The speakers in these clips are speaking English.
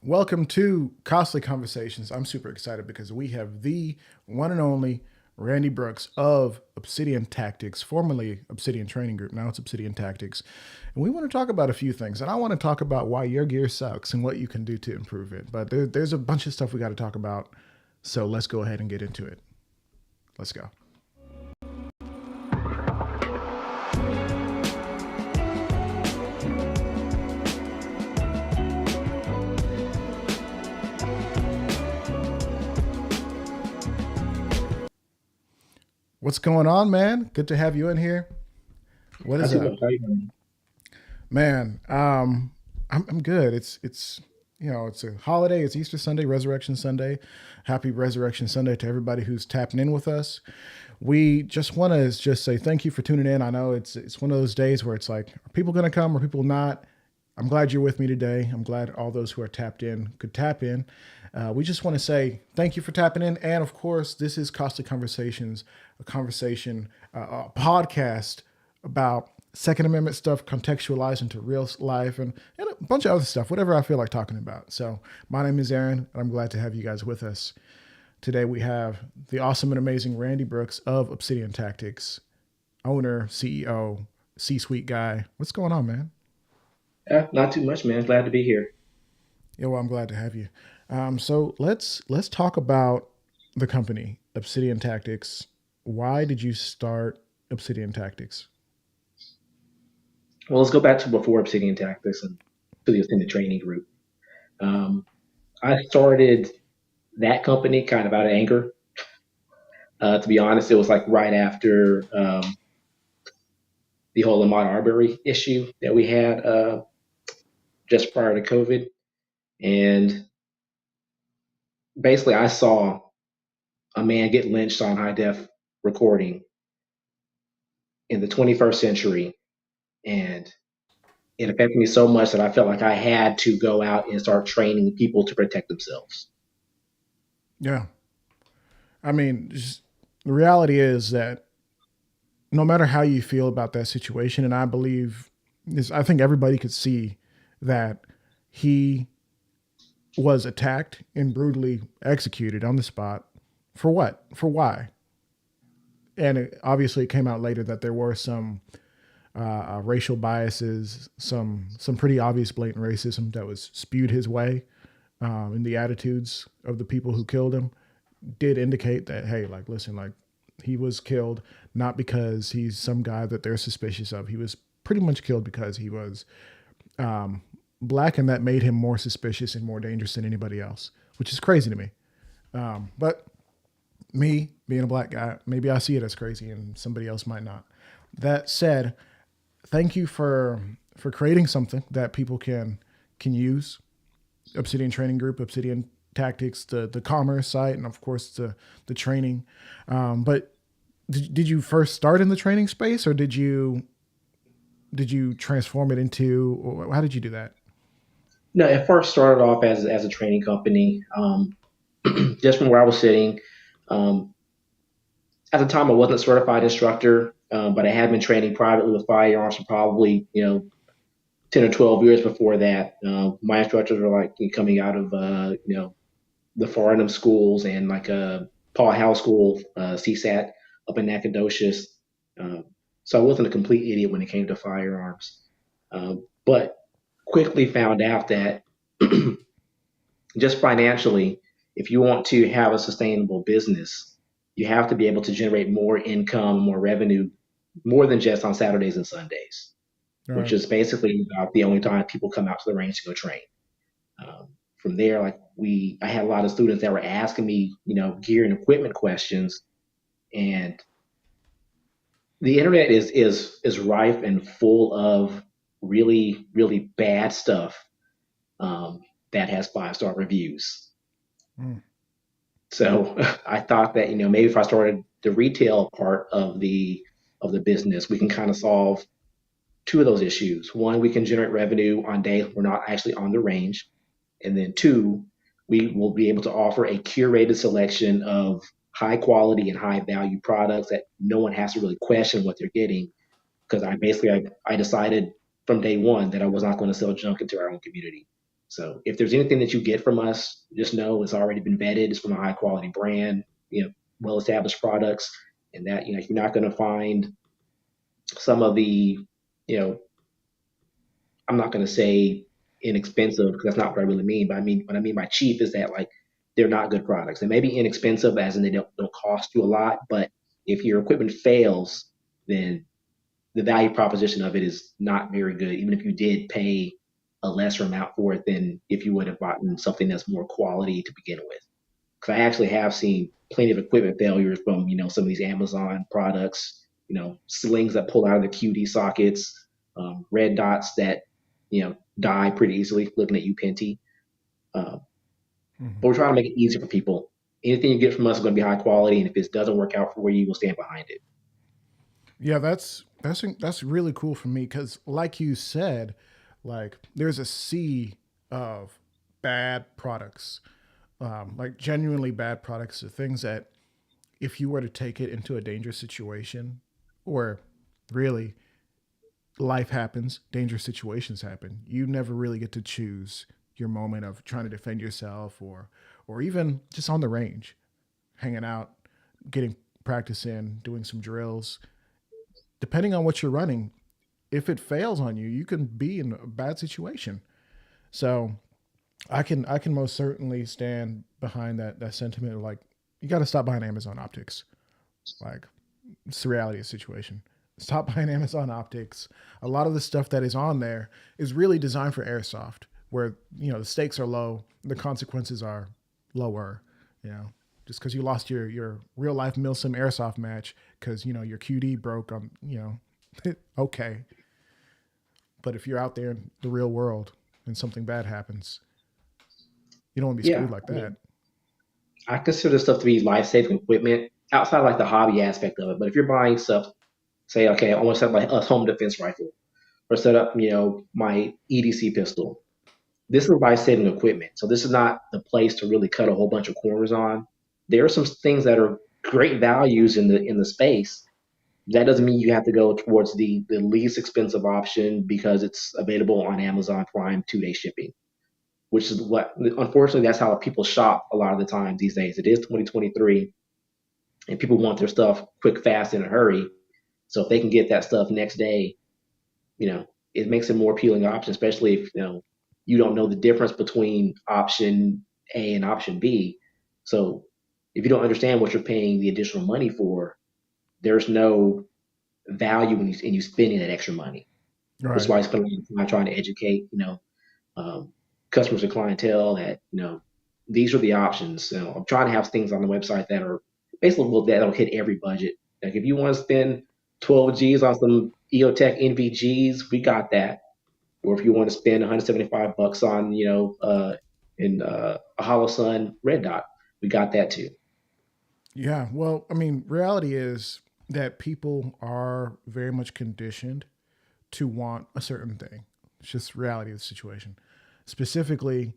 Welcome to Costly Conversations. I'm super excited because we have the one and only Randy Brooks of Obsidian Tactics, formerly Obsidian Training Group. Now it's Obsidian Tactics. And we want to talk about a few things. And I want to talk about why your gear sucks and what you can do to improve it. But there's a bunch of stuff we got to talk about. So let's go ahead and get into it. Let's go. What's going on, man? Good to have you in here. What is How's it up? going? How you doing? Man, I'm good. It's a holiday. It's Easter Sunday, Resurrection Sunday. Happy Resurrection Sunday to everybody who's tapping in with us. We just want to just say thank you for tuning in. I know it's one of those days where it's like, are people going to come? Are people not? I'm glad you're with me today. I'm glad all those who are tapped in could tap in. We just want to say thank you for tapping in. And of course, this is Costly Conversations, a conversation, a podcast about Second Amendment stuff contextualized into real life and a bunch of other stuff, whatever I feel like talking about. So, my name is Aaron, and I'm glad to have you guys with us. Today, we have the awesome and amazing Randy Brooks of Obsidian Tactics, owner, CEO, C suite guy. What's going on, man? Not too much, man. Glad to be here. Yeah, well, I'm glad to have you. So let's talk about the company, Obsidian Tactics. Why did you start Obsidian Tactics? Well, let's go back to before Obsidian Tactics and to the Ascended Training Group. Um, I started that company kind of out of anger. To be honest, it was like right after the whole Ahmaud Arbery issue that we had just prior to COVID. And basically, I saw a man get lynched on high def recording in the 21st century. And it affected me so much that I felt like I had to go out and start training people to protect themselves. Yeah, I mean, just, the reality is that no matter how you feel about that situation, and I believe this, I think everybody could see that he was attacked and brutally executed on the spot. For what? For why? And obviously, it came out later that there were some racial biases, some pretty obvious blatant racism that was spewed his way in the attitudes of the people who killed him. Did indicate that, hey, like, listen, like, he was killed not because he's some guy that they're suspicious of. He was pretty much killed because he was black, and that made him more suspicious and more dangerous than anybody else, which is crazy to me. But me being a black guy, maybe I see it as crazy, and somebody else might not. That said, thank you for creating something that people can use. Obsidian Training Group, Obsidian Tactics, the commerce site, and of course the training. But did you first start in the training space, or did you transform it into? Or how did you do that? No, it first started off as a training company, just from where I was sitting. Um, at the time, I wasn't a certified instructor, but I had been training privately with firearms for probably 10 or 12 years before that. My instructors were like coming out of the Farnham schools and like Paul Howe School, CSAT up in Nacogdoches. Uh, so I wasn't a complete idiot when it came to firearms, but quickly found out that just financially, if you want to have a sustainable business, you have to be able to generate more income, more revenue, more than just on Saturdays and Sundays, All which right. is basically about the only time people come out to the range to go train. From there, I had a lot of students that were asking me, gear and equipment questions, and the internet is rife and full of really really bad stuff that has 5-star reviews. Mm. So I thought that maybe if I started the retail part of the business, we can kind of solve two of those issues. One, we can generate revenue on days we're not actually on the range, and then two, we will be able to offer a curated selection of high quality and high value products that no one has to really question what they're getting. Because I decided from day one that I was not going to sell junk into our own community. So if there's anything that you get from us, just know it's already been vetted. It's from a high quality brand, well established products, and that you're not going to find some of the, you know, I'm not going to say inexpensive because that's not what I really mean. But I mean what I mean by cheap is that like they're not good products. They may be inexpensive, as in they don't cost you a lot, but if your equipment fails, then the value proposition of it is not very good, even if you did pay a lesser amount for it than if you would have bought something that's more quality to begin with. Because I actually have seen plenty of equipment failures from some of these Amazon products. Slings that pull out of the QD sockets, red dots that die pretty easily. Looking at you, Penty. Uh, Hmm. but we're trying to make it easier for people. Anything you get from us is going to be high quality, and if it doesn't work out for you, we'll stand behind it. Yeah, that's really cool for me because, like you said, like there's a sea of bad products, like genuinely bad products, the things that if you were to take it into a dangerous situation, or really life happens, dangerous situations happen, you never really get to choose your moment of trying to defend yourself, or even just on the range, hanging out, getting practice in, doing some drills. Depending on what you're running, if it fails on you, you can be in a bad situation. So I can most certainly stand behind that sentiment of like you got to stop buying Amazon optics. Like it's the reality of the situation. Stop buying Amazon optics. A lot of the stuff that is on there is really designed for airsoft, where the stakes are low, the consequences are lower. You know, just because you lost your real life milsim airsoft match because your QD broke on okay. But if you're out there in the real world and something bad happens, you don't want to be screwed Yeah, like I that. mean, I consider this stuff to be life saving equipment outside of like the hobby aspect of it. But if you're buying stuff, say, okay, I want to set up my a home defense rifle or set up, my EDC pistol. This is life saving equipment. So this is not the place to really cut a whole bunch of corners on. There are some things that are great values in the space. That doesn't mean you have to go towards the least expensive option because it's available on Amazon Prime 2 day shipping, which is what unfortunately that's how people shop a lot of the time these days. It is 2023 and people want their stuff quick, fast, in a hurry. So if they can get that stuff next day, you know, it makes it a more appealing option, especially if you don't know the difference between option A and option B. So if you don't understand what you're paying the additional money for, there's no value in you spending that extra money. Which is Right. why I spend a lot of time trying to educate, um, customers and clientele that these are the options. I'm trying to have things on the website that are basically that'll hit every budget. Like if you want to spend 12 G's on some EOTech NVGs, we got that. Or if you want to spend 175 bucks on a Hollow Sun Red Dot, we got that too. Yeah. Well, I mean, reality is that people are very much conditioned to want a certain thing. It's just reality of the situation. Specifically,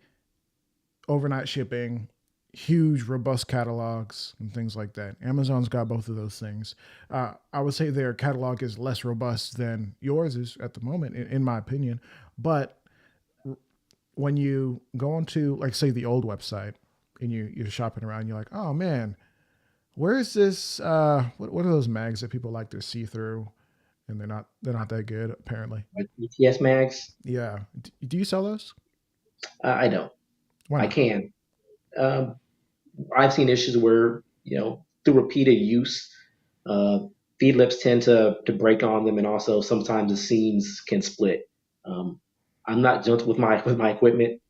overnight shipping, huge, robust catalogs, and things like that. Amazon's got both of those things. I would say their catalog is less robust than yours is at the moment, in my opinion. But when you go onto, like, say, the old website and you're shopping around, you're like, oh man, where is this? What are those mags that people like to see through? And they're not that good apparently. Like ETS Max, Yeah, do you sell those? I don't. Why I not? can. Um, I've seen issues where through repeated use, uh, feed lips tend to break on them, and also sometimes the seams can split. Um, I'm not gentle with my equipment.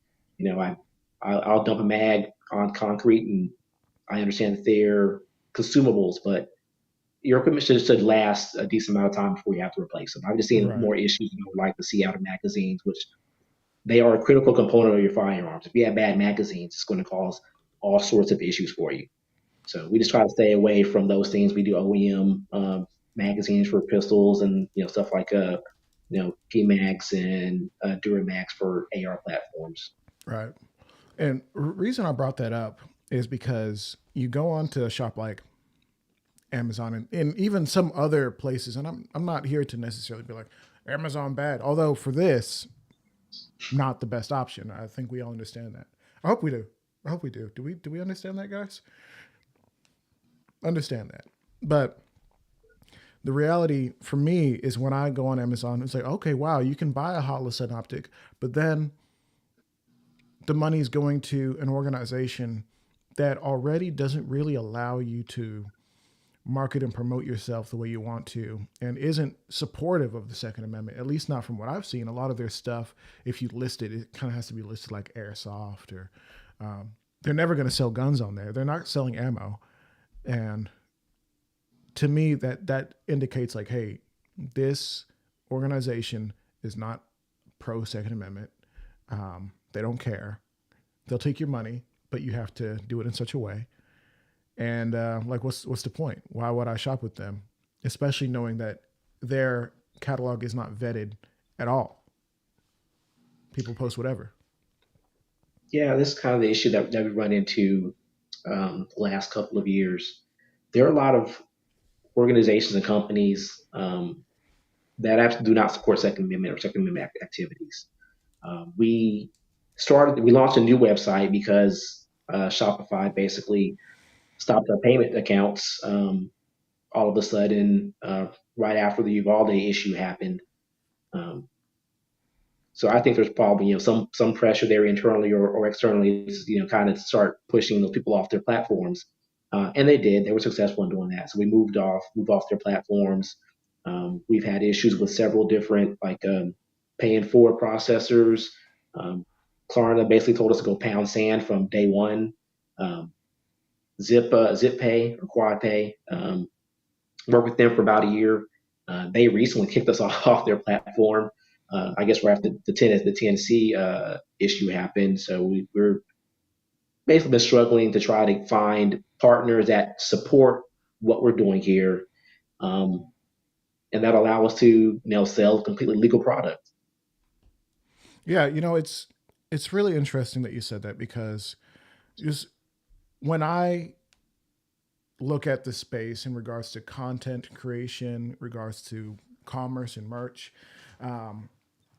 I'll dump a mag on concrete, and I understand that they're consumables, but your equipment should last a decent amount of time before you have to replace them. I've just seen Right. more issues than I would like to see out of magazines, which they are a critical component of your firearms. If you have bad magazines, it's going to cause all sorts of issues for you. So we just try to stay away from those things. We do OEM magazines for pistols and stuff like PMags and Duramax for AR platforms. Right. And reason I brought that up is because you go on to a shop like Amazon and even some other places, and I'm not here to necessarily be like Amazon bad. Although for this, not the best option. I think we all understand that. I hope we do. I hope we do. Do we understand that, guys? Understand that. But the reality for me is when I go on Amazon, it's like, okay, wow, you can buy a Holosun optic, but then the money is going to an organization that already doesn't really allow you to market and promote yourself the way you want to and isn't supportive of the Second Amendment, at least not from what I've seen. A lot of their stuff, if you list it, it kind of has to be listed like airsoft or they're never going to sell guns on there. They're not selling ammo. And to me, that indicates like, hey, this organization is not pro Second Amendment. They don't care. They'll take your money, but you have to do it in such a way. And like, what's the point? Why would I shop with them, especially knowing that their catalog is not vetted at all? People post whatever. Yeah, this is kind of the issue that we run into the last couple of years. There are a lot of organizations and companies that actually do not support Second Amendment or Second Amendment activities. We we launched a new website because Shopify basically stopped our payment accounts all of a sudden right after the Uvalde issue happened. Um, so I think there's probably some pressure there internally or externally, kind of start pushing those people off their platforms, and they did. They were successful in doing that. So we moved off their platforms. We've had issues with several different like paying for processors. Um, Klarna basically told us to go pound sand from day one. Um, Zip Pay or Quad Pay. Worked with them for about a year. They recently kicked us off their platform. I guess right after the Tennessee issue happened, so we're basically been struggling to try to find partners that support what we're doing here, um, and that allow us to sell completely legal products. Yeah, it's really interesting that you said that because just when I look at the space in regards to content creation, regards to commerce and merch, um,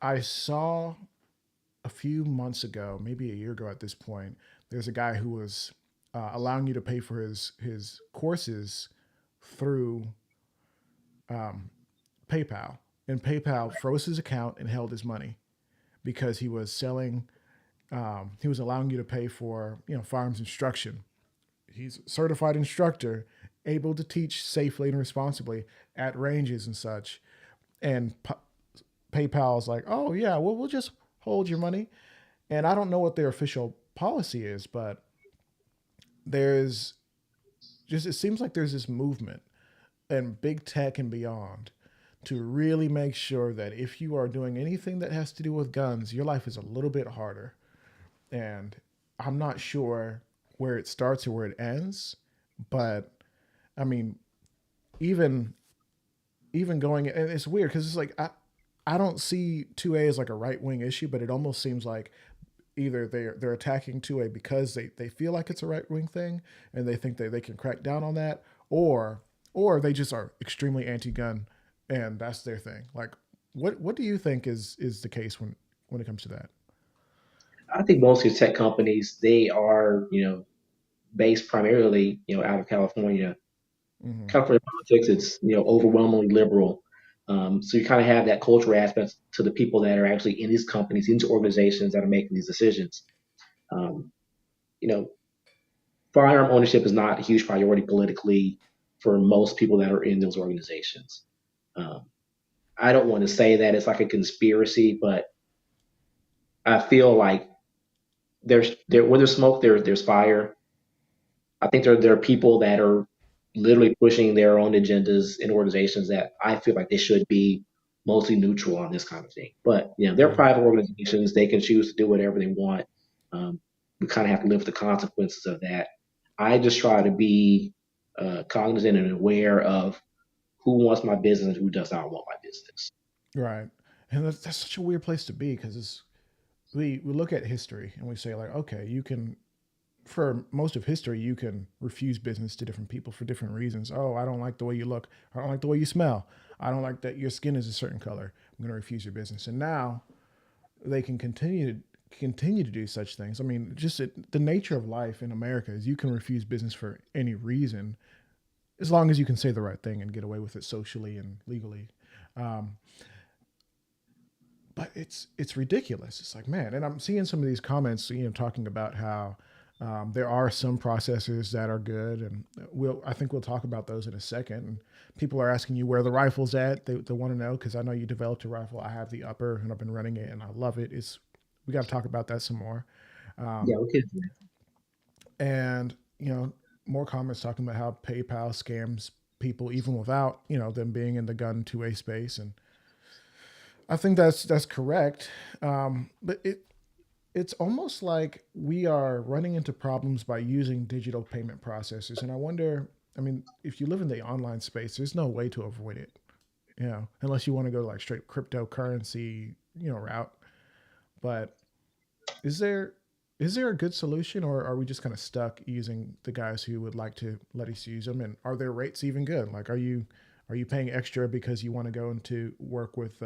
I saw a few months ago, maybe a year ago at this point, there's a guy who was allowing you to pay for his courses through PayPal, and PayPal froze his account and held his money because he was selling. He was allowing you to pay for firearms instruction. He's a certified instructor, able to teach safely and responsibly at ranges and such. And PayPal's like, oh yeah, well we'll just hold your money. And I don't know what their official policy is, but there's it seems like there's this movement and big tech and beyond to really make sure that if you are doing anything that has to do with guns, your life is a little bit harder. And I'm not sure where it starts or where it ends, but I mean, even even going and it's weird because it's like I don't see 2A as like a right wing issue, but it almost seems like either they're attacking 2A because they feel like it's a right wing thing and they think that they can crack down on that, or or they just are extremely anti gun and that's their thing. Like, what do you think is the case when it comes to that? I think most of these tech companies they are based primarily out of California. Mm-hmm. California politics, it's overwhelmingly liberal. So you kind of have that cultural aspect to the people that are actually in these companies, into organizations that are making these decisions. Um, you know, Firearm ownership is not a huge priority politically for most people that are in those organizations. Um, I don't want to say that it's like a conspiracy, but I feel like where there's smoke, there's fire. I think there are people that are literally pushing their own agendas in organizations that I feel like they should be mostly neutral on this kind of thing. But they're Yeah. private organizations; they can choose to do whatever they want. Um, we kind of have to live with the consequences of that. I just try to be cognizant and aware of who wants my business and who does not want my business. Right. And that's such a weird place to be because we look at history and we say like, okay, you can for most of history you can refuse business to different people for different reasons. Oh, I don't like the way you look. I don't like the way you smell. I don't like that your skin is a certain color. I'm going to refuse your business. And now they can continue to do such things. I mean, just the nature of life in America is you can refuse business for any reason as long as you can say the right thing and get away with it socially and legally. Um, but it's ridiculous. It's like, man, and I'm seeing some of these comments, talking about how there are some processors that are good, and I think we'll talk about those in a second. And people are asking you where the rifle's at. They want to know because I know you developed a rifle. I have the upper, and I've been running it, and I love it. It's We got to talk about that some more. Yeah, Um, okay. and more comments talking about how PayPal scams people even without them being in the gun two-way space, and I think that's correct. But it's almost like we are running into problems by using digital payment processors. And I wonder, I mean, if you live in the online space, there's no way to avoid it, unless you want to go like straight cryptocurrency, route. But is there is there a good solution, or are we just kind of stuck using the guys who would like to let us use them? And are their rates even good? Like, are you paying extra because you want to go into work with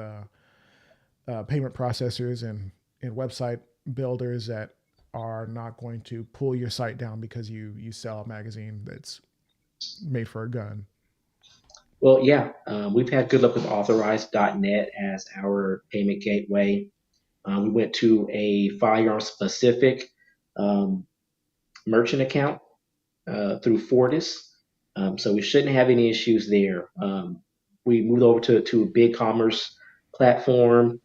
payment processors and website builders that are not going to pull your site down because you sell a magazine that's made for a gun? Well, yeah, we've had good luck with Authorized.net as our payment gateway. We went to a firearm specific um, merchant account through Fortis, so we shouldn't have any issues there. We moved over to a big commerce platform.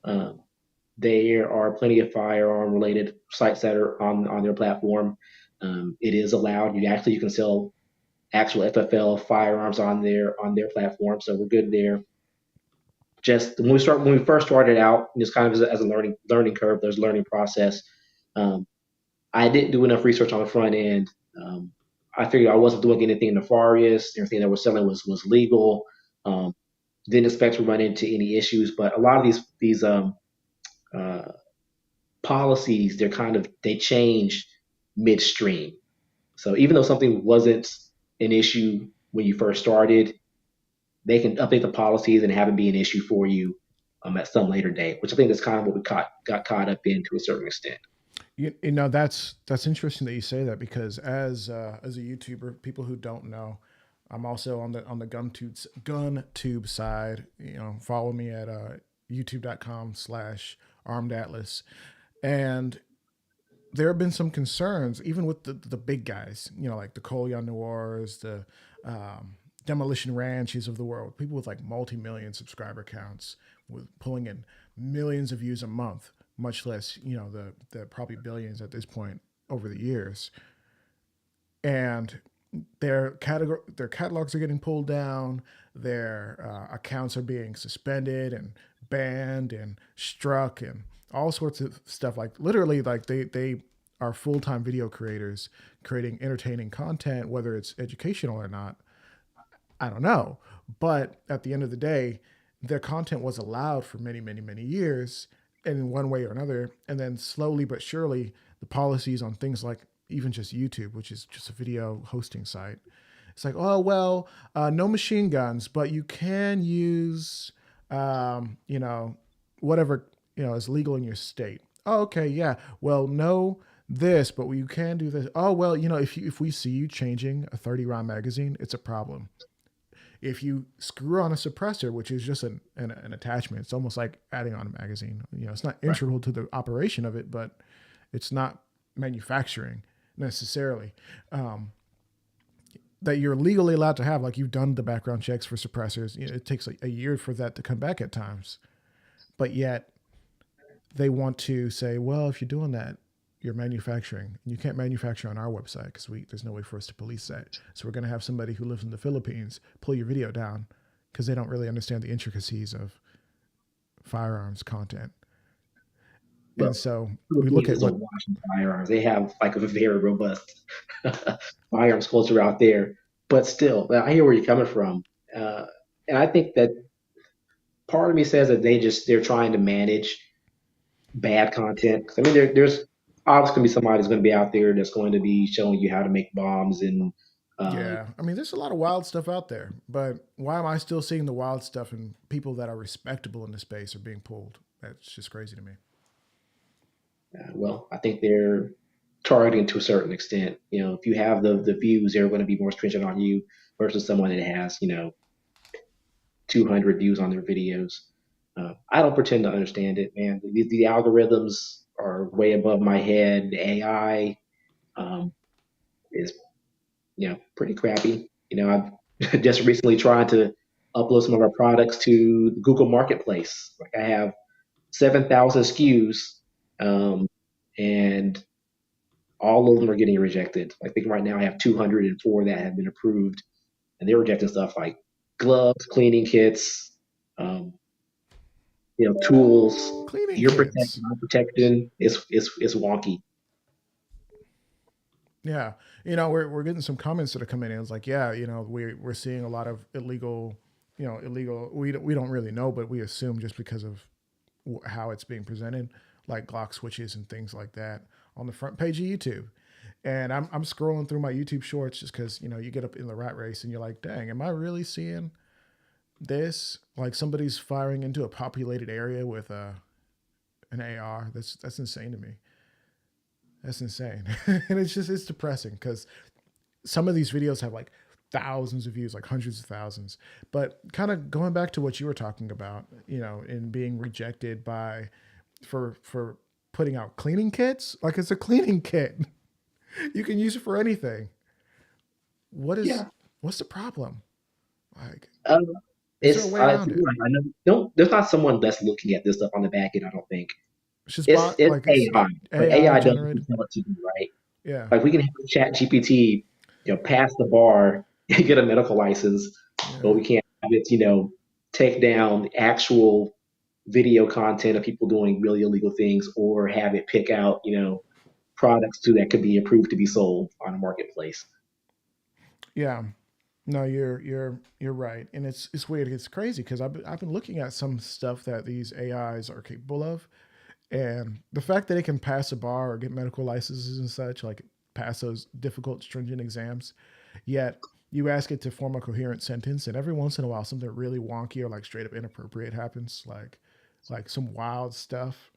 There are plenty of firearm related sites that are on their platform. It is allowed. You can sell actual FFL firearms on their platform, so we're good there. Just when we first started out, just kind of as a learning curve, there's a learning process. Um, I didn't do enough research on the front end. Um, I figured I wasn't doing anything nefarious. Everything that we're selling was legal. Um, didn't expect to run into any issues, but a lot of these uh, policies they change midstream. So even though something wasn't an issue when you first started, they can update the policies and have it be an issue for you at some later date, which I think is kind of what we got caught up in to a certain extent. That's interesting that you say that because as a YouTuber, people who don't know, I'm also on the gun tube side. Follow me at youtube.com/armed atlas. And there have been some concerns, even with the big guys, like the Colion Noirs, the Demolition Ranches of the world, people with like multi-million subscriber counts, with pulling in millions of views a month, much less, the probably billions at this point over the years. And their catalogs are getting pulled down, their accounts are being suspended and banned and struck and all sorts of stuff. Like literally, like they are full time video creators creating entertaining content, whether it's educational or not. I don't know, but at the end of the day, their content was allowed for many, many, many years in one way or another, and then slowly but surely, the policies on things like even just YouTube, which is just a video hosting site, it's like, oh well, no machine guns, but you can use, um, you know, whatever is legal in your state. Oh, okay, yeah. Well, no this, but you can do this. Oh well, if we see you changing a 30 round magazine, it's a problem. If you screw on a suppressor, which is just an attachment, it's almost like adding on a magazine. It's not Right. integral to the operation of it, but it's not manufacturing necessarily. Um, that you're legally allowed to have, like you've done the background checks for suppressors. It takes like a year for that to come back at times, but yet they want to say, well, if you're doing that, you're manufacturing. You can't manufacture on our website because there's no way for us to police that. So we're going to have somebody who lives in the Philippines pull your video down because they don't really understand the intricacies of firearms content. And But so we look Philippines at isn't what, watching firearms. They have like a very robust firearms culture out there. But still, I hear where you're coming from, uh, and I think that part of me says that they're trying to manage bad content. 'Cause, I mean, there's obviously going to be somebody that's going to be out there that's going to be showing you how to make bombs and uh, yeah, I mean, there's a lot of wild stuff out there, but why am I still seeing the wild stuff and people that are respectable in the space are being pulled? That's just crazy to me. Well, I think they're targeting to a certain extent. If you have the views, they're going to be more stringent on you versus someone that has 200 views on their videos. I don't pretend to understand it, man. The algorithms are way above my head. The AI is pretty crappy. I've just recently tried to upload some of our products to the Google Marketplace. Like I have 7,000 SKUs, and all of them are getting rejected. I think right now I have 204 that have been approved, and they're rejecting stuff like gloves, cleaning kits, um, tools, Cleaning ear protection, kits. eye protection. It's wonky. Yeah, we're getting some comments that are coming in. It's like, yeah, we're seeing a lot of illegal, illegal. We don't really know, but we assume just because of how it's being presented, like Glock switches and things like that on the front page of YouTube. And I'm scrolling through my YouTube shorts just because you get up in the rat race and you're like, dang, am I really seeing this? Like somebody's firing into a populated area with an AR. That's insane to me. That's insane. And it's depressing because some of these videos have like thousands of views, like hundreds of thousands. But kind of going back to what you were talking about, in being rejected by for putting out cleaning kits, like it's a cleaning kit. You can use it for anything. What is Yeah. what's the problem? Like, Um, is there a way it's around it? I know, no, there's not someone that's looking at this stuff on the back end. I don't think It's just it's like it's AI, but AI AI does what you generated. tell it to do, right? Yeah, Like we can have Chat GPT, pass the bar and get a medical license, but yeah, we can't have it, take down actual video content of people doing really illegal things or have it pick out, products too that could be approved to be sold on a marketplace. yeah. No, you're right, and it's weird. It's crazy because I've been looking at some stuff that these AIs are capable of, and the fact that it can pass a bar or get medical licenses and such, like pass those difficult, stringent exams, yet you ask it to form a coherent sentence, and every once in a while something really wonky or like straight up inappropriate happens, like some wild stuff.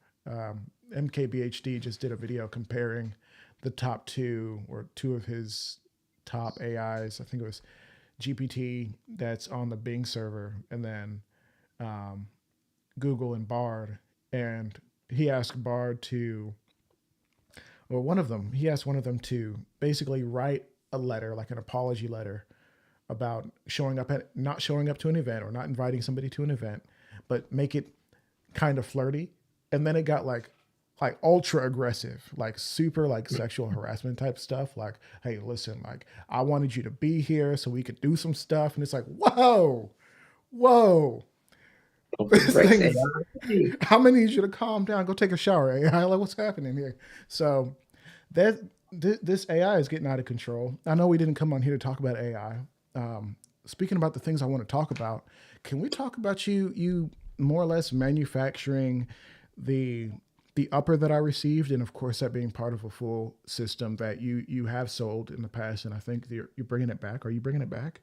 MKBHD just did a video comparing the top two or two of his top AIs. I think it was GPT that's on the Bing server, and then Google and Bard. And he asked Bard to, or one of them, he asked one of them to basically write a letter, like an apology letter, about not showing up to an event or not inviting somebody to an event, but make it kind of flirty. And then it got like ultra aggressive, like super like sexual harassment type stuff. Like, hey, listen, like I wanted you to be here so we could do some stuff. And it's like, whoa, whoa. Pump the This brakes, thing is, AI. I'm gonna need you to calm down, go take a shower, AI. Like, what's happening here? So that this AI is getting out of control. I know we didn't come on here to talk about AI. Speaking about the things I want to talk about, can we talk about you more or less manufacturing the the upper that I received, and of course that being part of a full system that you have sold in the past, and I think you're bringing it back. Are you bringing it back?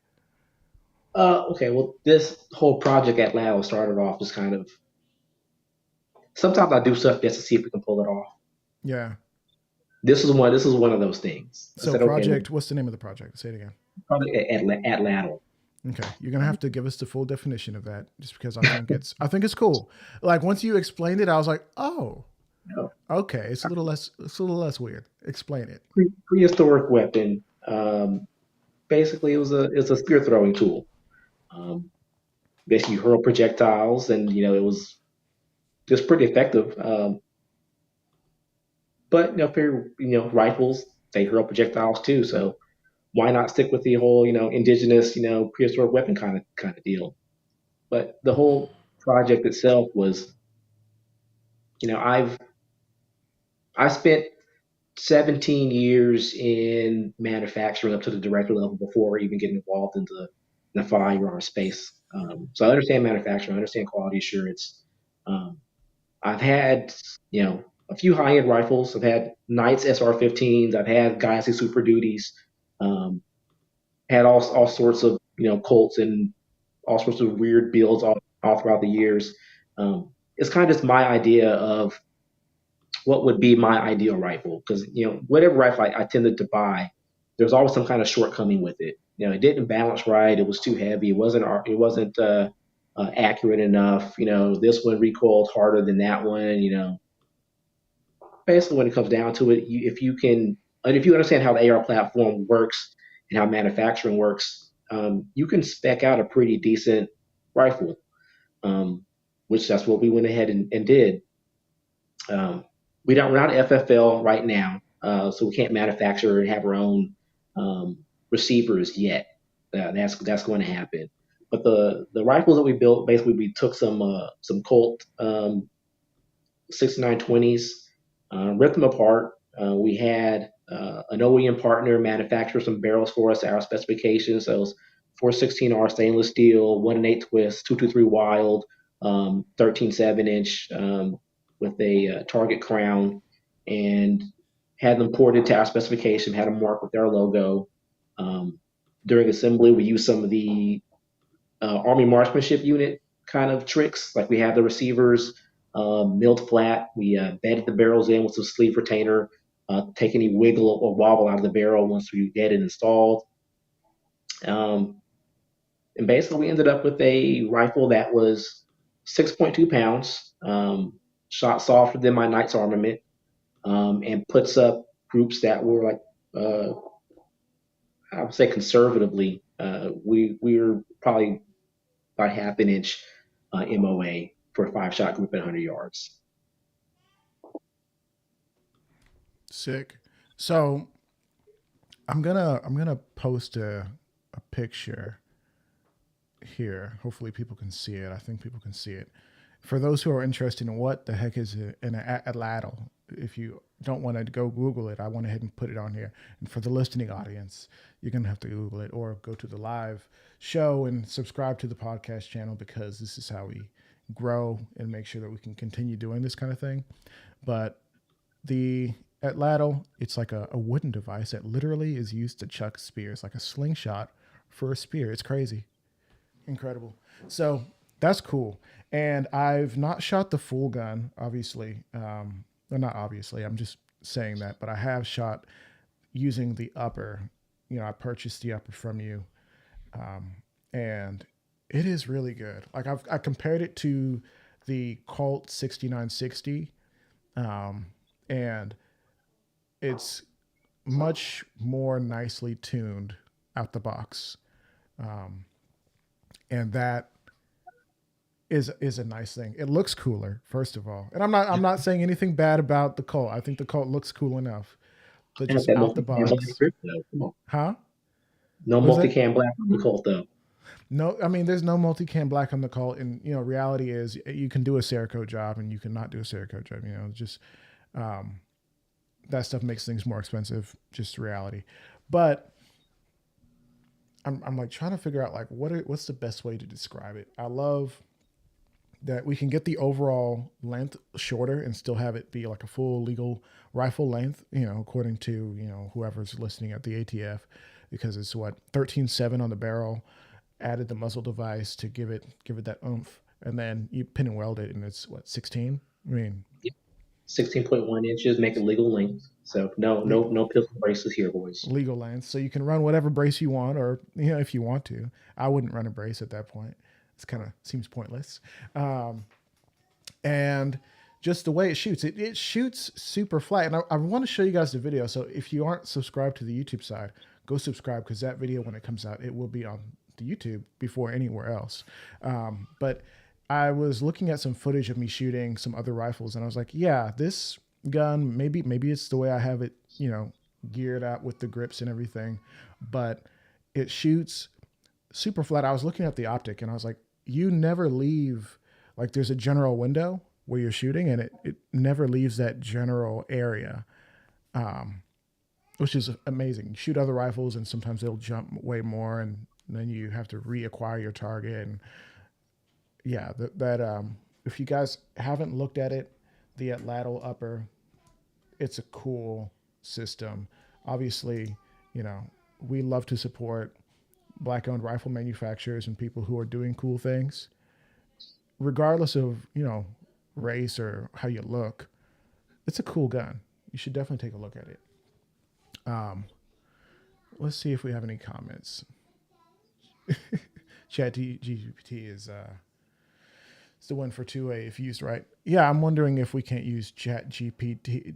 Okay, well, this whole project at Lao started off as kind of sometimes I do stuff just to see if we can pull it off. Yeah. This is one of those things. I So said, okay, well, project. What's the name of the project? Say it again. probably at Laddle. Okay, you're gonna have to give us the full definition of that, just because I think it's cool. Like once you explained it, I was like, oh, No, okay, it's a little less weird. Explain it. prehistoric weapon. Basically, it's a spear throwing tool. Um, Basically, you hurl projectiles, and it was just pretty effective. But for rifles, they hurl projectiles too. So why not stick with the whole indigenous prehistoric weapon kind of deal? But the whole project itself was I spent 17 years in manufacturing up to the director level before even getting involved in the firearm space. So I understand manufacturing, I understand quality assurance. Um, I've had, a few high end rifles. I've had Knights SR-15s. I've had Galaxy Super Duties. Um, had all sorts of, Colts and all sorts of weird builds all throughout the years. It's kind of just my idea of what would be my ideal rifle. Because whatever rifle I tended to buy, there's always some kind of shortcoming with it. It didn't balance right. It was too heavy. It wasn't accurate enough. This one recoiled harder than that one. Basically, when it comes down to it, if you can, and if you understand how the AR platform works and how manufacturing works, you can spec out a pretty decent rifle. Um, which that's what we went ahead and did. Um, we're not FFL right now, so we can't manufacture and have our own receivers yet. That's going to happen. But the rifles that we built, basically, we took some Colt 6920s, ripped them apart. We had an OEM partner manufacture some barrels for us at our specifications. So it was 416R stainless steel, 1 and 8 twist, 223 wild, 13 7-inch with a target crown, and had them ported to our specification, had them marked with our logo. Um, During assembly, we used some of the Army marksmanship unit kind of tricks. Like we have the receivers milled flat. We bedded the barrels in with some sleeve retainer, take any wiggle or wobble out of the barrel once we get it installed. Um, and basically, we ended up with a rifle that was 6.2 pounds, shot softer than my Knight's armament, and puts up groups that were like, I would say conservatively, we were probably about half an inch MOA for a 5-shot group at 100 yards. Sick. So I'm gonna post a picture here. Hopefully people can see it. I think people can see it. For those who are interested in what the heck is an atlatl, if you don't want to go Google it, I went ahead and put it on here. And for the listening audience, you're gonna have to Google it or go to the live show and subscribe to the podcast channel because this is how we grow and make sure that we can continue doing this kind of thing. But the atlatl, it's like a wooden device that literally is used to chuck spears, like a slingshot for a spear. It's crazy. Incredible. So that's cool. And I've not shot the full gun, obviously. Well, not obviously. I'm just saying that, but I have shot using the upper. I purchased the upper from you, and it is really good. Like I compared it to the Colt 6960, and it's much more nicely tuned out the box, and that is a nice thing. It looks cooler, first of all. And I'm not saying anything bad about the Colt. I think the Colt looks cool enough. But And just that out the multicam black box. grip though. Come on. Huh? No Was it? multicam black on the Colt though. No, I mean there's no multicam black on the Colt, and reality is you can do a Cerakote job and you can not do a Cerakote job. Just um, that stuff makes things more expensive. Just reality. But I'm like trying to figure out like what's the best way to describe it. I love that we can get the overall length shorter and still have it be like a full legal rifle length, according to, whoever's listening at the ATF, because it's what 13.7 on the barrel, added the muzzle device to give it that oomph, and then you pin and weld it and it's what 16. I mean, 16.1 inches make it legal length. So legal no pistol braces here, boys. legal length, so you can run whatever brace you want, or if you want to. I wouldn't run a brace at that point. It's kind of seems pointless. Um, and just the way it shoots, it shoots super flat. And I want to show you guys the video. So if you aren't subscribed to the YouTube side, go subscribe because that video, when it comes out, it will be on the YouTube before anywhere else. But I was looking at some footage of me shooting some other rifles, and I was like, yeah, this gun, maybe it's the way I have it, geared out with the grips and everything, but it shoots super flat. I was looking at the optic, and I was like, you never leave, like there's a general window where you're shooting, and it never leaves that general area, which is amazing. You shoot other rifles and sometimes they'll jump way more, and then you have to reacquire your target. And yeah, if you guys haven't looked at it, the Atlatl upper, it's a cool system. Obviously, you know, we love to support black owned rifle manufacturers and people who are doing cool things, regardless of, race or how you look. It's a cool gun. You should definitely take a look at it. Um, let's see if we have any comments. Chat GPT is the one for 2A if used right. Yeah, I'm wondering if we can't use Chat GPT.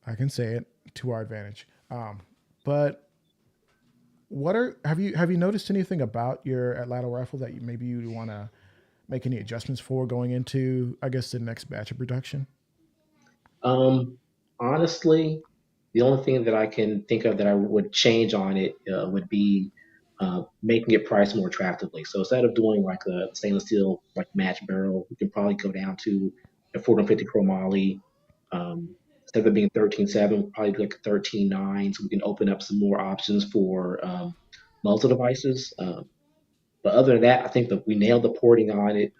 I can say it to our advantage. But what are have you noticed anything about your Atlato rifle that maybe you want to make any adjustments for going into, I guess, the next batch of production? Um, Honestly, the only thing that I can think of that I would change on it would be making it priced more attractively. So instead of doing like a stainless steel like match barrel, we can probably go down to a 450 chromoly. Instead of it being 13.7, we'll probably do like a 13.9, so we can open up some more options for muzzle devices. But other than that, I think that we nailed the porting on it.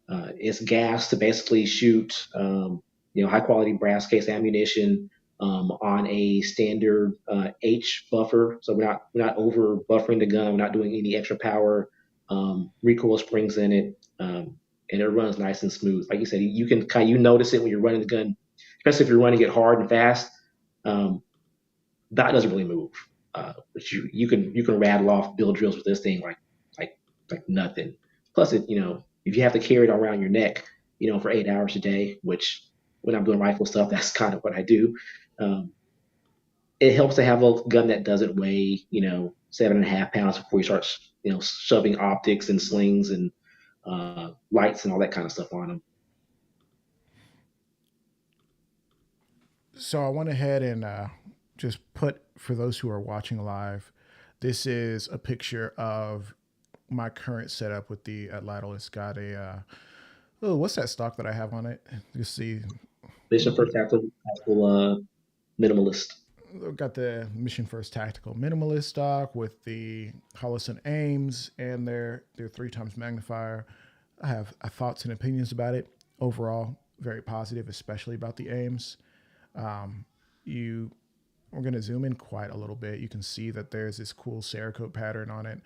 It's gas to basically shoot, high quality brass case ammunition on a standard H buffer. So we're not over buffering the gun. We're not doing any extra power. Recoil springs in it, and it runs nice and smooth. Like you said, you can you notice it when you're running the gun, especially if you're running it hard and fast. Um, that doesn't really move. But you can rattle off build drills with this thing like like nothing. Plus, if you have to carry it around your neck, for 8 hours a day, which when I'm doing rifle stuff, that's kind of what I do. Um, it helps to have a gun that doesn't weigh 7.5 pounds before you start shoving optics and slings and lights and all that kind of stuff on them. So I went ahead and just put for those who are watching live. This is a picture of my current setup with the Atlato. It's got a oh, what's that stock that I have on it? You see, Mission first tactical minimalist. got the Mission First Tactical Minimalist stock with the Holliston Ames and their 3 times magnifier. I have thoughts and opinions about it. Overall, very positive, especially about the Ames. You We're going to zoom in quite a little bit. You can see that there's this cool Cerakote pattern on it.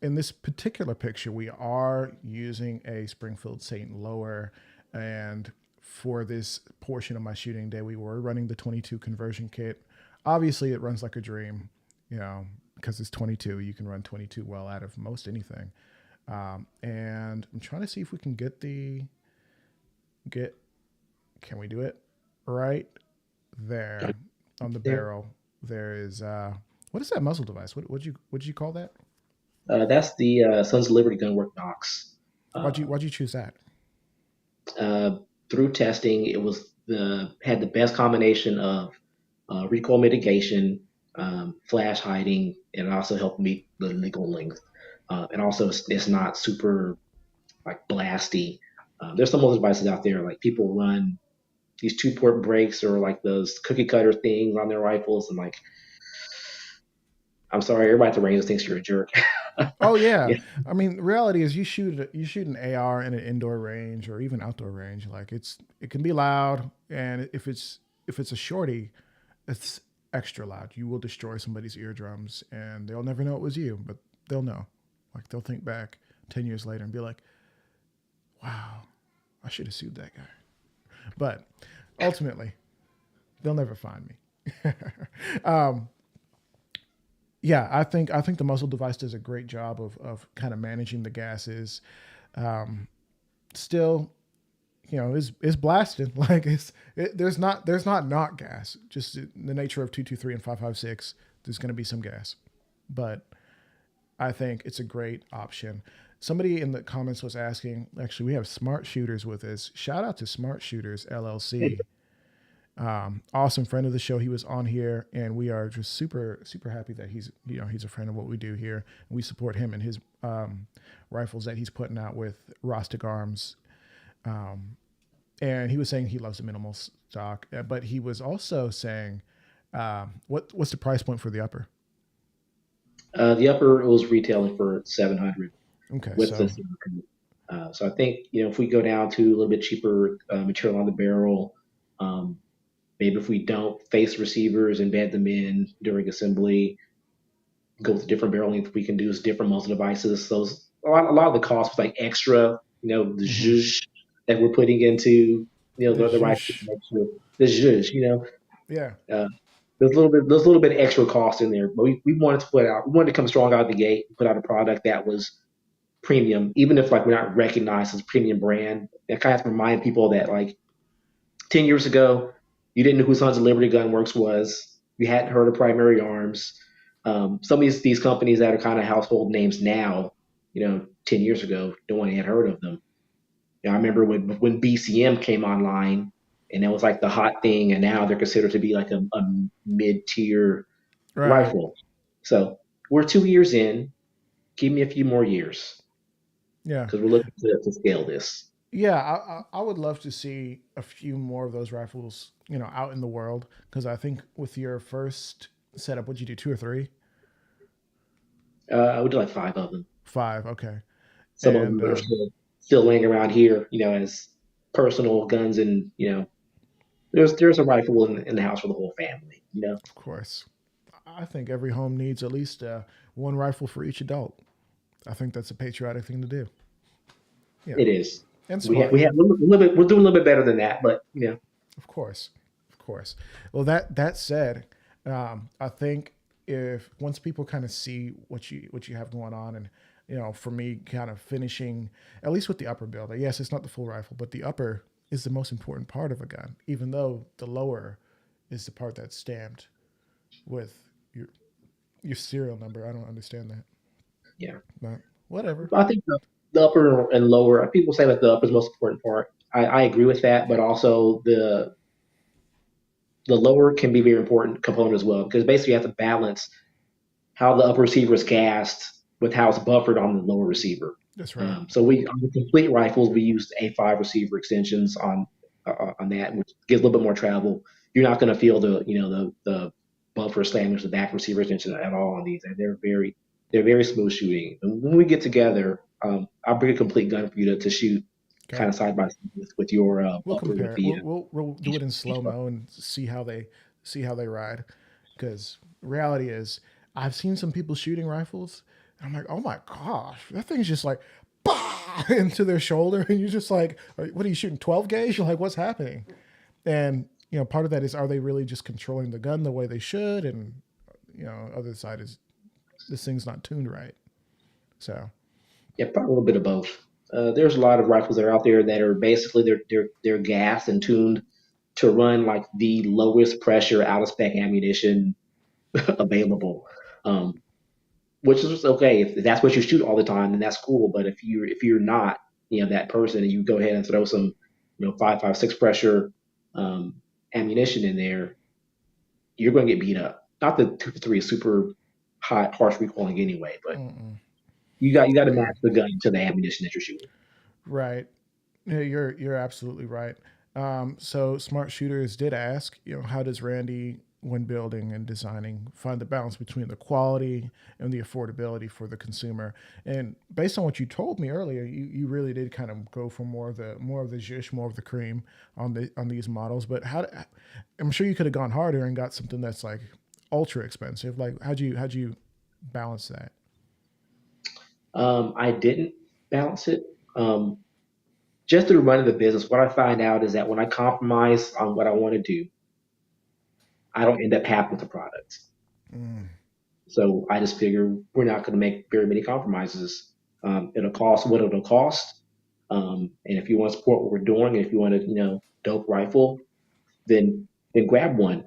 In this particular picture, we are using a Springfield St. Lower, and for this portion of my shooting day, we were running the 22 conversion kit. Obviously, it runs like a dream, because it's 22. You can run 22 well out of most anything. And I'm trying to see if we can get. Can we do it right there on the There. barrel? There is what is that muzzle device? What'd you call that? That's the Sons of Liberty Gunwork Knox. Uh, Why'd you choose that? uh, Through testing, it was the had the best combination of recoil mitigation, flash hiding, and it also helped meet the legal length. And also, it's not super like blasty. There's some other devices out there like people run these 2-port brakes or like those cookie cutter things on their rifles, and like I'm sorry, everybody at the range thinks you're a jerk. Oh yeah, Yeah, I mean, the reality is you shoot an AR in an indoor range or even outdoor range. Like it can be loud, and if it's a shorty, it's extra loud. You will destroy somebody's eardrums, and they'll never know it was you, but they'll know. Like they'll think back 10 years later and be like, "Wow, I should have sued that guy." But ultimately, they'll never find me. Yeah, I think the muzzle device does a great job of kind of managing the gases. Still, is blasting like there's not gas. Just the nature of 223 and 556. There's going to be some gas, but I think it's a great option. Somebody in the comments was asking. Actually, we have Smart Shooters with us. Shout out to Smart Shooters LLC. Awesome friend of the show. He was on here, and we are just super happy that he's a friend of what we do here. And we support him and his rifles that he's putting out with Rostic Arms. And he was saying he loves the minimal stock, but he was also saying, what's the price point for the upper? the upper was retailing for 700 Okay, with so this. So I think if we go down to a little bit cheaper material on the barrel, um, maybe if we don't face receivers and bed them in during assembly, go with a different barrel length we can do is different muzzle devices. Those a lot of the cost was like extra, the mhm. zhuzh. that we're putting into The the rifle to zhoosh. make sure the zhuzh, Yeah. uh, there's a little bit of extra cost in there, but we wanted to we wanted to come strong out of the gate, put out a product that was premium, even if like we're not recognized as a premium brand. That kind of has to remind people that like 10 years ago, you didn't know who Sons of Liberty Gunworks was. You hadn't heard of Primary Arms. Some of these companies that are kind of household names now, 10 years ago, no one had heard of them. I remember when BCM came online, and that was like the hot thing, and now they're considered to be like a mid tier Right. rifle. So we're 2 years in. Give me a few more years Yeah. because we're looking to scale this. Yeah, I would love to see a few more of those rifles, out in the world. Because I think with your first setup, would you do two or three? I would do like five of them. Five, okay. Some of And them are still laying around here, as personal guns, and there's a rifle in the house for the whole family. of course, I think every home needs at least one rifle for each adult. I think that's a patriotic thing to do. Yeah, It is. and We have smart. we have a little bit. We're doing a little bit better than that, but Of course, of course. Well, that said, I think if once people kind of see what you have going on, and for me, kind of finishing at least with the upper build. Yes, it's not the full rifle, but the upper is the most important part of a gun, even though the lower is the part that's stamped with your serial number. I don't understand that, yeah. but whatever. I think the upper and lower. People say that the upper is the most important part. I agree with that, but also the lower can be a very important component as well because basically you have to balance how the upper receiver is cast with how it's buffered on the lower receiver. That's right. So we on the complete rifles we used A5 receiver extensions on that, which gives a little bit more travel. You're not going to feel the buffer slam the back receiver extension at all on these. And they're very smooth shooting. And when we get together, I'll bring a complete gun for you to shoot Okay. kind of side by side with your We'll buffer with compare it. the We'll do each, it in each slow buffer. mo and see how they ride. Because reality is, I've seen some people shooting rifles, and I'm like, oh my gosh, that thing's just like, bah, into their shoulder, and you're just like, what are you shooting 12 gauge? You're like, what's happening? And part of that is, are they really just controlling the gun the way they should? And other side is this thing's not tuned right. So Yeah, probably a little bit of both. There's a lot of rifles that are out there that are basically they're gassed and tuned to run like the lowest pressure out of spec ammunition available, um, which is okay if that's what you shoot all the time, then that's cool. But if you're not that person and you go ahead and throw some 5.56 pressure um, ammunition in there, you're going to get beat up. Not that 2 to 3 is super high harsh recoiling anyway, but mm-mm. you got to Yeah, match the gun to the ammunition that you're shooting. right. Yeah, you're absolutely right. So smart shooters did ask, how does Randy, when building and designing, find the balance between the quality and the affordability for the consumer? And based on what you told me earlier, you really did kind of go for more of the zhish, more of the cream on these models. But I'm sure you could have gone harder and got something that's like ultra expensive. Like how'd you balance that? I didn't balance it. Um, just through running the business, what I find out is that when I compromise on what I want to do, I don't end up happy with the product. Mm, So I just figure we're not going to make very many compromises. It'll cost what it'll cost. And if you want to support what we're doing, and if you want to, dope rifle, then grab one.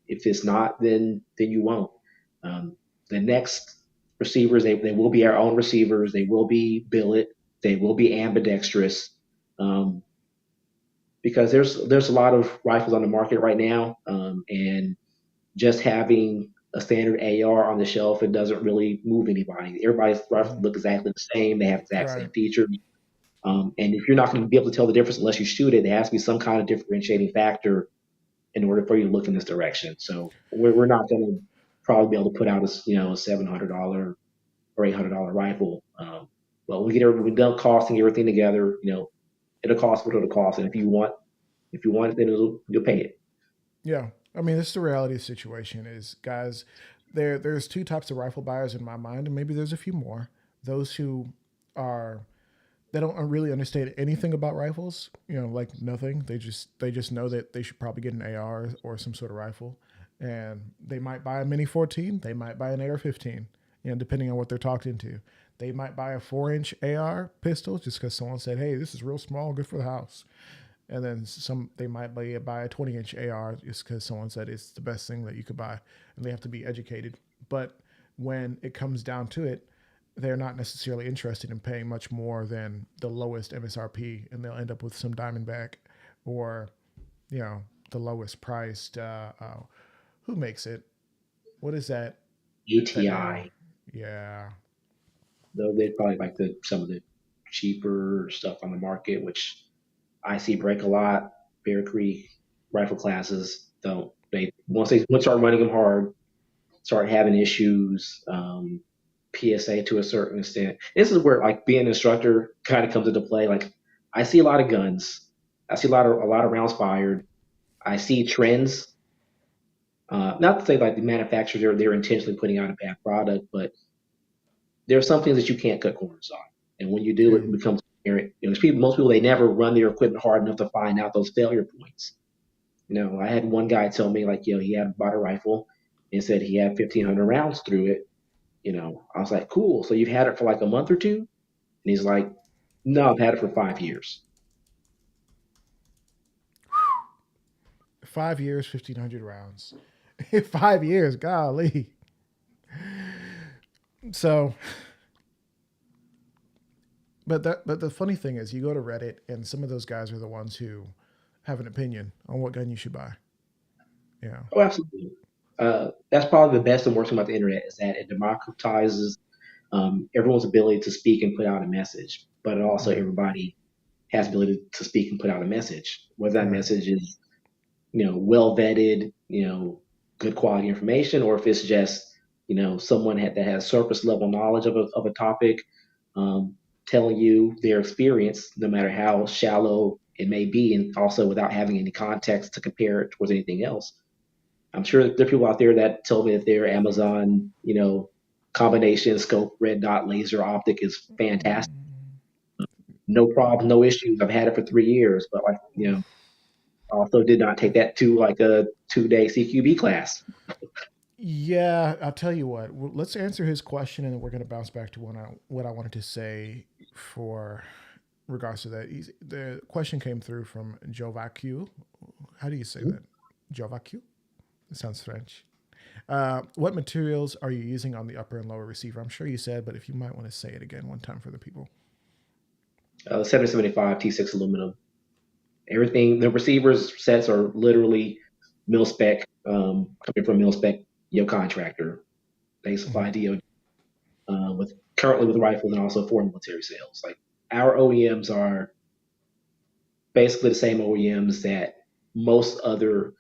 If it's not, then you won't. Um, the next receivers, they will be our own receivers. They will be billet. They will be ambidextrous. Um, because there's a lot of rifles on the market right now, and just having a standard AR on the shelf, it doesn't really move anybody. Everybody's rifles mhm. look exactly the same. They have the exact same Right. features. And if you're not going to be able to tell the difference unless you shoot it, there has to be some kind of differentiating factor in order for you to look in this direction. So we're not going to probably be able to put out a $700 or $800 rifle. But we done costing everything together. It'll cost what it'll cost, and if you want it, then you'll pay it. Yeah, I mean, this is the reality of the situation. Is guys, there's two types of rifle buyers in my mind, and maybe there's a few more. Those who are they don't really understand anything about rifles. Like nothing. They just know that they should probably get an AR or some sort of rifle, and they might buy a Mini 14. They might buy an AR-15. Depending on what they're talked into. They might buy a 4-inch AR pistol just because someone said, "Hey, this is real small, good for the house." And then they might buy a 20-inch AR just because someone said it's the best thing that you could buy, and they have to be educated. But when it comes down to it, they're not necessarily interested in paying much more than the lowest MSRP, and they'll end up with some Diamondback or the lowest priced. Who makes it? What is that? That name? UTI, Yeah, though they probably like some of the cheaper stuff on the market, which I see break a lot. Bear Creek rifle classes don't. They once start running them hard, start having issues. PSA to a certain extent. This is where like being an instructor kind of comes into play. Like I see a lot of guns. I see a lot of rounds fired. I see trends. Not to say like the manufacturers they're intentionally putting out a bad product, but there are some things that you can't cut corners on. And when you do, yeah. it becomes apparent. Most people they never run their equipment hard enough to find out those failure points. I had one guy tell me like, he had bought a rifle and said he had 1,500 rounds through it. I was like, cool. So you've had it for like a month or two? And he's like, no, I've had it for 5 years. 5 years, 1,500 rounds. 5 years, golly. So, but the funny thing is, you go to Reddit, and some of those guys are the ones who have an opinion on what gun you should buy. Yeah. Oh, absolutely. That's probably the best and worst thing about the internet is that it democratizes everyone's ability to speak and put out a message, but it also Right. everybody has the ability to speak and put out a message. Whether that Right. message is well vetted, good quality information, or if it's just someone that has surface level knowledge of a topic, um, telling you their experience, no matter how shallow it may be, and also without having any context to compare it towards anything else. I'm sure there are people out there that tell me that their Amazon, combination scope red dot laser optic is fantastic. No problem, no issues. I've had it for 3 years, but like, also did not take that to like a 2 day CQB class. Yeah, I'll tell you what. Let's answer his question, and then we're going to bounce back to what I wanted to say for regards to that. The question came through from Jovacu. How do you say that? Jovacu? It sounds French. What materials are you using on the upper and lower receiver? I'm sure you said, but if you might want to say it again one time for the people. 775 T6 aluminum. Everything, the receivers sets are literally mil spec, coming from mil spec, contractor. They Mm-hmm. supply DoD with currently with rifles and also foreign military sales. Like our OEMs are basically the same OEMs that most other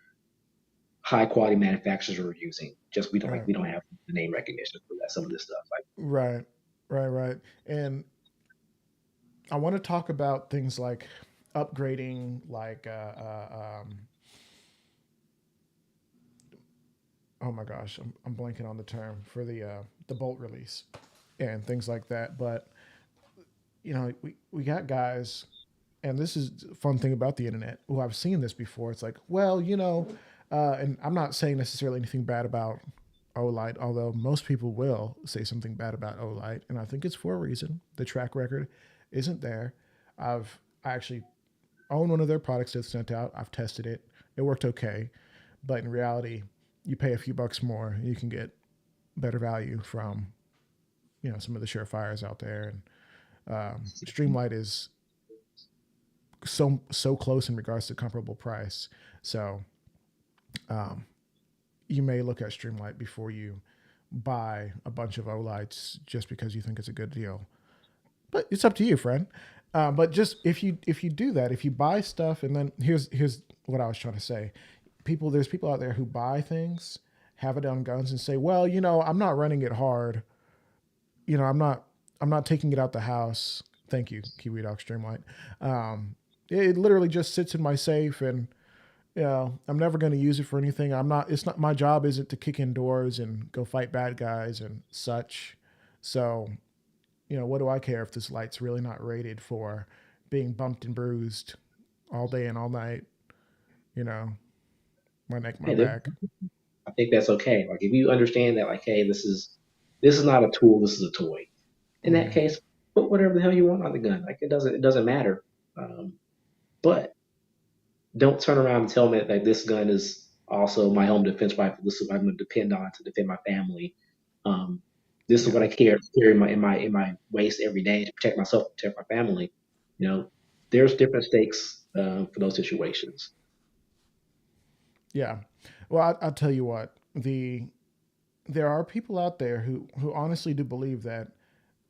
high quality manufacturers are using. Just Right, we don't have the name recognition for that some of this stuff. Like right, right. And I want to talk about things like upgrading, like oh my gosh, I'm blanking on the term for the bolt release and things like that. But we got guys, and this is a fun thing about the internet. Who I've seen this before. It's like, well, and I'm not saying necessarily anything bad about Olight, although most people will say something bad about Olight, and I think it's for a reason. The track record isn't there. I actually own one of their products that's sent out. I've tested it. It worked okay, but in reality, you pay a few bucks more, you can get better value from some of the surefires out there. And Streamlight is so close in regards to comparable price. So you may look at Streamlight before you buy a bunch of Olights just because you think it's a good deal. But it's up to you, friend. But just if you do that, if you buy stuff, and then here's what I was trying to say. There's people out there who buy things, have it on guns, and say, well, I'm not running it hard. I'm not taking it out the house. Thank you, Kiwi Dog Streamlight. It literally just sits in my safe, and I'm never going to use it for anything. I'm not. It's not my job. Isn't to kick in doors and go fight bad guys and such. So what do I care if this light's really not rated for being bumped and bruised all day and all night? You know, my neck, my Hey, back. I think that's okay. Like if you understand that, like, hey, this is not a tool, this is a toy. In that Hmm. case, put whatever the hell you want on the gun. Like it doesn't matter. But don't turn around and tell me that this gun is also my home defense rifle. This is what I'm going to depend on to defend my family. Um, this is what Yeah, I carry in my waist every day to protect myself, protect my family. You know, there's different stakes for those situations. yeah. Well, I'll tell you what. There are people out there who honestly do believe that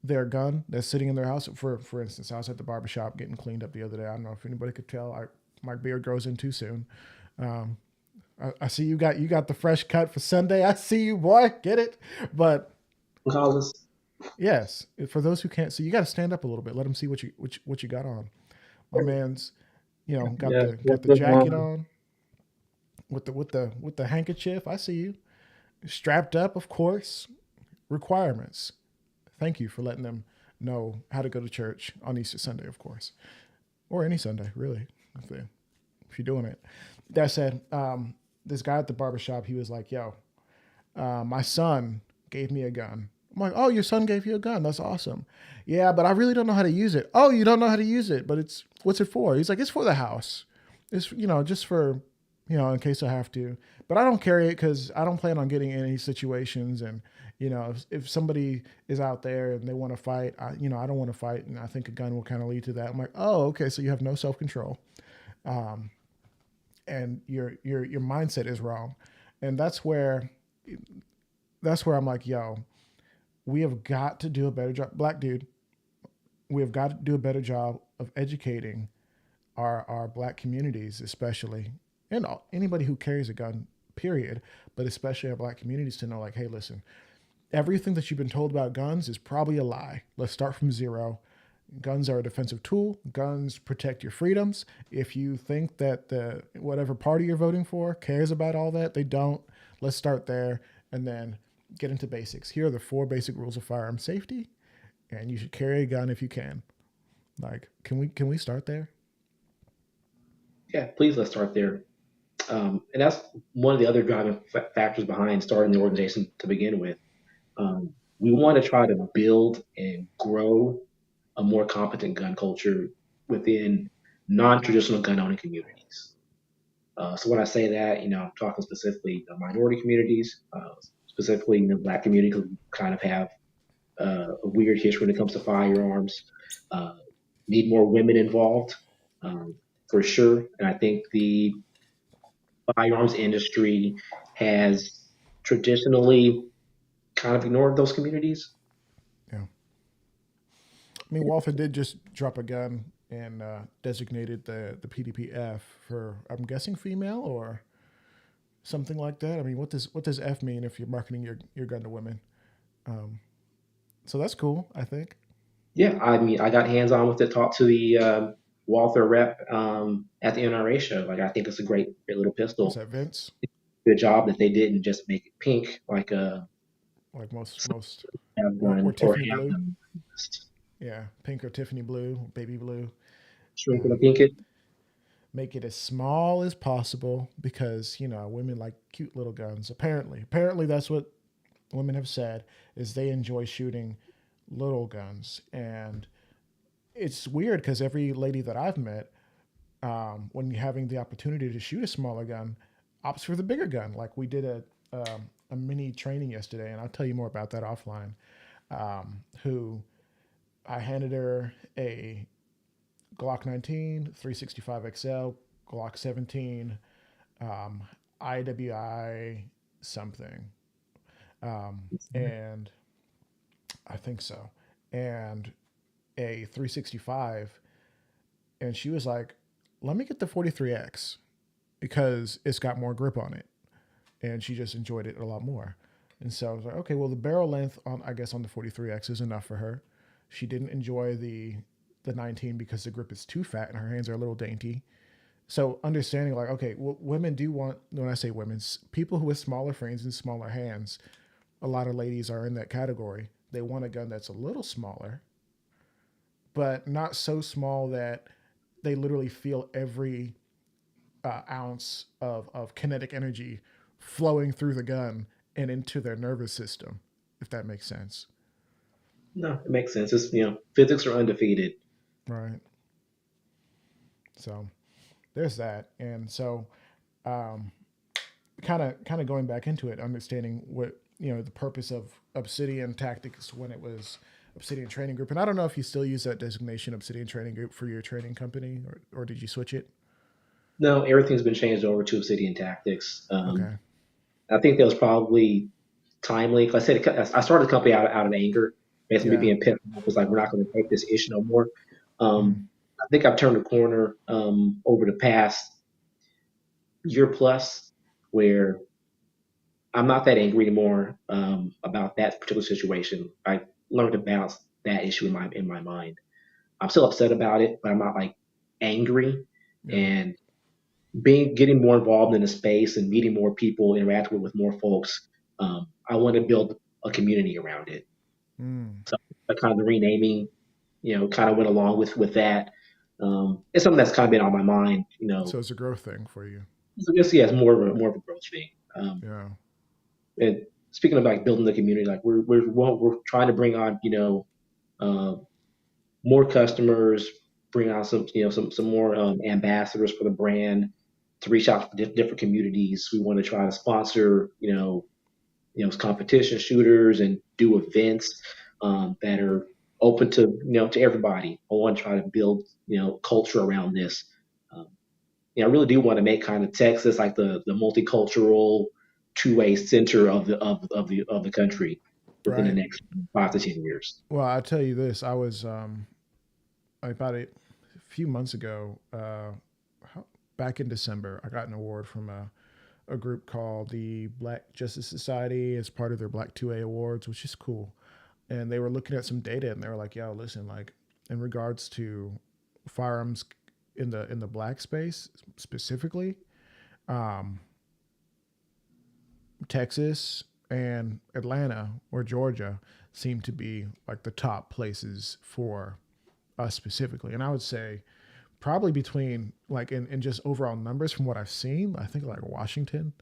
their gun that's sitting in their house. For instance, I was at the barbershop getting cleaned up the other day. I don't know if anybody could tell. My beard grows in too soon. Um, I see you got the fresh cut for Sunday. I see you, boy. Get it? But Causes, yes, for those who can't see, you got to stand up a little bit. Let them see what you got on. My man's, got yeah, the jacket on with the handkerchief. I see you strapped up, of course. Requirements. Thank you for letting them know how to go to church on Easter Sunday, of course, or any Sunday, really, if you're doing it. That said, this guy at the barbershop, he was like, "Yo, my son gave me a gun." I'm like, "Oh, your son gave you a gun? That's awesome." "Yeah, but I really don't know how to use it." "Oh, you don't know how to use it, but what's it for?" He's like, "It's for the house. It's just for in case I have to. But I don't carry it because I don't plan on getting in any situations. And if somebody is out there and they want to fight, I don't want to fight, and I think a gun will kind of lead to that." I'm like, "Oh, okay, so you have no self control, and your mindset is wrong." And that's where I'm like, "Yo, we have got to do a better job, black dude. We have got to do a better job of educating our black communities, especially, and anybody who carries a gun, period, but especially our black communities, to know, like, hey, listen, everything that you've been told about guns is probably a lie. Let's start from zero. Guns are a defensive tool. Guns protect your freedoms. If you think that the whatever party you're voting for cares about all that, they don't. Let's start there and then get into basics. Here are the four basic rules of firearm safety, and you should carry a gun if you can." Like, can we start there? yeah, please let's start there. And that's one of the other driving factors behind starting the organization to begin with. We want to try to build and grow a more competent gun culture within non-traditional gun owning communities. So when I say that, I'm talking specifically the minority communities, specifically the Black community, who kind of have a weird history when it comes to firearms. Uh, need more women involved, um, for sure. And I think the firearms industry has traditionally kind of ignored those communities. Yeah. I mean, Walther did just drop a gun and designated the PDP-F for, I'm guessing, female or something like that. I mean, what does F mean if you're marketing your gun to women? Um, so that's cool, I think. Yeah, I mean, I got hands on with it. Talked to the Walther rep at the NRA show. Like, I think it's a great little What's pistol. that, Vince? Good job that they didn't just make it pink like a Like most, have or one or Tiffany have blue. them Yeah, pink or Tiffany blue, baby blue. shrink it or Um, pink it. make it as small as possible because women like cute little guns. Apparently that's what women have said, is they enjoy shooting little guns. And it's weird because every lady that I've met, when you're having the opportunity to shoot a smaller gun, opts for the bigger gun. Like, we did a mini training yesterday, and I'll tell you more about that offline. Who I handed her a Glock 19, 365 XL, Glock 17, um, IWI something, and I think so, and a 365. And she was like, "Let me get the 43X because it's got more grip on it." And she just enjoyed it a lot more. And so I was like, "Okay, well, the barrel length on, I guess, on the 43X is enough for her." She didn't enjoy the 19 because the grip is too fat and her hands are a little dainty. So understanding, like, okay, well, women do want, when I say women's, people who with smaller frames and smaller hands, a lot of ladies are in that category. They want a gun that's a little smaller, but not so small that they literally feel every ounce of kinetic energy flowing through the gun and into their nervous system, if that makes sense. No, it makes sense. It's physics are undefeated. Right. So there's that. And so um, kind of going back into it, understanding what the purpose of Obsidian Tactics when it was Obsidian Training Group. And I don't know if you still use that designation, Obsidian Training Group, for your training company, or did you switch it? No, everything's been changed over to Obsidian Tactics. Okay. I think that was probably timely. 'Cause I said I started the company out of anger, basically me Yeah. being pissed off. Was like, we're not going to take this issue no more. Mm. I think I've turned a corner over the past year plus, where I'm not that angry anymore about that particular situation. I learned to balance that issue in my mind. I'm still upset about it, but I'm not like angry. Yeah. And being getting more involved in the space and meeting more people, interacting with more folks, I want to build a community around it. Mm. So kind of the renaming, kind of went along with that. It's something that's kind of been on my mind. So it's a growth thing for you. So just yeah, it's more of a growth thing. Yeah. And speaking of like building the community, like we're trying to bring on uh, more customers, bring on some more ambassadors for the brand to reach out to different communities. We want to try to sponsor competition shooters and do events that are open to everybody. I want to try to build culture around this. Um, I really do want to make kind of Texas like the multicultural two-way center of the country within the Right. next 5 to 10 years. Well, I'll tell you this. I was about a few months ago, back in December, I got an award from a group called the Black Justice Society as part of their Black 2A Awards, which is cool. And they were looking at some data and they were like, yo, listen, like in regards to firearms in the black space specifically, um, Texas and Atlanta or Georgia seem to be like the top places for us specifically. And I would say probably between like in just overall numbers from what I've seen, I think like Washington,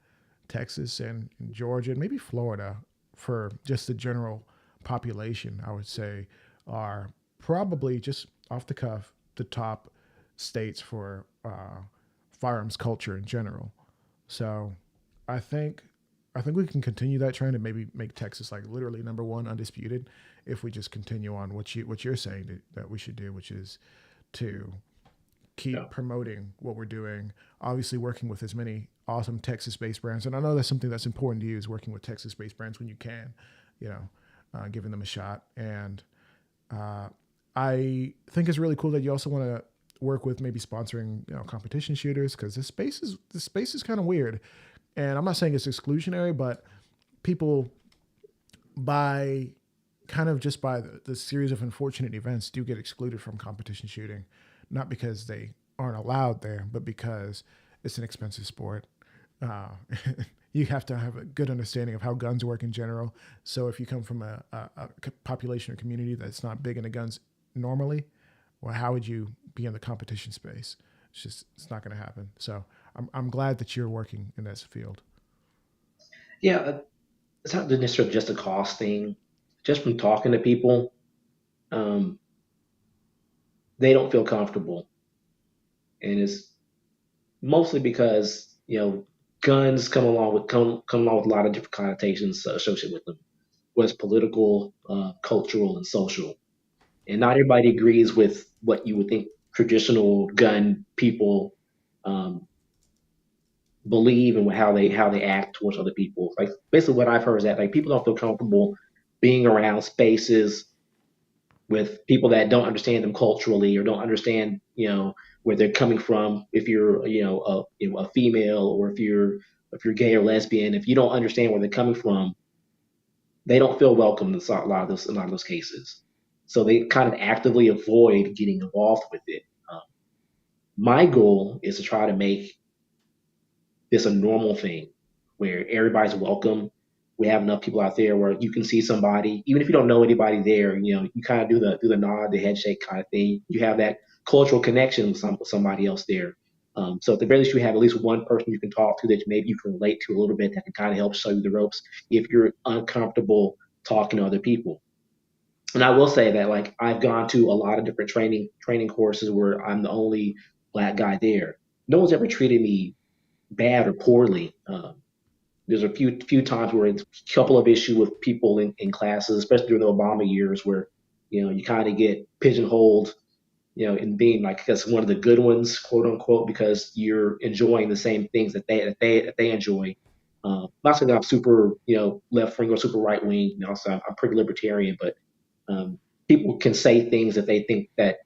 Texas, and Georgia, and maybe Florida for just the general population, I would say are probably just off the cuff the top states for firearms culture in general. So I think I think we can continue that trend and maybe make Texas like literally number one undisputed if we just continue on what you're saying that we should do, which is to Yeah. keep promoting what we're doing. Obviously, working with as many awesome Texas-based brands, and I know that's something that's important to you is working with Texas-based brands when you can, you know, giving them a shot. And uh, I think it's really cool that you also want to work with maybe sponsoring competition shooters because this space is kind of weird. And I'm not saying it's exclusionary, but people by kind of just by the series of unfortunate events do get excluded from competition shooting, not because they aren't allowed there, but because it's an expensive sport. Uh, you have to have a good understanding of how guns work in general. So if you come from a population or community that's not big into guns normally, well, how would you be in the competition space? It's not going to happen. So I'm glad that you're working in this field. Yeah, it's not necessarily just a cost thing. Just from talking to people, um, they don't feel comfortable, and it's mostly because guns come along with a lot of different connotations associated with them, whether it's political, cultural, and social. And not everybody agrees with what you would think traditional gun people um, believe and how they act towards other people. Like basically, what I've heard is that like people don't feel comfortable being around spaces with people that don't understand them culturally or don't understand where they're coming from. If you're a female, or if you're gay or lesbian, if you don't understand where they're coming from, they don't feel welcome in a lot of those cases. So they kind of actively avoid getting involved with it. Um, my goal is to try to make this a normal thing where everybody's welcome. We have enough people out there where you can see somebody, even if you don't know anybody there, you kind of do the nod, the head shake kind of thing. You have that cultural connection with somebody else there. So at the very least, you have at least one person you can talk to that maybe you can relate to a little bit that can kind of help show you the ropes if you're uncomfortable talking to other people. And I will say that like I've gone to a lot of different training courses where I'm the only black guy there. No one's ever treated me bad or poorly. There's a few times where it's a couple of issues with people in classes, especially during the Obama years, where you kind of get pigeonholed, in being like because one of the good ones, quote unquote, because you're enjoying the same things that they enjoy. Not saying that I'm super left wing or super right wing. So I'm pretty libertarian, but um, people can say things that they think that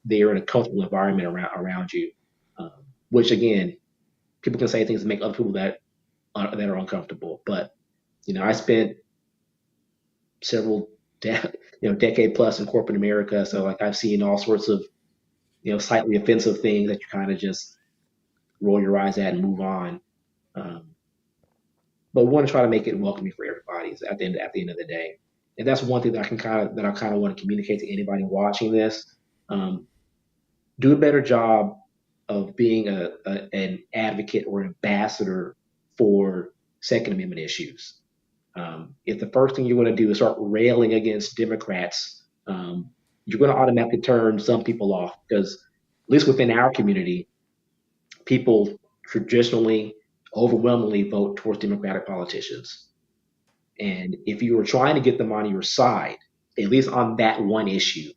they're in a comfortable environment around you, which again, people can say things that make other people that are uncomfortable. But I spent several decade plus in corporate America, so like I've seen all sorts of slightly offensive things that you kind of just roll your eyes at and move on. Um, but we want to try to make it welcoming for everybody at the end of the day. And that's one thing that I kind of want to communicate to anybody watching this. Um, do a better job of being an advocate or an ambassador for Second Amendment issues. If the first thing you want to do is start railing against Democrats, you're going to automatically turn some people off because, at least within our community, people traditionally overwhelmingly vote towards Democratic politicians. And if you were trying to get them on your side, at least on that one issue,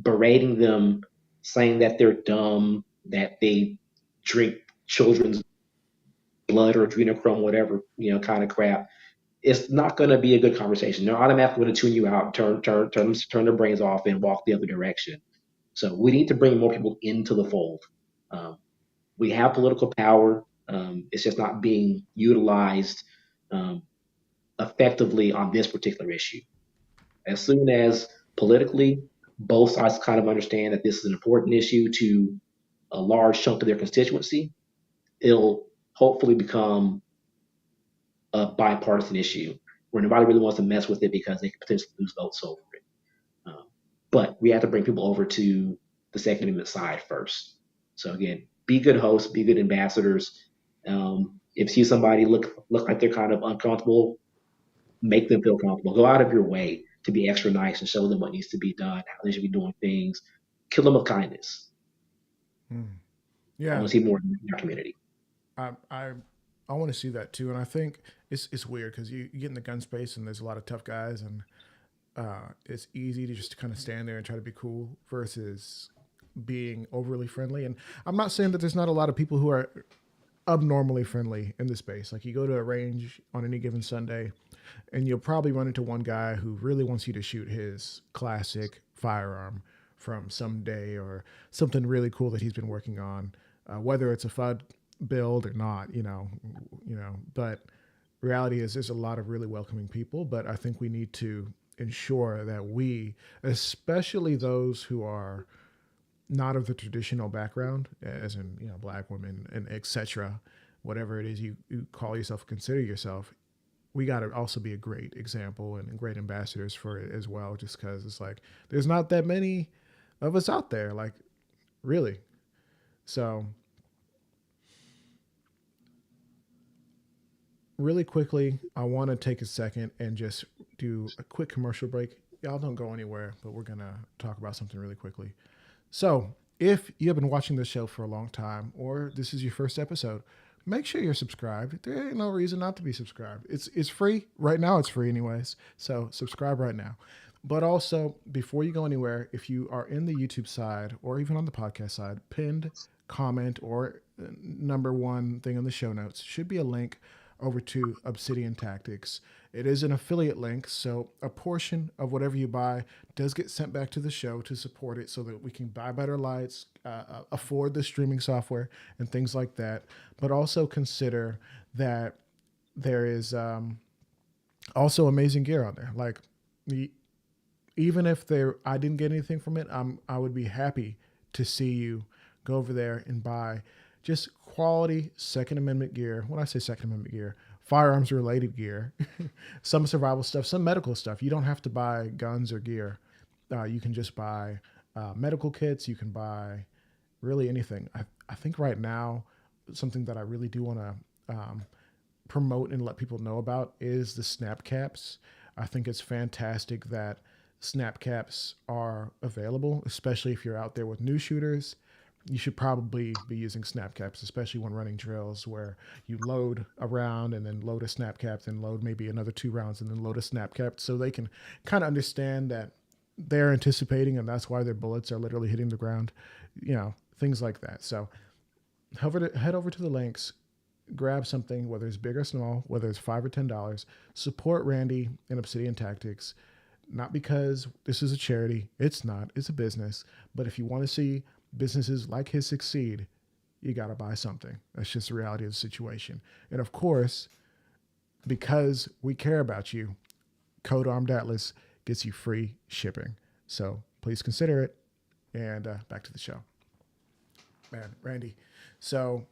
berating them, saying that they're dumb, that they drink children's blood or adrenochrome, whatever, kind of crap, it's not going to be a good conversation. They're automatically going to tune you out, turn their brains off, and walk the other direction. So we need to bring more people into the fold. Um, we have political power. It's just not being utilized um, effectively on this particular issue. As soon as politically both sides kind of understand that this is an important issue to a large chunk of their constituency, it'll hopefully become a bipartisan issue where nobody really wants to mess with it because they could potentially lose votes over it. Um, but we have to bring people over to the Second Amendment side first. So again, be good hosts, be good ambassadors. If you see somebody look like they're kind of uncomfortable, make them feel comfortable. Go out of your way to be extra nice and show them what needs to be done, how they should be doing things. Kill them with kindness. Hmm. I Yeah, want to see more in our community. I I I want to see that too, and I think it's weird because you get in the gun space and there's a lot of tough guys, and it's easy to just kind of stand there and try to be cool versus being overly friendly. And I'm not saying that there's not a lot of people who are abnormally friendly in the space. Like you go to a range on any given Sunday, and you'll probably run into one guy who really wants you to shoot his classic firearm from some day or something really cool that he's been working on, whether it's a FUD build or not. But reality is there's a lot of really welcoming people, but I think we need to ensure that we, especially those who are not of the traditional background, as in black women and etc., whatever it is you call yourself, consider yourself, we got to also be a great example and great ambassadors for it as well. Just because it's like there's not that many of us out there, like really. So really quickly, I want to take a second and just do a quick commercial break. Y'all don't go anywhere, but we're gonna talk about something really quickly. So, if you have been watching this show for a long time, or this is your first episode, make sure you're subscribed. There ain't no reason not to be subscribed. It's free right now. It's free anyways. So subscribe right now. But also, before you go anywhere, if you are in the YouTube side or even on the podcast side, pinned comment or number one thing on the show notes should be a link over to Obsidian Tactics. It is an affiliate link, so a portion of whatever you buy does get sent back to the show to support it so that we can buy better lights, afford the streaming software, and things like that. But also consider that there is also amazing gear on there. Like, even if I didn't get anything from it, I would be happy to see you go over there and buy just quality Second Amendment gear. When I say Second Amendment gear, firearms related gear, some survival stuff, some medical stuff. You don't have to buy guns or gear. You can just buy medical kits. You can buy really anything. I think right now, something that I really do want to promote and let people know about is the snap caps. I think it's fantastic that snap caps are available, especially if you're out there with new shooters. You should probably be using snap caps, especially when running drills where you load a round and then load a snap cap, then load maybe another 2 rounds and then load a snap cap, so they can kind of understand that they're anticipating and that's why their bullets are literally hitting the ground, things like that. So head over to the links, grab something, whether it's big or small, whether it's $5 or $10. Support Randy and Obsidian Tactics, not because this is a charity. It's not. It's a business. But if you want to see businesses like his succeed, you got to buy something. That's just the reality of the situation. And of course, because we care about you, Code Armed Atlas gets you free shipping. So please consider it. And back to the show. Man, Randy. So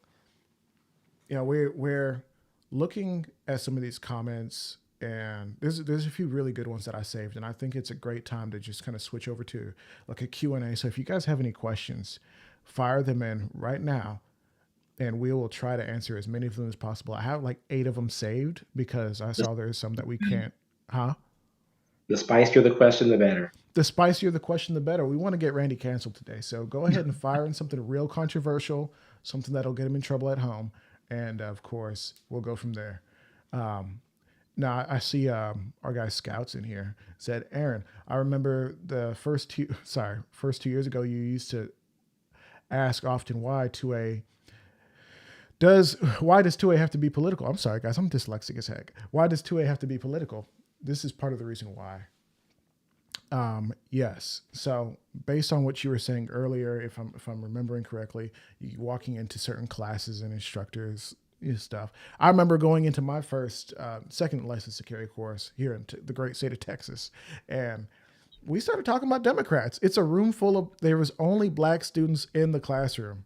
we're looking at some of these comments, and there's a few really good ones that I saved, and I think it's a great time to just kind of switch over to like a Q&A. So if you guys have any questions, fire them in right now, and we will try to answer as many of them as possible. I have like 8 of them saved because I saw there's some that we can't. Huh? The spicier the question, the better. The spicier the question, the better. We want to get Randy canceled today, so go ahead and fire in something real controversial, something that'll get him in trouble at home, and of course we'll go from there. Now I see our guy Scouts in here said, Aaron, I remember the first 2 years ago you used to ask often why does 2A have to be political? I'm sorry guys, I'm dyslexic as heck. Why does 2A have to be political? This is part of the reason why. Yes. So based on what you were saying earlier, if I'm remembering correctly, you walking into certain classes and instructors stuff. I remember going into my second licensed to carry course here in the great state of Texas, and we started talking about Democrats. It's a room full of there was only black students in the classroom,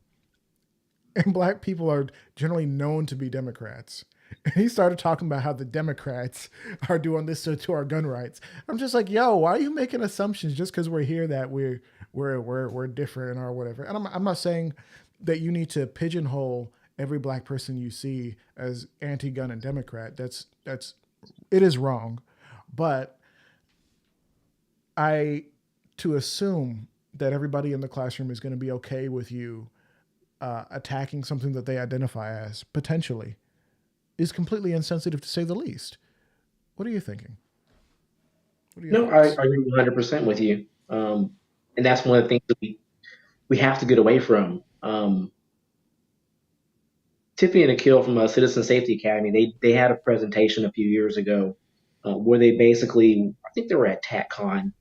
and black people are generally known to be Democrats. And he started talking about how the Democrats are doing this to our gun rights. I'm just like, yo, why are you making assumptions just because we're here that we're different or whatever? And I'm not saying that you need to pigeonhole every black person you see as anti-gun and Democrat. It is wrong, but to assume that everybody in the classroom is going to be okay with you attacking something that they identify as potentially is completely insensitive, to say the least. What are you thinking? What are your No, I thoughts? agree 100% with you. And that's one of the things that we have to get away from. Tiffany and Akil from Citizen Safety Academy, they had a presentation a few years ago where they basically, I think they were at TACCon,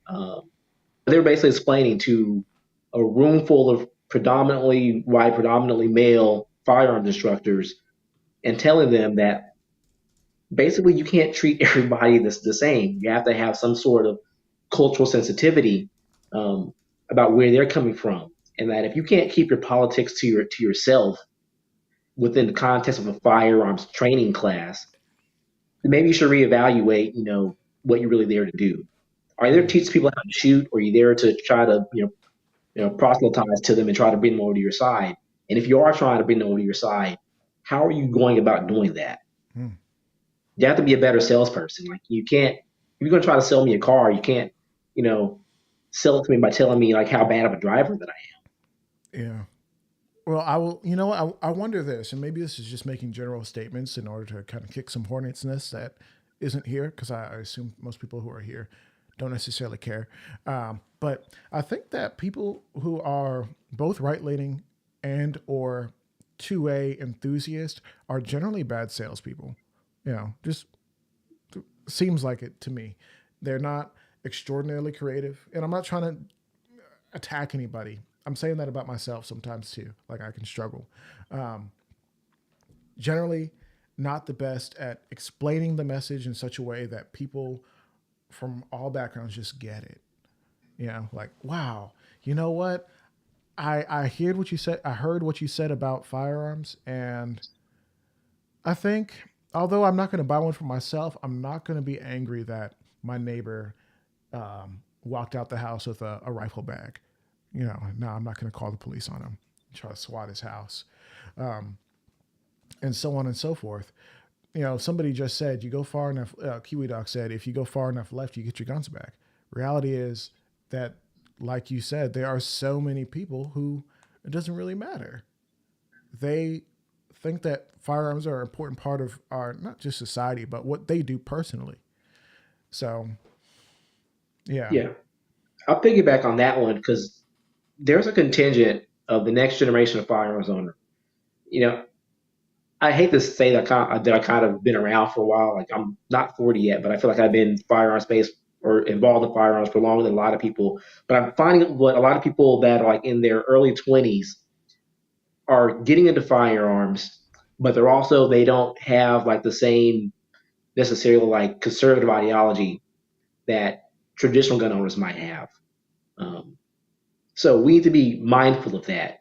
they were basically explaining to a room full of predominantly white, predominantly male firearms instructors and telling them that basically you can't treat everybody the same. You have to have some sort of cultural sensitivity um, about where they're coming from, and that if you can't keep your politics to yourself within the context of a firearms training class, then maybe you should reevaluate. What you're really there to do. Are you there to Mm, teach people how to shoot, or are you there to try to proselytize to them and try to bring them over to your side? And if you are trying to bring them over to your side, how are you going about doing that? mm, You have to be a better salesperson. Like you can't, if you're going to try to sell me a car, you can't, you know, sell it to me by telling me like how bad of a driver that I yeah. Well, I will. You know, I wonder this, and maybe this is just making general statements in order to kind of kick some hornets' nest that isn't here, because I assume most people who are here don't necessarily care. But I think that people who are both right leaning and or 2A enthusiast are generally bad salespeople. Just seems like it to me. They're not extraordinarily creative, and I'm not trying to attack anybody. I'm saying that about myself sometimes too. Like I can struggle. Generally, not the best at explaining the message in such a way that people from all backgrounds just get it. Like, wow, you know what? I heard what you said. I heard what you said about firearms, and I think although I'm not going to buy one for myself, I'm not going to be angry that my neighbor walked out the house with a rifle bag. You know, no, I'm not going to call the police on him, try to SWAT his house, and so on and so forth. You know, somebody just said you go far enough. Kiwi Doc said if you go far enough left, you get your guns back. Reality is that, like you said, there are so many people who it doesn't really matter. They think that firearms are an important part of our not just society, but what they do personally. So, yeah. Yeah, I'll piggyback on that one because there's a contingent of the next generation of firearms owner. You know, I hate to say that I kind of been around for a while. Like I'm not 40 yet, but I feel like I've been in firearms space or involved in firearms for longer than a lot of people. But I'm finding what a lot of people that are like in their early 20s are getting into firearms, but they don't have like the same necessarily like conservative ideology that traditional gun owners might have. Um, so we need to be mindful of that.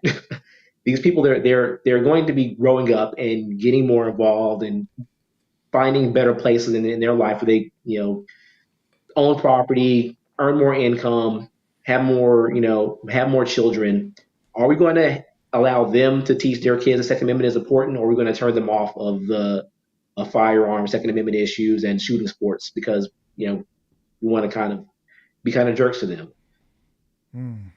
These people they're going to be growing up and getting more involved and finding better places in their life where they own property, earn more income, have more children. Are we going to allow them to teach their kids the Second Amendment is important, or are we going to turn them off of the of firearms, Second Amendment issues, and shooting sports because we want to kind of be kind of jerks to them? Mm,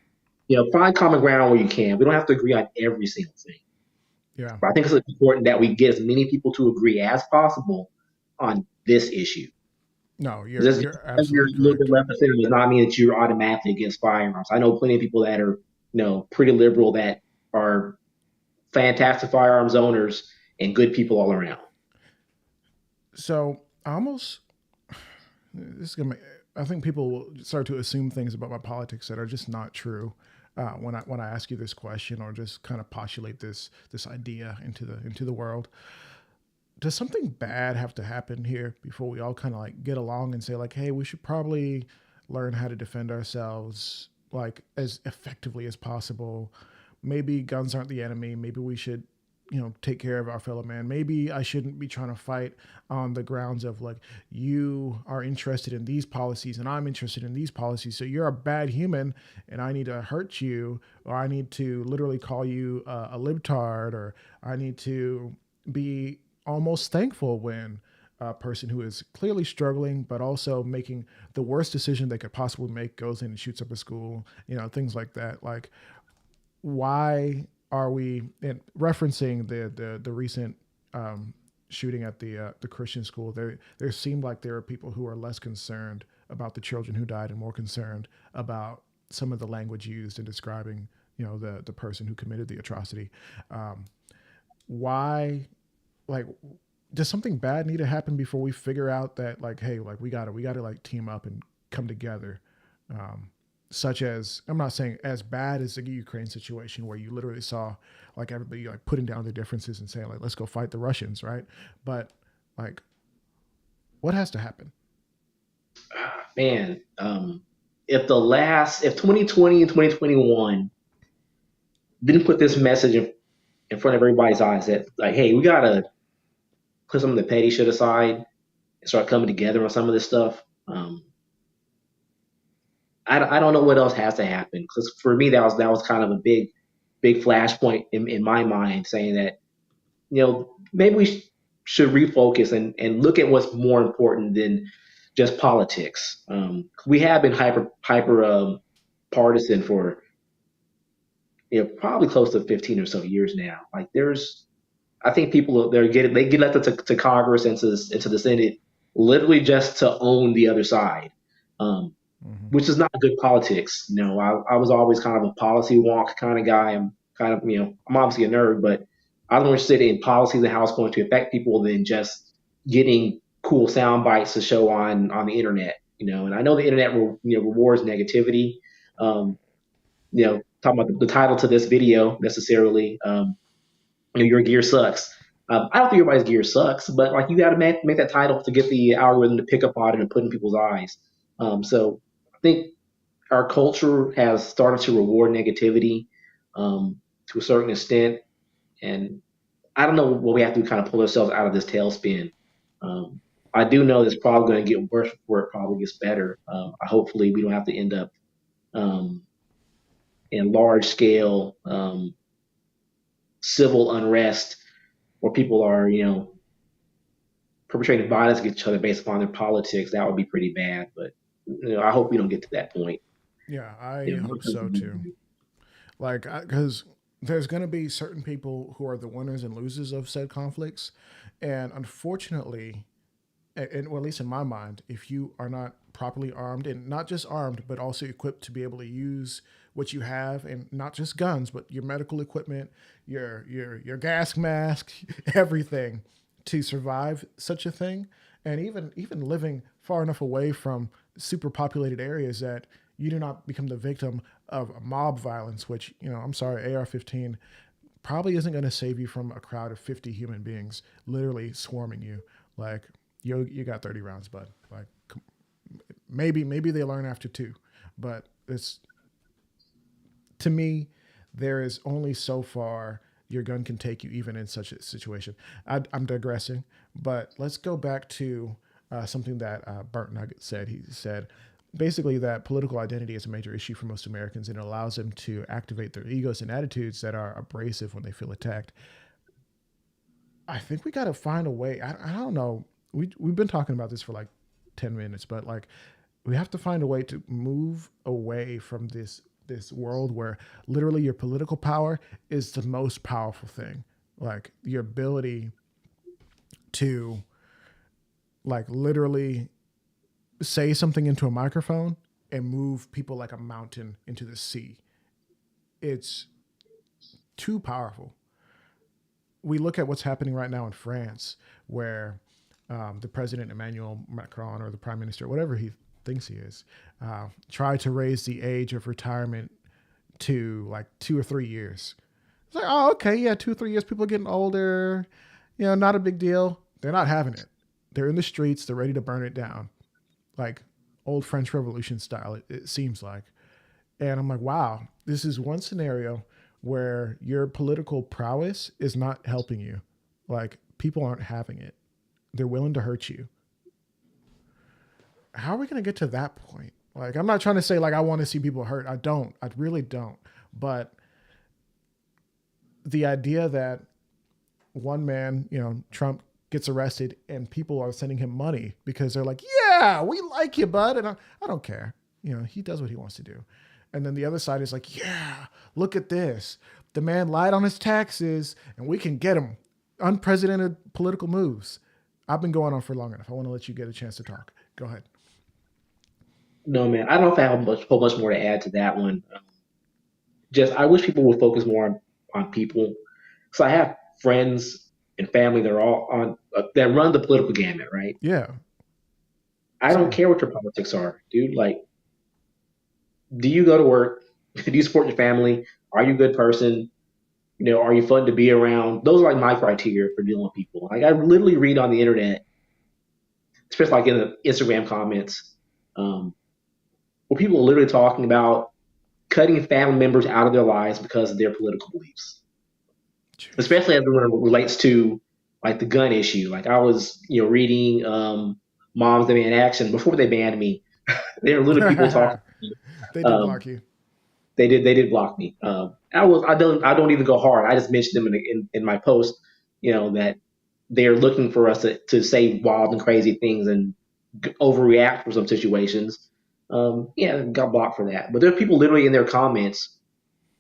Find common ground where you can. We don't have to agree on every single thing. yeah. But I think it's important that we get as many people to agree as possible on this issue. No, Just you're because you're absolutely a little bit correct. left of center does not mean that you're automatically against firearms. I know plenty of people that are, pretty liberal that are fantastic firearms owners and good people all around. So I almost this is gonna. I think people will start to assume things about my politics that are just not true. When I ask you this question or just kind of postulate this idea into the world, does something bad have to happen here before we all kind of like get along and say like, hey, we should probably learn how to defend ourselves like as effectively as possible? Maybe guns aren't the enemy. Maybe we should, take care of our fellow man. Maybe I shouldn't be trying to fight on the grounds of like you are interested in these policies and I'm interested in these policies. So you're a bad human and I need to hurt you, or I need to literally call you a libtard, or I need to be almost thankful when a person who is clearly struggling but also making the worst decision they could possibly make goes in and shoots up a school, things like that. Like, why are we and referencing the recent shooting at the Christian school? There seemed like there are people who are less concerned about the children who died and more concerned about some of the language used in describing the person who committed the atrocity. Um, why, like, does something bad need to happen before we figure out that like, hey, like we gotta like team up and come together? Um, Such as, I'm not saying as bad as the Ukraine situation where you literally saw like everybody like putting down their differences and saying like let's go fight the Russians, right? But like, what has to happen? Man, if 2020 and 2021 didn't put this message in front of everybody's eyes that like, hey, we gotta put some of the petty shit aside and start coming together on some of this stuff. I don't know what else has to happen because for me that was kind of a big flashpoint in my mind saying that maybe we should refocus and look at what's more important than just politics. We have been hyper partisan for probably close to 15 or so years now. Like there's I think people they get elected to Congress and into the Senate literally just to own the other side. Um, Mm-hmm. which is not good politics. I was always kind of a policy wonk kind of guy. I'm kind of, I'm obviously a nerd, but I was more interested in policies and how it's going to affect people than just getting cool sound bites to show on the internet. And I know the internet rewards negativity. Talking about the title to this video necessarily. Your gear sucks. I don't think everybody's gear sucks, but like you got to make that title to get the algorithm to pick up on it and put in people's eyes. So I think our culture has started to reward negativity. to a certain extent. And I don't know what we have to do to kind of pull ourselves out of this tailspin. Um, I do know it's probably going to get worse before it probably gets better. Hopefully, we don't have to end up um, in large scale civil unrest where people are, perpetrating violence against each other based upon their politics. That would be pretty bad. But I hope we don't get to that point. Yeah, I You hope so too. Like, because there's going to be certain people who are the winners and losers of said conflicts, and unfortunately, and well, at least in my mind, if you are not properly armed and not just armed, but also equipped to be able to use what you have, and not just guns, but your medical equipment, your gas mask, everything to survive such a thing, and even living far enough away from super populated areas that you do not become the victim of mob violence, which, I'm sorry, AR-15 probably isn't going to save you from a crowd of 50 human beings literally swarming you. Like, you got 30 rounds, bud. Like, maybe they learn after two, but it's, to me, there is only so far your gun can take you, even in such a situation. I'm digressing, but let's go back to something that Burnt Nugget said. He said basically that political identity is a major issue for most Americans, and it allows them to activate their egos and attitudes that are abrasive when they feel attacked. I think we got to find a way. I don't know. We've been talking about this for like 10 minutes, but like we have to find a way to move away from this world where literally your political power is the most powerful thing. Like your ability to like literally say something into a microphone and move people like a mountain into the sea. It's too powerful. We look at what's happening right now in France, where the president Emmanuel Macron, or the prime minister, whatever he thinks he is, tried to raise the age of retirement to like 2 or 3 years. It's like, oh, okay, yeah, 2 or 3 years, people are getting older, not a big deal. They're not having it. They're in the streets. They're ready to burn it down, like old French Revolution style. It seems like, and I'm like, wow, this is one scenario where your political prowess is not helping you. Like, people aren't having it. They're willing to hurt you. How are we going to get to that point? Like, I'm not trying to say like I want to see people hurt. I don't. I really don't. But the idea that one man, Trump, gets arrested and people are sending him money because they're like, yeah, we like you, bud. And I don't care. He does what he wants to do. And then the other side is like, yeah, look at this. The man lied on his taxes and we can get him. Unprecedented political moves. I've been going on for long enough. I want to let you get a chance to talk. Go ahead. No, man, I don't know if I have whole much more to add to that one. Just I wish people would focus more on people. So I have friends and family that are all on that run the political gamut, right? Yeah, I don't same. care what your politics are, dude. Like, do you go to work? Do you support your family? Are you a good person? Are you fun to be around? Those are like my criteria for dealing with people. Like I literally read on the internet, especially like in the Instagram comments, um, where people are literally talking about cutting family members out of their lives because of their political beliefs, Jeez. especially as it relates to like the gun issue. Like I was, reading Moms Demand Action before they banned me. There were literally people talking. They did Um, block you. they did block me. I don't even go hard. I just mentioned them in my post. That they're looking for us to say wild and crazy things and overreact for some situations. Yeah, got blocked for that. But there are people literally in their comments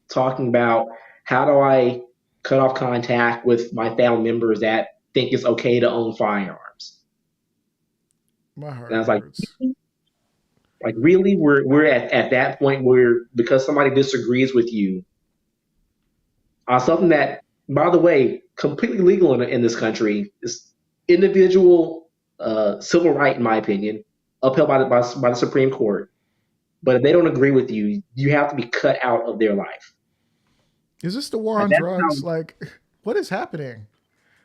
talking about how do I cut off contact with my family members that think it's okay to own firearms. My And I heart was like, hurts. really, we're at that point where because somebody disagrees with you on something that, by the way, completely legal in this country is individual civil right, in my opinion, upheld by the Supreme Court. But if they don't agree with you, you have to be cut out of their life. Is this the war Like on that's how. drugs? Like, what is happening?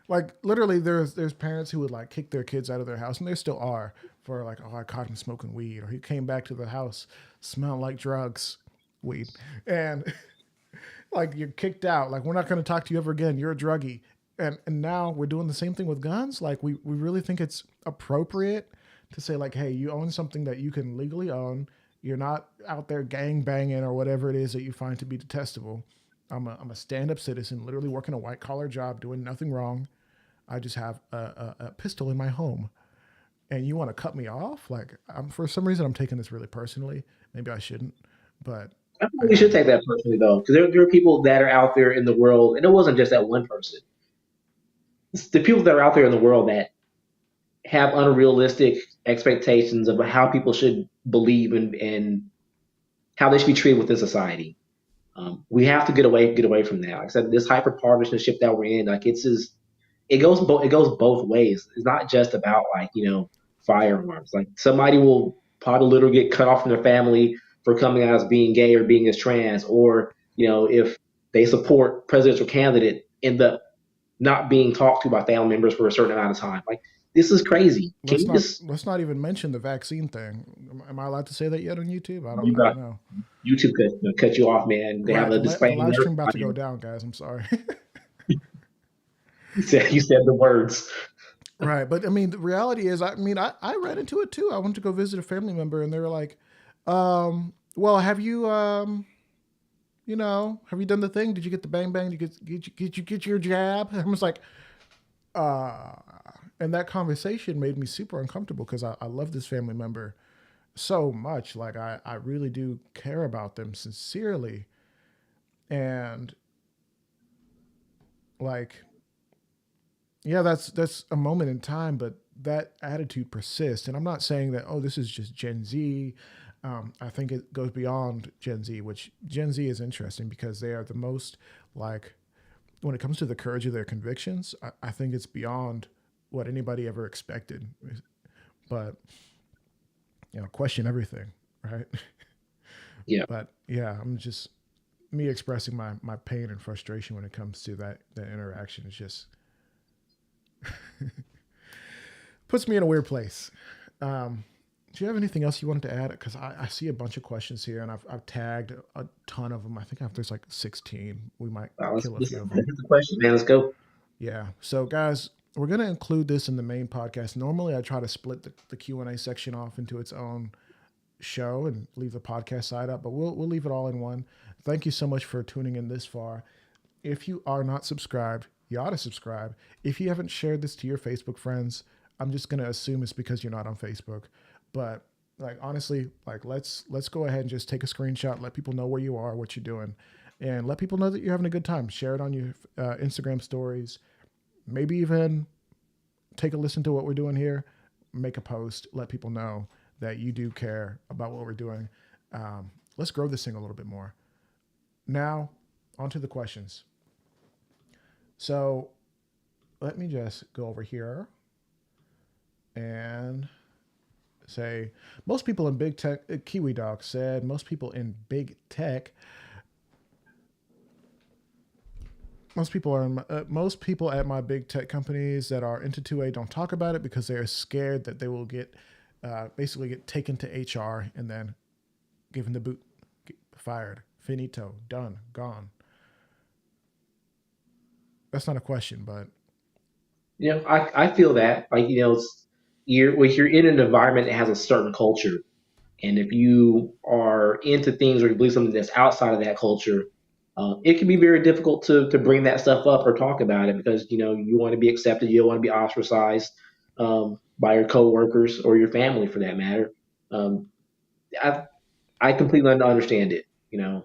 Like, literally, there's parents who would like kick their kids out of their house, and there still are, for like, oh, I caught him smoking weed, or he came back to the house smelling like drugs, weed, and Like you're kicked out. Like we're not going to talk to you ever again. You're a druggie. And now we're doing the same thing with guns. Like we really think it's appropriate to say like, hey, you own something that you can legally own. You're not out there gang banging or whatever it is that you find to be detestable. I'm a stand up citizen, literally working a white collar job, doing nothing wrong. I just have a pistol in my home, and you want to cut me off? Like, for some reason, I'm taking this really personally. Maybe I shouldn't, but I think I, we should I take that personally though, because there are people that are out there in the world, and it wasn't just that one person. It's the people that are out there in the world that have unrealistic expectations of how people should believe and how they should be treated within society. We have to get away from that. Like I said, this hyper partisanship that we're in, like it goes both ways. It's not just about like firearms. Like somebody will probably literally get cut off from their family for coming out as being gay or being as trans, or if they support presidential candidate, end up not being talked to by family members for a certain amount of time. Like this is crazy. Can you just let's not even mention the vaccine thing. Am I allowed to say that yet on YouTube? you I don't got know. YouTube cut you off, man. They have Right, a the live disclaimer. stream about to go down, guys. I'm sorry. You said the words. Right, but I mean, the reality is, I ran into it too. I went to go visit a family member, and they were like, "Well, have you done the thing? Did you get the bang bang? Did you get your jab?" I was like, uh, and that conversation made me super uncomfortable because I love this family member so much. Like I really do care about them sincerely, and like yeah, that's a moment in time, but that attitude persists. And I'm not saying that, oh, this is just Gen Z. I think it goes beyond Gen Z, which Gen Z is interesting because they are the most like, when it comes to the courage of their convictions, I think it's beyond what anybody ever expected. But, question everything, right? Yeah. But yeah, I'm just, me expressing my pain and frustration when it comes to that interaction is just puts me in a weird place. Do you have anything else you wanted to add? Because I see a bunch of questions here, and I've tagged a ton of them. I think there's like 16. We might Let's, kill a let's, few of let's them. hit the question, man. Let's go. Yeah. So, guys, we're gonna include this in the main podcast. Normally, I try to split the Q&A section off into its own show and leave the podcast side up, but we'll leave it all in one. Thank you so much for tuning in this far. If you are not subscribed, you ought to subscribe. If you haven't shared this to your Facebook friends, I'm just gonna assume it's because you're not on Facebook. But like honestly, like let's go ahead and just take a screenshot, let people know where you are, what you're doing, and let people know that you're having a good time. Share it on your Instagram stories. Maybe even take a listen to what we're doing here. Make a post. Let people know that you do care about what we're doing. Let's grow this thing a little bit more. Now, on to the questions. So let me just go over here and say most people in big tech. Kiwi Dog said most people in big tech. Most people at my big tech companies that are into 2A don't talk about it because they are scared that they will get basically get taken to HR and then given the boot, fired, finito, done, gone. That's not a question, but I feel that like you're in an environment that has a certain culture, and if you are into things or you believe something that's outside of that culture, it can be very difficult to bring that stuff up or talk about it because you want to be accepted, you don't want to be ostracized by your coworkers or your family for that matter. Um, I I completely understand it. yeah.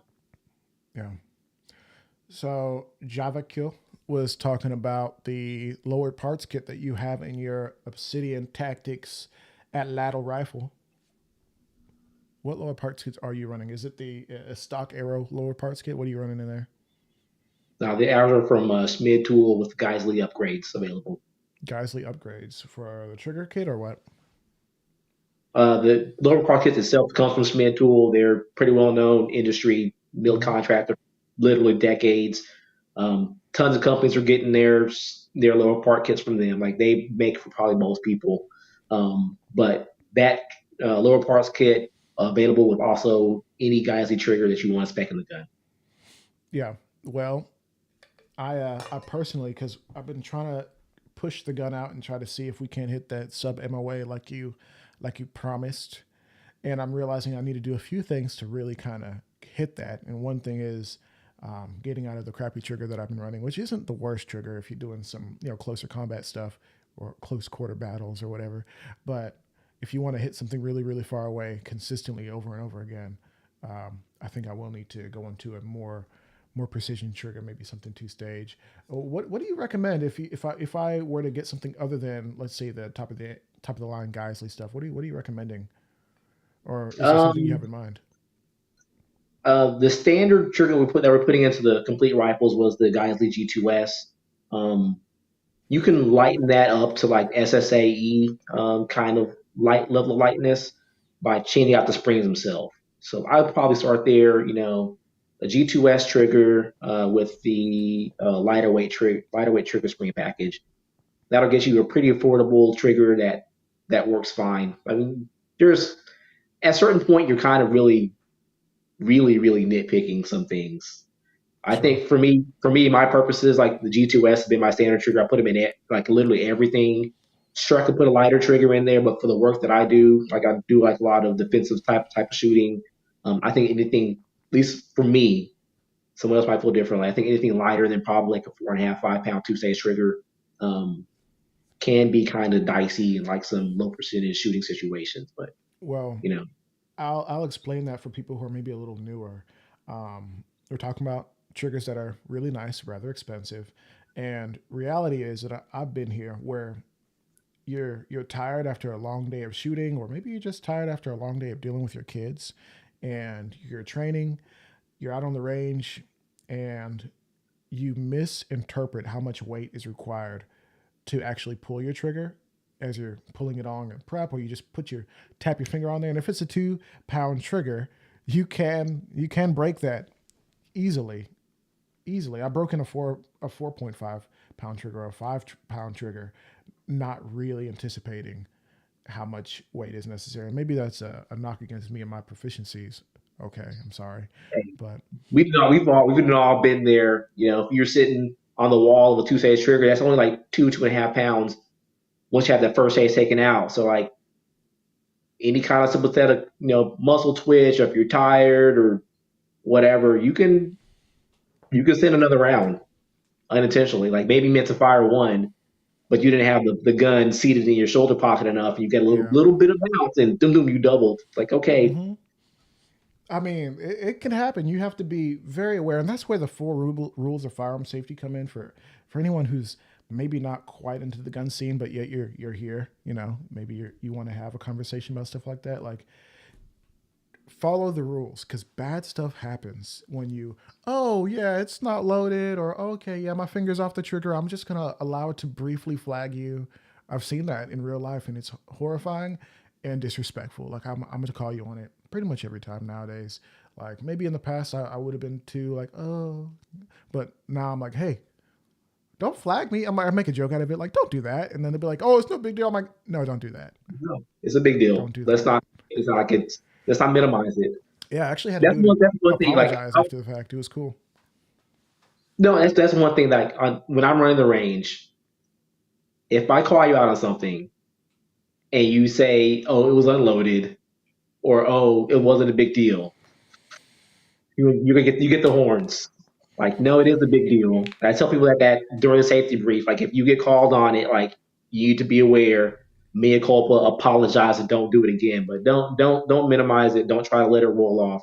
So Java Kill was talking about the lowered parts kit that you have in your Obsidian Tactics Atlatl rifle. What lower parts kits are you running? Is it the stock arrow lower parts kit? What are you running in there? Now the arrows are from Smid Tool with Geisley upgrades available. Geisley upgrades for the trigger kit or what? The lower part kit itself comes from Smith Tool. They're pretty well known industry mill Mm-hmm. contractor, literally decades. Tons of companies are getting their lower part kits from them. Like they make for probably most people. But that lower parts kit available with also any Geissele trigger that you want to spec in the gun. Yeah. Well, I personally, because I've been trying to push the gun out and try to see if we can hit that sub MOA like you promised, and I'm realizing I need to do a few things to really kind of hit that. And one thing is getting out of the crappy trigger that I've been running, which isn't the worst trigger if you're doing some closer combat stuff or close quarter battles or whatever. But if you want to hit something really really far away consistently over and over again, I think I will need to go into a more precision trigger, maybe something two stage. What do you recommend if I were to get something other than, let's say, the top of the line Geisley stuff? What are you recommending, or is there something you have Um, in mind? the standard trigger that we're putting into the complete rifles was the Geisley G2S. Um, you can lighten that up to like SSAE kind of light level of lightness by changing out the springs themselves. So I would probably start there. A G2S trigger with the lighter weight trigger spring package. That'll get you a pretty affordable trigger that works fine. I mean, there's at a certain point you're kind of really nitpicking some things. I Sure. think for me, my purposes, like the G2S has been my standard trigger. I put them in it, like literally everything. Sure, I could put a lighter trigger in there, but for the work that I do like a lot of defensive type of shooting. I think anything, at least for me, someone else might feel differently. I think anything lighter than probably like a 4.5, 5 pound two stage trigger um, can be kind of dicey in like some low percentage shooting situations. But Well, you know, I'll explain that for people who are maybe a little newer. We're talking about triggers that are really nice, rather expensive, and reality is that I've been here where you're tired after a long day of shooting, or maybe you're just tired after a long day of dealing with your kids, and you're training, you're out on the range, and you misinterpret how much weight is required to actually pull your trigger as you're pulling it on in prep, or you just tap your finger on there. And if it's a 2 pound trigger, you can break that easily. Easily. I broke in a 4.5 pound trigger or a 5 pound trigger, not really anticipating how much weight is necessary. Maybe that's a knock against me and my proficiencies. Okay, I'm sorry. But we've all been there. If you're sitting on the wall of a two stage trigger, that's only like 2.5 pounds. Once you have that first stage taken out, so like any kind of sympathetic, muscle twitch, or if you're tired or whatever, you can send another round unintentionally. Like maybe meant to fire one, but you didn't have the gun seated in your shoulder pocket enough, and you get a little yeah. little bit of bounce, and doom, you doubled. It's like okay, Hmm. I mean, it can happen. You have to be very aware, and that's where the rules of firearm safety come in for anyone who's maybe not quite into the gun scene, but yet you're here. Maybe you want to have a conversation about stuff like that. Like, follow the rules, because bad stuff happens when you, oh yeah, it's not loaded, or okay, yeah, my finger's off the trigger, I'm just gonna allow it to briefly flag you. I've seen that in real life, and it's horrifying and disrespectful. Like, I'm gonna call you on it pretty much every time nowadays. Like, maybe in the past I would have been too like, oh, but now I'm like, hey, don't flag me. I make a joke out of it, like, don't do that, and then they'll be like, oh, it's no big deal. I'm like, no, don't do that. no, it's a big deal. Don't do Let's that. not it's not like it's let's not minimize it. Yeah, I actually had a That's dude one that's one thing. Like apologize after the fact. It was cool. no, that's one thing that when I'm running the range, if I call you out on something and you say, "Oh, it was unloaded," or "Oh, it wasn't a big deal," you get the horns. Like, no, it is a big deal. I tell people that during the safety brief, like if you get called on it, like you need to be aware, mea culpa, apologize, and don't do it again. But don't minimize it. Don't try to let it roll off.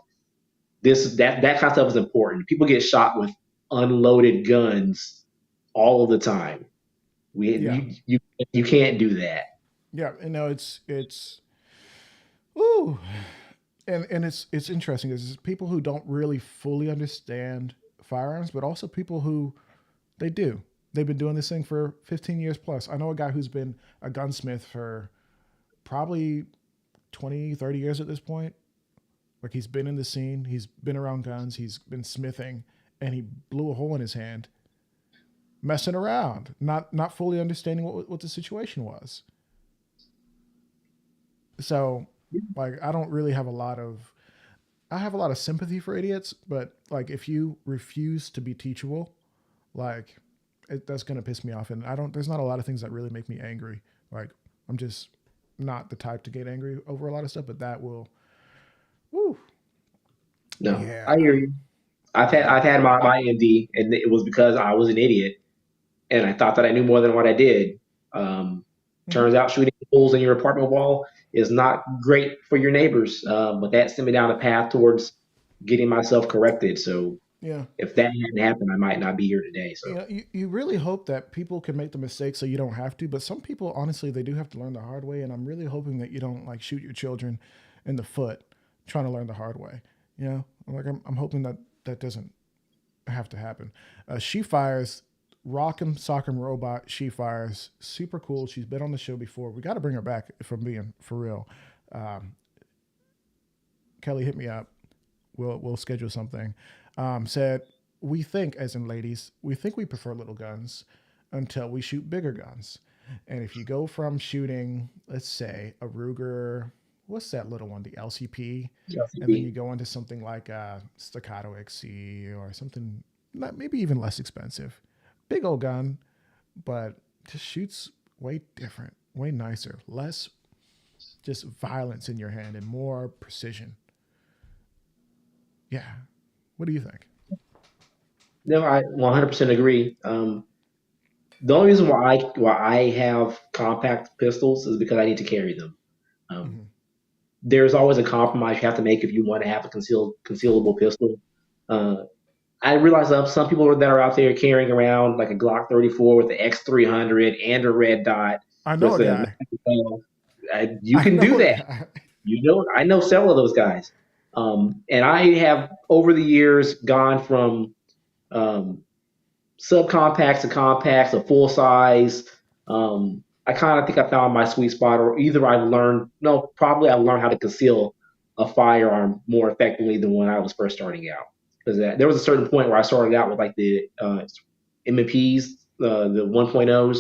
That kind of stuff is important. People get shot with unloaded guns all of the time. We Yeah. you can't do that. Yeah, it's ooh, and it's interesting. There's people who don't really fully understand firearms, but also people who they do. They've been doing this thing for 15 years plus. I know a guy who's been a gunsmith for probably 20, 30 years at this point. Like, he's been in the scene, he's been around guns, he's been smithing, and he blew a hole in his hand messing around, not fully understanding what the situation was. So, like, I don't really have a lot of. I have a lot of sympathy for idiots, but like if you refuse to be teachable, like that's gonna piss me off. And I don't. There's not a lot of things that really make me angry. Like I'm just not the type to get angry over a lot of stuff, but that will. Woo. No, I Yeah. hear you. Yeah. I've had my MD, and it was because I was an idiot and I thought that I knew more than what I did. Um, Hmm. Turns out shooting holes in your apartment wall is not great for your neighbors. But that sent me down a path towards getting myself corrected. So Yeah. if that hadn't happened, I might not be here today. So You really hope that people can make the mistake so you don't have to, but some people honestly they do have to learn the hard way, and I'm really hoping that you don't like shoot your children in the foot trying to learn the hard way. You know, like I'm hoping that that doesn't have to happen. She fires Rock'em Sock'em Robot. She fires super cool. She's been on the show before. We got to bring her back if I'm being for real. Um, Kelly, hit me up. We'll schedule something. Said we think, as in ladies, we think we prefer little guns until we shoot bigger guns. And if you go from shooting, let's say a Ruger, what's that little one, the LCP, and then you LCP. go into something like a Staccato XC or something, maybe even less expensive, big old gun, but just shoots way different, way nicer, less just violence in your hand and more precision. Yeah. What do you think? No, I 100% agree. The only reason why I have compact pistols is because I need to carry them. Um, Mm-hmm. there's always a compromise you have to make if you want to have a concealable pistol. Uh, I realize that some people that are out there carrying around like a Glock 34 with the X300 and a red dot I know with a a guy. you I can do know a that. guy. You know, I know several of those guys. And I have over the years gone from um, subcompacts to compacts to full size. I kind of think I found my sweet spot, or either I've learned, no, probably I've learned how to conceal a firearm more effectively than when I was first starting out. Because there was a certain point where I started out with like the M&Ps, the 1.0s,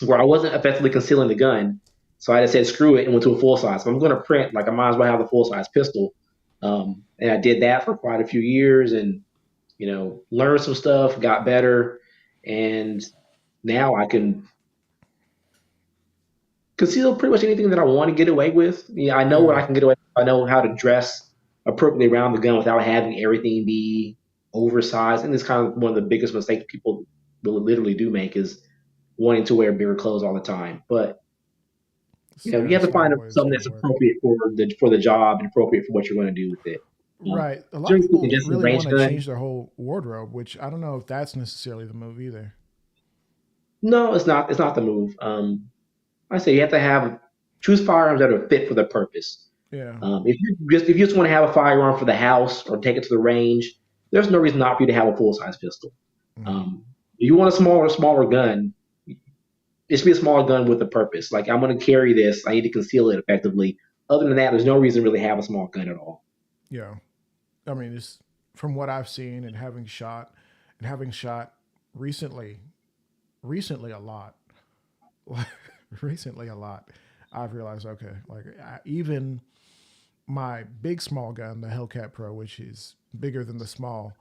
where I wasn't effectively concealing the gun. So I just said, screw it, and went to a full size. If I'm going to print, like I might as well have the full size pistol. And I did that for quite a few years, and learned some stuff, got better, and now I can conceal pretty much anything that I want to get away with. Yeah, I know what Yeah. I can get away with. I know how to dress appropriately around the gun without having everything be oversized. And it's kind of one of the biggest mistakes people will literally do make is wanting to wear bigger clothes all the time. But you Yeah, have it's to not find always something going to that's work. appropriate for the job and appropriate for what you're going to do with it. Um, Right. A lot of Generally speaking, people just a really range want to gun. change their whole wardrobe, which I don't know if that's necessarily the move either. No, it's not. It's not the move. I say you have to have choose firearms that are fit for the purpose. Yeah. If you just want to have a firearm for the house or take it to the range, there's no reason not for you to have a full size pistol. Mm-hmm. Um, if you want a smaller gun, it should be a smaller gun with a purpose. Like I'm going to carry this, I need to conceal it effectively. Other than that, there's no reason to really have a small gun at all. Yeah. I mean, it's from what I've seen and having shot recently, recently a lot, recently a lot, I've realized, okay, like even my big small gun, the Hellcat Pro, which is bigger than the small,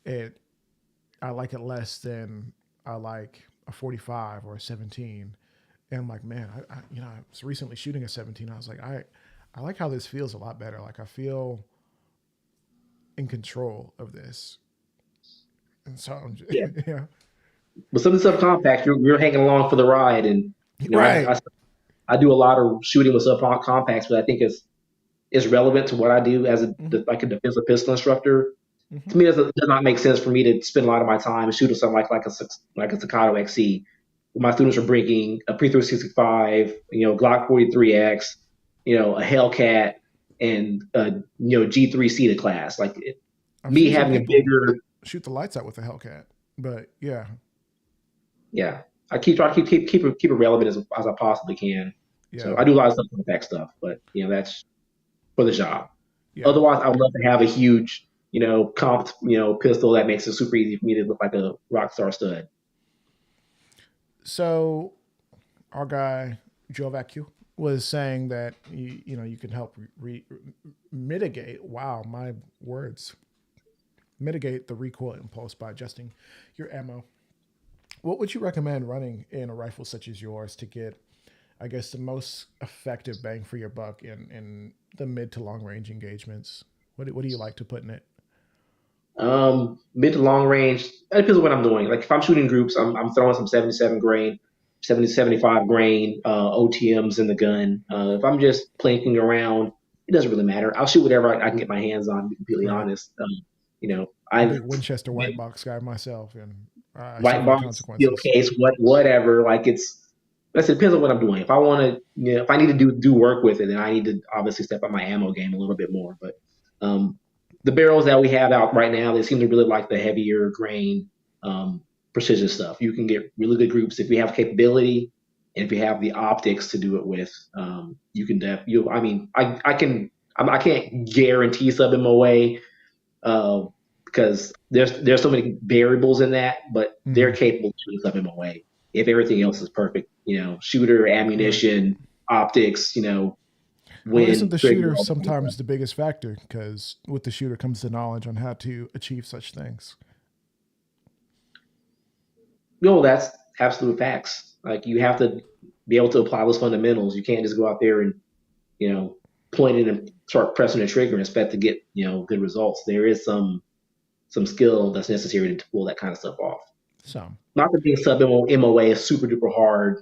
it I like it less than I like a 45 or a 17. And I'm like, man, I was recently shooting a 17. I was like, I like how this feels a lot better. Like I feel in control of this. And so I'm just, Yeah, yeah, but some of the subcompacts, you're hanging along for the ride, and you know I, right. I I do a lot of shooting with subcompacts, but I think it's relevant to what I do as Hmm. like a defensive pistol instructor. Hmm. To me, it does not make sense for me to spend a lot of my time shooting something like a Staccato XC. My students are bringing a P365, Glock 43X, a Hellcat, and G3C to class. Like I've me seen some having a people bigger, shoot the lights out with a Hellcat, but yeah, yeah. I keep trying to keep it relevant as I possibly can. So yeah, I do a lot of stuff with that stuff, but that's for the job. yeah. Otherwise, I would love to have a huge, comped, pistol that makes it super easy for me to look like a rock star stud. So our guy Joe Vacu was saying that you can help mitigate. Wow, my words. Mitigate the recoil impulse by adjusting your ammo. What would you recommend running in a rifle such as yours to get, I guess, the most effective bang for your buck in the mid to long range engagements? What do you like to put in it? Mid to long range, it depends on what I'm doing. Like if I'm shooting groups, I'm throwing some 77 grain, 70 75 grain OTMs in the gun. If I'm just plinking around, it doesn't really matter. I'll shoot whatever I can get my hands on. To be completely Right. honest, I'm a big I've Winchester white box guy myself, and I white suffer the box, steel consequences. case, whatever. Like it depends on what I'm doing. If I want to, if I need to do work with it, then I need to obviously step up my ammo game a little bit more. But um, the barrels that we have out right now, they seem to really like the heavier grain precision stuff. You can get really good groups if you have capability and if you have the optics to do it with. You can I mean, I can. I can't guarantee sub MOA uh, because there's so many variables in that, but they're Hmm. capable of shooting something away if everything else is perfect. Shooter, Right. ammunition, optics, Well, isn't wind, the trigger, shooter all that kind of stuff. sometimes the biggest factor? Because with the shooter comes the knowledge on how to achieve such things. That's absolute facts. Like you have to be able to apply those fundamentals. You can't just go out there and you know point it and start pressing the trigger and expect to get good results. There is some skill that's necessary to pull that kind of stuff off. Some. Not that being sub MOA is super duper hard,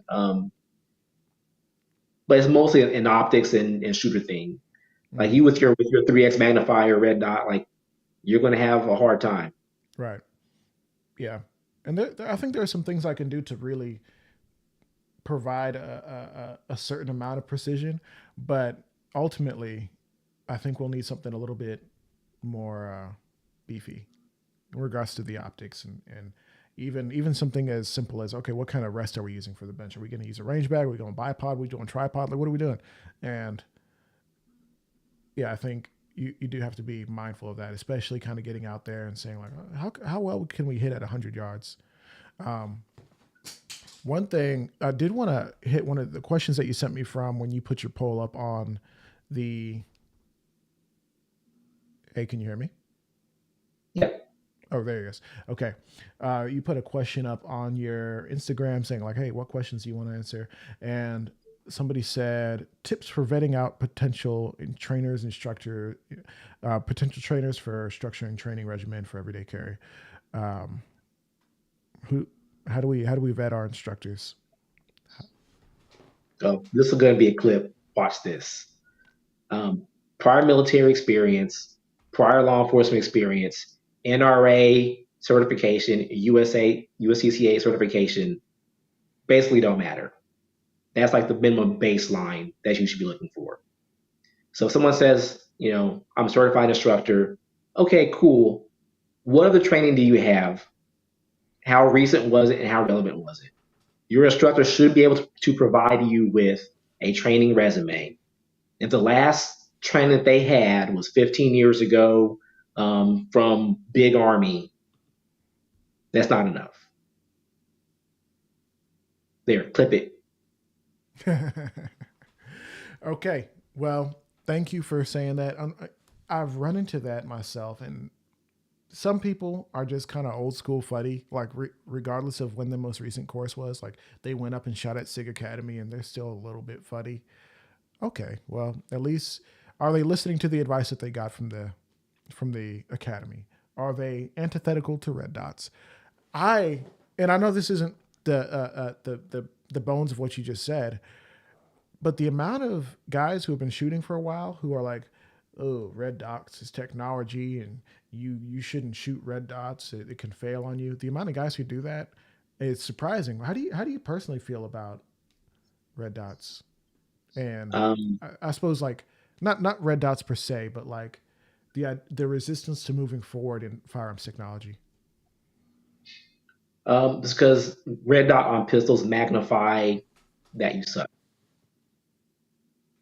but it's mostly an optics and shooter thing. Like Hmm. you with your 3x magnifier red dot, like you're going to have a hard time. Right. Yeah. And I think there are some things I can do to really provide a certain amount of precision, but ultimately, I think we'll need something a little bit more beefy in regards to the optics and even something as simple as, okay, what kind of rest are we using for the bench? Are we going to use a range bag? Are we going bipod? Are we doing tripod? Like, what are we doing? And yeah, I think you do have to be mindful of that, especially kind of getting out there and saying like, how well can we hit at 100 yards? Um, One thing I did want to hit one of the questions that you sent me from when you put your poll up on the. Hey, can you hear me? Yeah. Oh, there it is. Okay. You put a question up on your Instagram saying, like, hey, what questions do you want to answer? And somebody said tips for vetting out potential trainers for structuring training regimen for everyday carry. Um, who, how do we vet our instructors? So this is going to be a clip. Watch this. Um, Prior military experience, prior law enforcement experience, NRA certification, USCCA certification, basically don't matter. That's like the minimum baseline that you should be looking for. So if someone says, I'm a certified instructor, okay, cool. What other training do you have? How recent was it and how relevant was it? Your instructor should be able to provide you with a training resume. If the last training that they had was 15 years ago from Big Army, that's not enough. There, clip it. Okay. Well, thank you for saying that. I've run into that myself, and some people are just kind of old school fuddy. Like regardless of when the most recent course was, like they went up and shot at Sig Academy, and they're still a little bit fuddy. Okay. Well, at least are they listening to the advice that they got from the academy? Are they antithetical to red dots? I and I know this isn't the bones of what you just said, but the amount of guys who have been shooting for a while who are like, "Oh, red dots is technology, and you shouldn't shoot red dots. It can fail on you." The amount of guys who do that, it's surprising. How do you personally feel about red dots? And Um, I suppose like not red dots per se, but like the resistance to moving forward in firearms technology. it's because red dot on pistols magnify that you suck.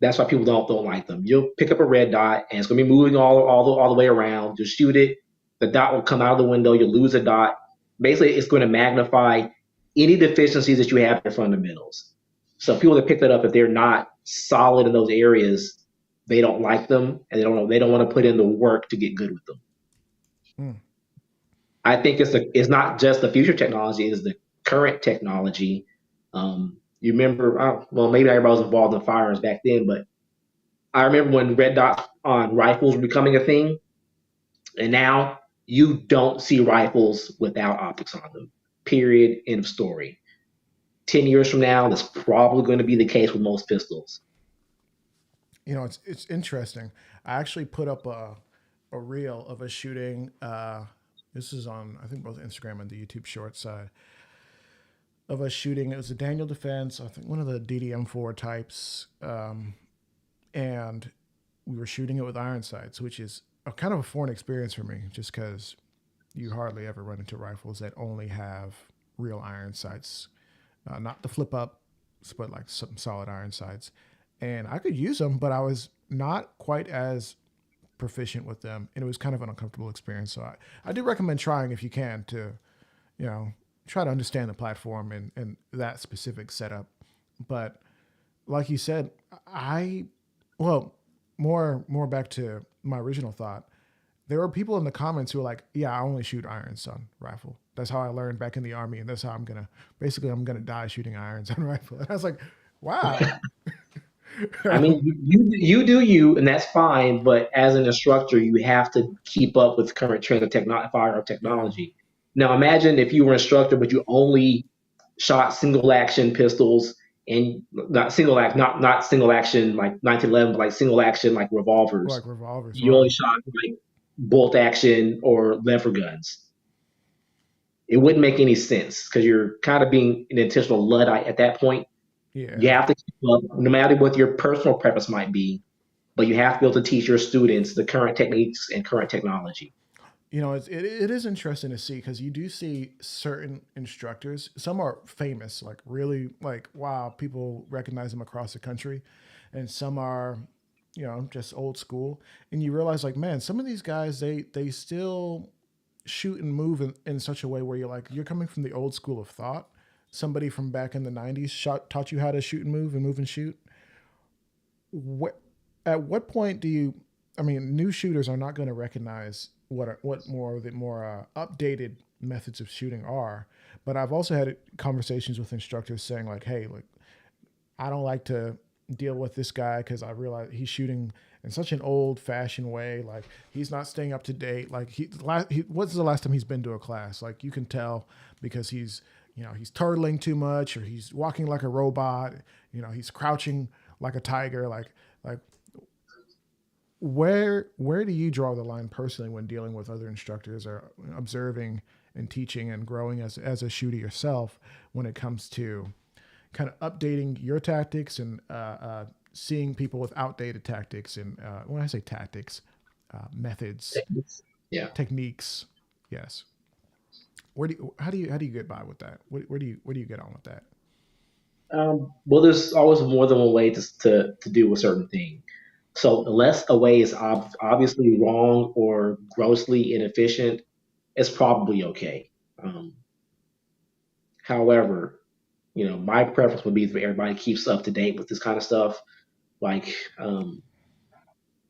That's why people don't like them. You'll pick up a red dot and it's going to be moving all the way around. You'll shoot it, the dot will come out of the window. You'll lose a dot. Basically, it's going to magnify any deficiencies that you have in fundamentals. So people that pick that up, if they're not solid in those areas, they don't like them, and they don't want to put in the work to get good with them. Mm. I think it's not just the future technology; it's the current technology. You remember? Well, maybe everybody was involved in firearms back then, but I remember when red dots on rifles were becoming a thing, and now you don't see rifles without optics on them. Period. End of story. 10 years from now, that's probably going to be the case with most pistols. You know, it's interesting. I actually put up a reel of a shooting. This is on I think both Instagram and the YouTube short side of a shooting. It was a Daniel Defense, I think one of the DDM4 types, and we were shooting it with iron sights, which is a kind of a foreign experience for me, just because you hardly ever run into rifles that only have real iron sights, not the flip up, but like some solid iron sights. And I could use them, but I was not quite as proficient with them, and it was kind of an uncomfortable experience. So I do recommend trying if you can to, you know, try to understand the platform and that specific setup. But like you said, I well, more back to my original thought. There were people in the comments who were like, "Yeah, I only shoot irons on rifle. That's how I learned back in the army, and that's how I'm gonna die shooting irons on rifle." And I was like, "Wow." I mean, you do you, and that's fine. But as an instructor, you have to keep up with current trends of firearm Yeah, technology. Now, imagine if you were an instructor, but you only shot single action pistols and not single action like 1911, but like single action like revolvers. like revolvers. You only Wow. shot like bolt action or lever guns. It wouldn't make any sense because you're kind of being an intentional luddite at that point. You Yeah. have to keep up, no matter what your personal preference might be, but you have to be able to teach your students the current techniques and current technology. You know, it is interesting to see because you do see certain instructors. Some are famous, like really, like wow, people recognize them across the country, and some are, you know, just old school. And you realize, like, man, some of these guys they still shoot and move in such a way where you're like, you're coming from the old school of thought. Somebody from back in the '90s taught you how to shoot and move and shoot. What at what point do you? I mean, new shooters are not going to recognize what more the more updated methods of shooting are. But I've also had conversations with instructors saying like, "Hey, like I don't like to deal with this guy because I realize he's shooting in such an old-fashioned way. Like he's not staying up to date. Like what's the last time he's been to a class? Like you can tell because he's he's turtling too much or he's walking like a robot. You know, he's crouching like a tiger. Like where do you draw the line personally when dealing with other instructors or observing and teaching and growing as a shooter yourself when it comes to kind of updating your tactics and seeing people with outdated tactics and when I say tactics, methods, Yeah. techniques. Yes. How do you get by with that? Where do you get on with that? Well, there's always more than one way to do a certain thing. So unless a way is obviously wrong or grossly inefficient, it's probably okay. Um, However, my preference would be that everybody keeps up to date with this kind of stuff. Like,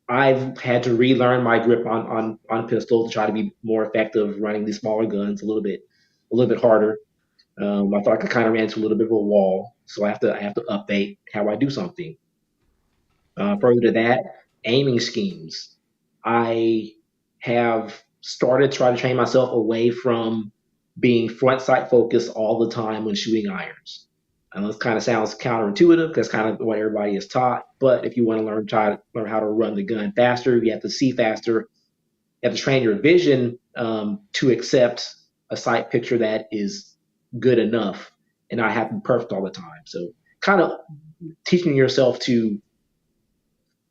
I've had to relearn my grip on pistol to try to be more effective running these smaller guns a little bit harder. I thought I could kind of ran into a little bit of a wall, so I have to update how I do something. Further to that, aiming schemes. I have started trying to train myself away from being front sight focused all the time when shooting irons. I know this kind of sounds counterintuitive because kind of what everybody is taught. But if you want to try to learn how to run the gun faster, you have to see faster. You have to train your vision to accept a sight picture that is good enough and not have to be perfect all the time. So kind of teaching yourself to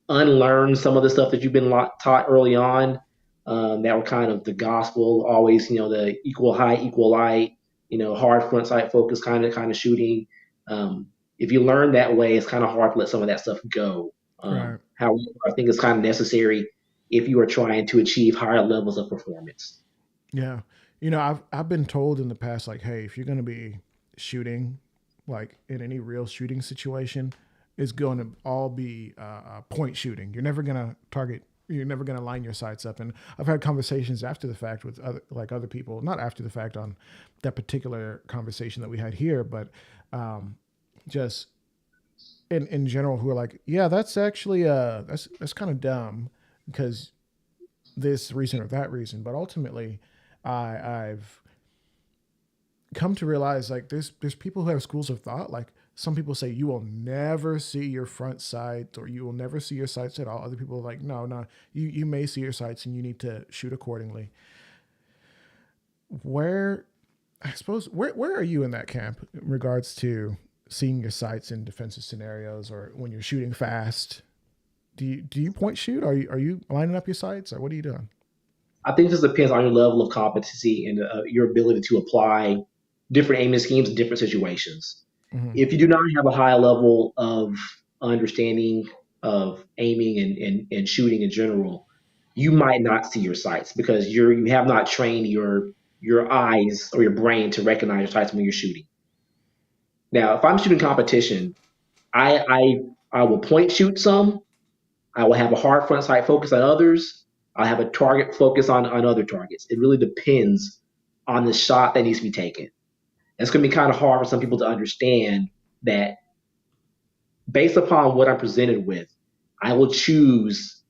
unlearn some of the stuff that you've been taught early on that were kind of the gospel, always, the equal height, equal light, hard front sight focus kind of shooting. If you learn that way, it's kind of hard to let some of that stuff go. Right. However, I think it's kind of necessary if you are trying to achieve higher levels of performance. Yeah. You know, I've been told in the past like, hey, if you're going to be shooting like in any real shooting situation, is going to all be point shooting. You're never going to target. You're never going to line your sights up. And I've had conversations after the fact with other people, not after the fact on that particular conversation that we had here, but just in general, who are like, yeah, that's actually that's kind of dumb because this reason or that reason. But ultimately, I've come to realize like there's people who have schools of thought. Like some people say you will never see your front sight or you will never see your sights at all. Other people are like, no, no, you may see your sights and you need to shoot accordingly. Where I suppose where are you in that camp in regards to seeing your sights in defensive scenarios or when you're shooting fast? Do you point shoot? Are you lining up your sights or what are you doing? I think this depends on your level of competency and your ability to apply different aiming schemes in different situations. Mm-hmm. If you do not have a high level of understanding of aiming and shooting in general, you might not see your sights because you have not trained your eyes or your brain to recognize your sights when you're shooting. Now, if I'm shooting competition, I I will point shoot some. I will have a hard front sight focus on others. I'll have a target focus on other targets. It really depends on the shot that needs to be taken. And it's going to be kind of hard for some people to understand that based upon what I'm presented with, I will choose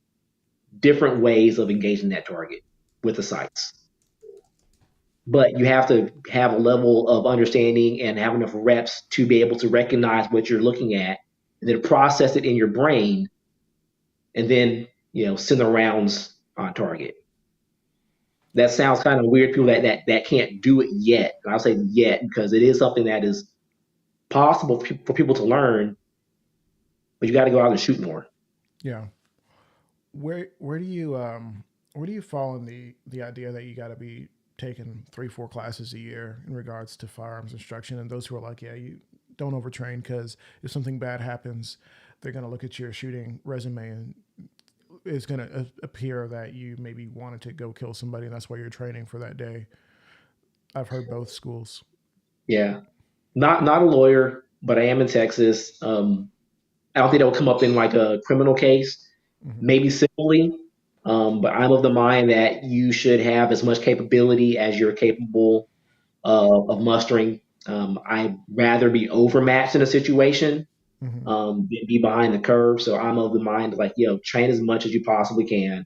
different ways of engaging that target with the sights. But you have to have a level of understanding and have enough reps to be able to recognize what you're looking at and then process it in your brain and then send the rounds on target. That sounds kind of weird. People that can't do it yet. And I'll say yet because it is something that is possible for people to learn, but you got to go out and shoot more. Yeah. Where do you fall in the idea that you got to be taking 3-4 classes a year in regards to firearms instruction, and those who are like, yeah, you don't overtrain because if something bad happens, they're gonna look at your shooting resume and it's gonna appear that you maybe wanted to go kill somebody, and that's why you're training for that day. I've heard both schools. Yeah, not a lawyer, but I am in Texas. I don't think that will come up in like a criminal case, Hmm. maybe civilly. But I'm of the mind that you should have as much capability as you're capable of mustering. I'd rather be overmatched in a situation Hmm. than be behind the curve. So I'm of the mind like, train as much as you possibly can,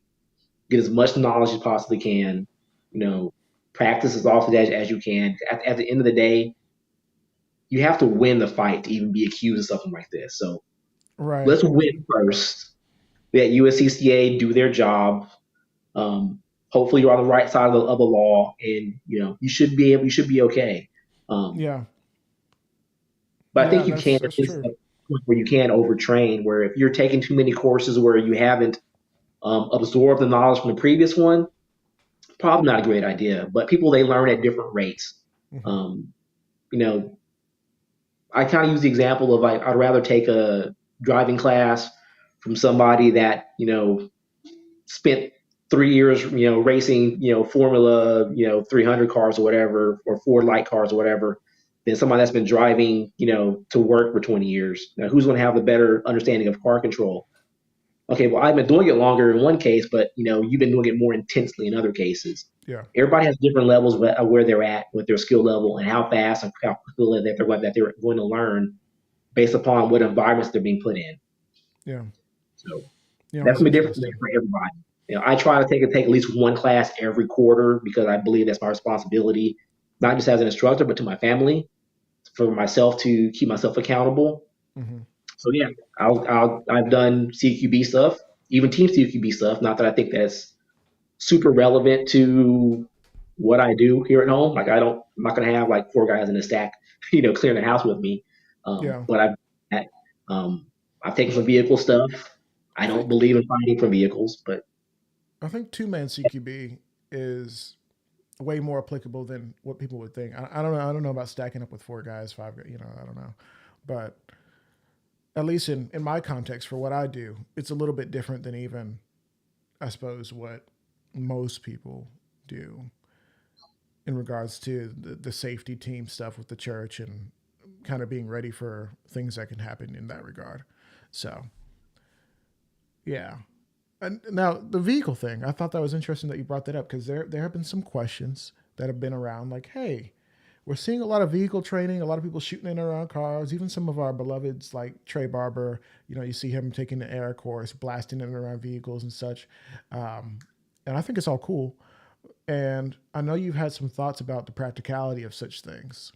get as much knowledge as you possibly can, you know, practice as often as you can. At the end of the day, you have to win the fight to even be accused of something like this. So Right. let's win first. Let USCCA do their job. Um, Hopefully, you're on the right side of the law, and you should be okay. Um, Yeah. but I Yeah. think you That's can that's it's a true. point where you can overtrain. Where if you're taking too many courses where you haven't absorbed the knowledge from the previous one, probably not a great idea. But people they learn at different rates. Hmm. Um, you know, I kind of use the example of I'd rather take a driving class from somebody that spent 3 years, racing, Formula, 300 cars or whatever, or Ford Light cars or whatever, than somebody that's been driving, to work for 20 years. Now, who's going to have the better understanding of car control? Okay, well, I've been doing it longer in one case, but you've been doing it more intensely in other cases. Yeah. Everybody has different levels of where they're at with their skill level and how fast and how quickly that they're going to learn based upon what environments they're being put in. Yeah. So that's That's gonna be different interesting. for everybody. I try to take at least one class every quarter because I believe that's my responsibility, not just as an instructor, but to my family, for myself to keep myself accountable. Hmm. So yeah, I've done CQB stuff, even team CQB stuff. Not that I think that's super relevant to what I do here at home. Like I'm not gonna have like four guys in a stack, clearing the house with me. Yeah. But um, I've taken some vehicle stuff. I I don't think believe in fighting for vehicles, but I think two-man CQB is way more applicable than what people would think. I don't know. I don't know about stacking up with four guys, five. I don't know, but at least in my context for what I do, it's a little bit different than even I suppose what most people do in regards to the safety team stuff with the church and kind of being ready for things that can happen in that regard. So yeah. And now the vehicle thing, I thought that was interesting that you brought that up because there have been some questions that have been around like, hey, we're seeing a lot of vehicle training, a lot of people shooting in and around cars, even some of our beloveds like Trey Barber. You know, you see him taking the air course, blasting in and around vehicles and such. Um, and I think it's all cool. And I know you've had some thoughts about the practicality of such things.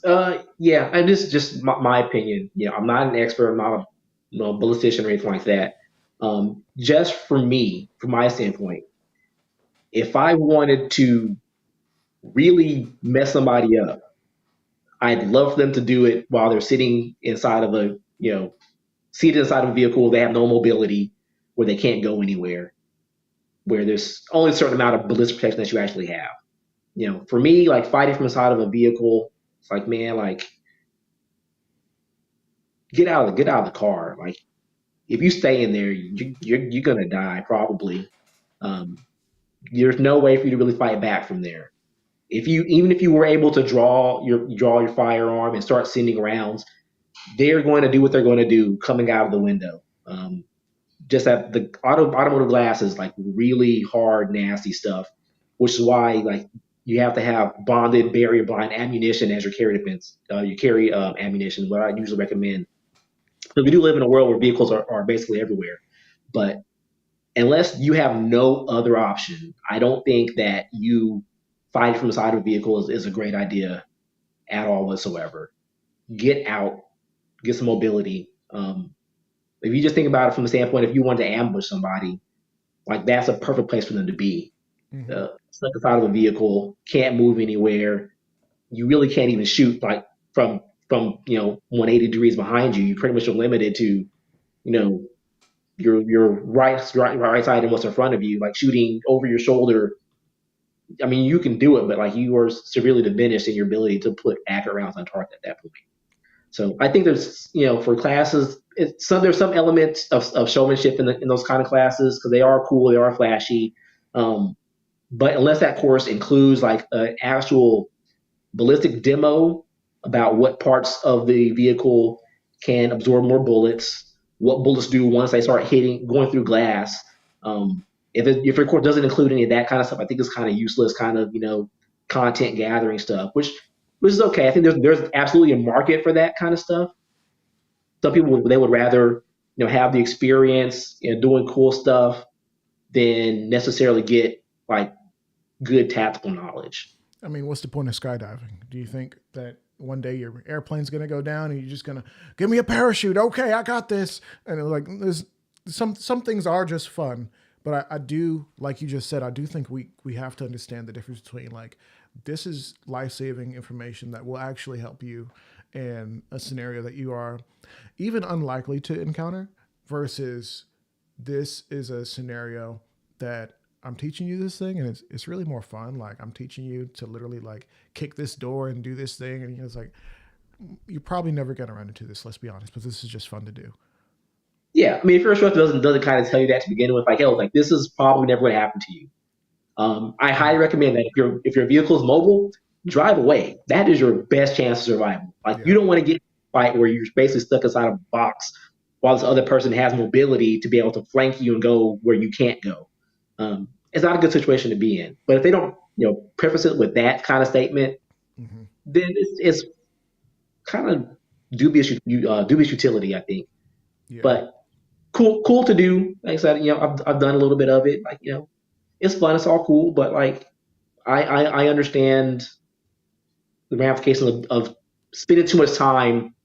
Yeah, and this is just my opinion. I'm not an expert. I'm not a ballistician or anything like that. Just for me, from my standpoint, if I wanted to really mess somebody up, I'd love for them to do it while they're sitting inside of seated inside of a vehicle. They have no mobility, where they can't go anywhere, where there's only a certain amount of ballistic protection that you actually have. For me, like fighting from inside of a vehicle, it's like, man, like get out of the car. Like if you stay in there, you're gonna die probably. Um, there's no way for you to really fight back from there. Even if you were able to draw your firearm and start sending rounds, they're going to do what they're going to do coming out of the window. Just that the automotive glass is like really hard, nasty stuff, which is why like you have to have bonded barrier blind ammunition as your carry defense. You carry ammunition. What I usually recommend. So we do live in a world where vehicles are basically everywhere, but unless you have no other option, I don't think that you fighting from the side of a vehicle is a great idea at all whatsoever. Get out, get some mobility. If you just think about it from the standpoint, if you want to ambush somebody, like that's a perfect place for them to be. Mm-hmm. Stuck inside of a vehicle, can't move anywhere. You really can't even shoot like from 180 degrees behind you. You pretty much are limited to know your right side and what's in front of you, like shooting over your shoulder. I mean, you can do it, but like you are severely diminished in your ability to put accurate rounds on target at that point. So I think there's for classes, there's some elements of showmanship in those kind of classes because they are cool, they are flashy. Um, but unless that course includes like an actual ballistic demo about what parts of the vehicle can absorb more bullets, what bullets do once they start going through glass. If your course doesn't include any of that kind of stuff, I think it's kind of useless, kind of content gathering stuff, which is okay. I think there's absolutely a market for that kind of stuff. Some people they would rather have the experience doing cool stuff than necessarily get like good tactical knowledge. I mean, what's the point of skydiving? Do you think that one day your airplane's going to go down and you're just going to give me a parachute? Okay, I got this. And like, there's some things are just fun, but I do, like you just said, I do think we have to understand the difference between like this is life saving information that will actually help you in a scenario that you are even unlikely to encounter versus this is a scenario that I'm teaching you this thing and it's really more fun. Like I'm teaching you to literally like kick this door and do this thing. And it's like, you're probably never going to run into this, let's be honest, but this is just fun to do. Yeah, I mean, if your instructor doesn't kind of tell you that to begin with, like, oh, like this is probably never going to happen to you. I highly Mm-hmm. recommend that if your vehicle is mobile, drive away. That is your best chance of survival. Like you Yeah. don't want to get in a fight where you're basically stuck inside a box while this other person has mobility to be able to flank you and go where you can't go. It's not a good situation to be in. But if they don't, preface it with that kind of statement, Mm-hmm. then it's kind of dubious utility, I think. Yeah. But cool to do. Like I said, I've done a little bit of it. Like it's fun. It's all cool. But like I understand the ramifications of spending too much time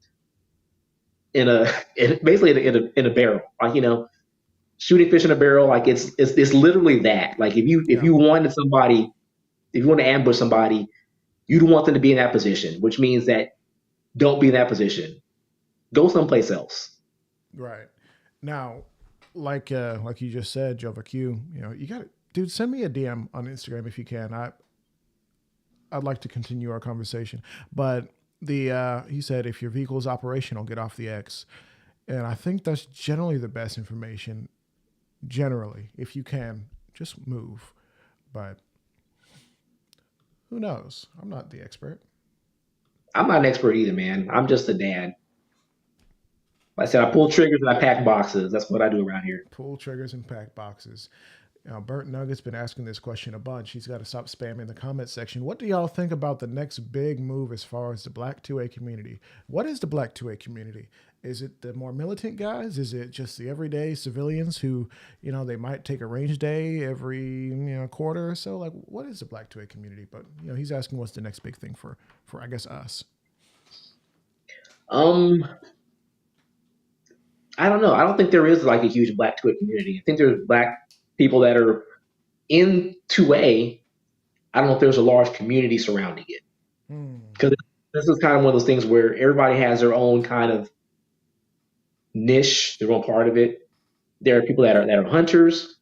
basically in a barrel. Like shooting fish in a barrel. Like it's literally that. Like if Yeah. you wanted somebody, if you want to ambush somebody, you don't want them to be in that position, which means that don't be in that position. Go someplace else. Right. Now, like you just said, Jova Q, you got to, dude, send me a DM on Instagram if you can. I'd like to continue our conversation. But he said if your vehicle is operational, get off the X. And I think that's generally the best information. Generally, if you can, just move. But who knows? I'm not the expert. I'm not an expert either, man. I'm just a dad. Like I said, I pull triggers and I pack boxes. That's what I do around here. Pull triggers and pack boxes. Burnt Nugget's been asking this question a bunch. He's got to stop spamming the comment section. What do y'all think about the next big move as far as the Black 2A community? What is the Black 2A community? Is it the more militant guys? Is it just the everyday civilians who, they might take a range day every, quarter or so? Like, what is the Black 2A community? But, he's asking what's the next big thing for I guess, us. Um, I don't know. I don't think there is like a huge black 2A community. I think there's black people that are in 2A. I don't know if there's a large community surrounding it Hmm. because this is kind of one of those things where everybody has their own kind of niche, their own part of it. There are people that are hunters.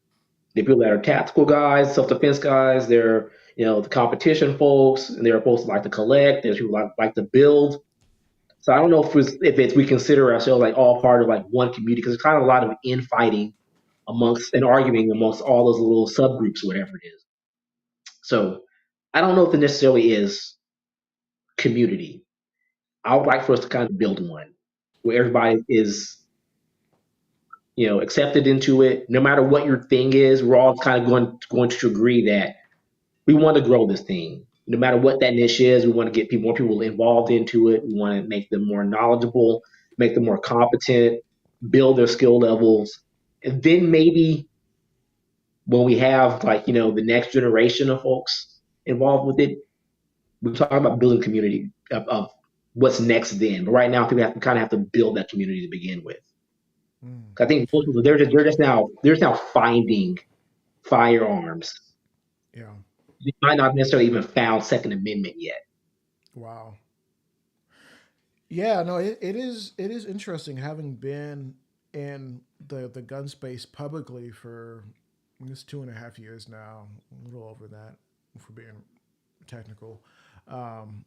There are people that are tactical guys, self defense guys. There, the competition folks, and there are folks that like to collect. There's people like to build. So I don't know if we consider ourselves like all part of like one community because there's kind of a lot of infighting amongst and arguing amongst all those little subgroups, whatever it is. So I don't know if it necessarily is community. I would like for us to kind of build one where everybody is, accepted into it. No matter what your thing is, we're all kind of going to agree that we want to grow this thing. No matter what that niche is, we want to get more people involved into it. We want to make them more knowledgeable, make them more competent, build their skill levels, and then maybe when we have like the next generation of folks involved with it, we talk about building community of what's next then. But right now, I think we have to kind of have to build that community to begin with. Hmm. I think most people they're just now finding firearms. Yeah. You might not necessarily even found Second Amendment yet. Wow. Yeah, no, it is interesting having been in the gun space publicly for I guess 2.5 years now, a little over that, for being technical, um,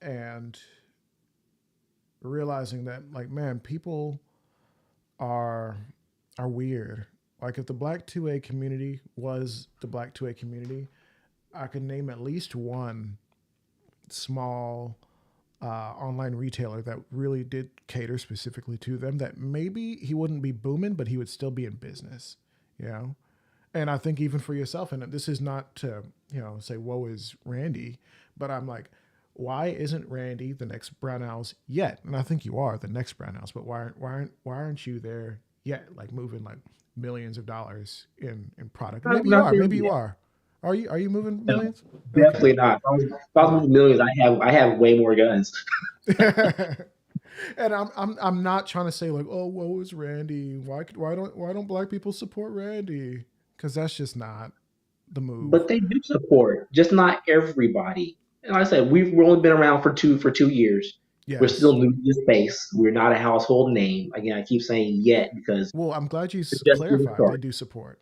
and realizing that like man, people are are weird. Like if the Black 2A community was the Black 2A community, I could name at least one small online retailer that really did cater specifically to them, that maybe he wouldn't be booming, but he would still be in business, you know? And I think even for yourself, and this is not to, say, woe is Randy, but I'm like, why isn't Randy the next Brownells yet? And I think you are the next Brownells, but why aren't you there yet? Like moving like millions of dollars in product. I'm Maybe you not are. there Maybe you yet. are. Are you moving No, millions? Okay. definitely not. If I was Yeah. moving millions, I have way more guns. And I'm not trying to say like, oh, woe is Randy. Why don't black people support Randy? Because that's just not the But move. they do support, just not everybody. And like I said, we've only been around for 2 years. We're Yes. still new to the space. We're not a household name. Again, I keep saying yet because Well, I'm glad you we're just getting clarified. They started. do support.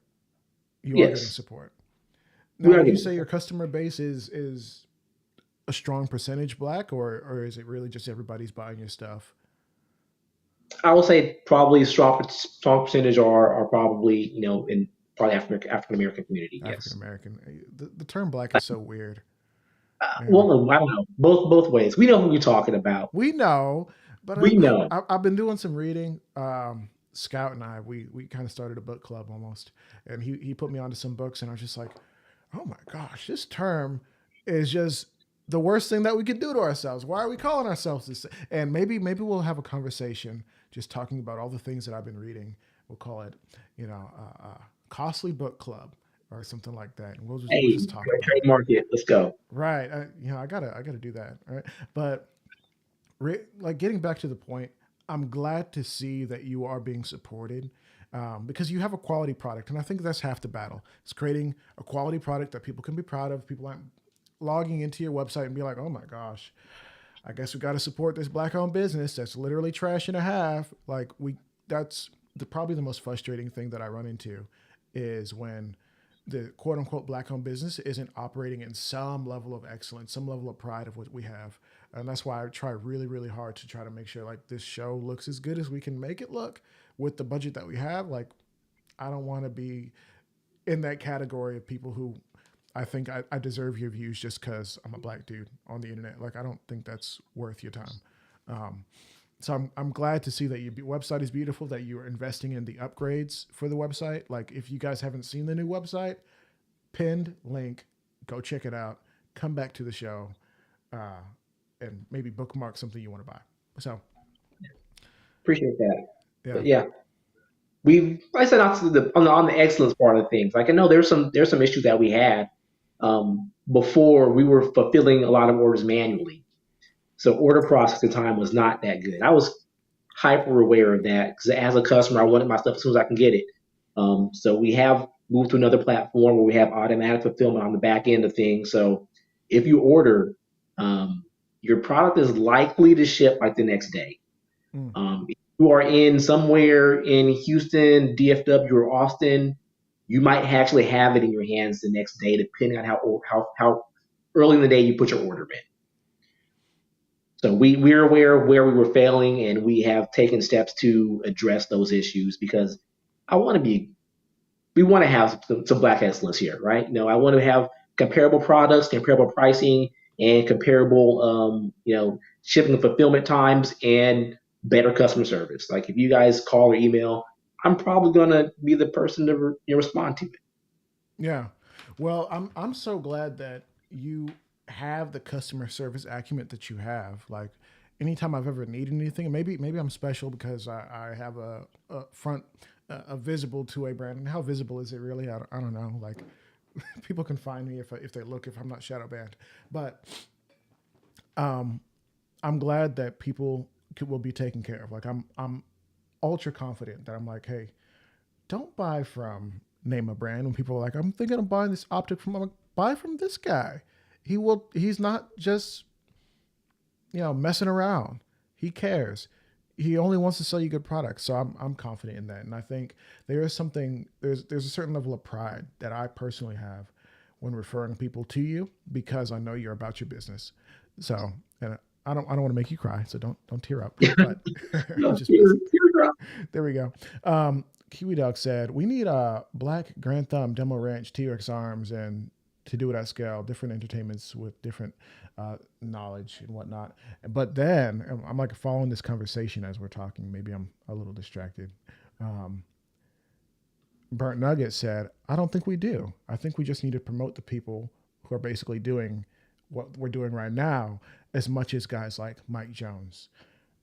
You are getting Yes, support. we Now, are would you getting say your started. customer base is a strong percentage black, or is it really just everybody's buying your stuff? I will say probably strong percentage are probably in probably African American community. African Yes. American. The term black is so weird. Yeah. Well, I don't know. Both ways. We know who you're talking about. We know, but We know. I've been doing some reading. Scout and I, we kind of started a book club almost, and he put me onto some books, and I was just like, oh my gosh, this term is just the worst thing that we could do to ourselves. Why are we calling ourselves this? And maybe we'll have a conversation just talking about all the things that I've been reading. We'll call it, costly book club or something like that, and we'll Hey, just talk about it. trademark it. Let's go. Right. I gotta do that. Right. But like getting back to the point, I'm glad to see that you are being supported, because you have a quality product, and I think that's half the battle. It's creating a quality product that people can be proud of. People aren't logging into your website and be like, "Oh my gosh, I guess we got to support this black-owned business that's literally trash and a half." Like that's probably the most frustrating thing that I run into is when the quote unquote black owned business isn't operating in some level of excellence, some level of pride of what we have. And that's why I try really, really hard to try to make sure like this show looks as good as we can make it look with the budget that we have. Like, I don't want to be in that category of people who I think I deserve your views just because I'm a black dude on the internet. Like, I don't think that's worth your time. Um, So I'm glad to see that your website is beautiful, that you're investing in the upgrades for the website. Like if you guys haven't seen the new website, pinned link, go check it out. Come back to the show, uh, and maybe bookmark something you want to buy. So Appreciate that. yeah. But yeah, like I said, not to the on the excellence part of things. Like I know there's some issues that we had before. We were fulfilling a lot of orders manually, so order processing time was not that good. I was hyper aware of that because as a customer, I wanted my stuff as soon as I can get it. So we have moved to another platform where we have automatic fulfillment on the back end of things. So if you order, um, your product is likely to ship like the next day. Mm. If you are in somewhere in Houston, DFW, or Austin, you might actually have it in your hands the next day, depending on how early in the day you put your order in. So we're aware of where we were failing, and we have taken steps to address those issues because I want to be we want to have some black excellence here, right? I want to have comparable products, comparable pricing, and comparable shipping and fulfillment times and better customer service. Like if you guys call or email, I'm probably gonna be the person to respond to it. Yeah. Well, I'm so glad that you have the customer service acumen that you have. Like anytime I've ever needed anything, maybe I'm special because I have a front a visible to a brand. And how visible is it really? I don't know. Like people can find me if they look if I'm not shadow banned. But I'm glad that people will be taken care of. Like I'm ultra confident that I'm like, hey, don't buy from name a brand when people are like, I'm thinking of buying this optic from. I'm like, buy from this guy. He's not just messing around. He cares. He only wants to sell you good products. So I'm confident in that. And I think there's a certain level of pride that I personally have when referring people to you because I know you're about your business. So and I don't want to make you cry, so don't tear up. But I'm No, just messing. you're There we go. Kiwi Dog said, we need a black Grand Thumb Demo Ranch T-Rex arms and to do it at scale, different entertainments with different knowledge and whatnot. But then I'm like following this conversation as we're talking. Maybe I'm a little distracted. Um, Burnt Nugget said, I don't think we do. I think we just need to promote the people who are basically doing what we're doing right now as much as guys like Mike Jones.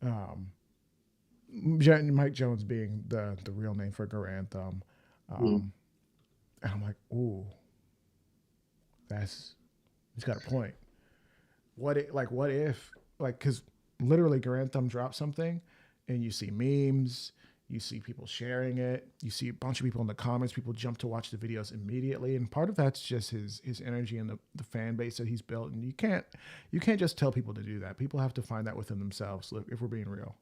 Um, Mike Jones being the real name for Garand Thumb. right. Um, and I'm like, ooh, that's he's got a point. What if because literally Garand Thumb drops something, and you see memes, you see people sharing it, you see a bunch of people in the comments, people jump to watch the videos immediately, and part of that's just his energy and the fan base that he's built, and you can't just tell people to do that. People have to find that within themselves. Look, if we're being real,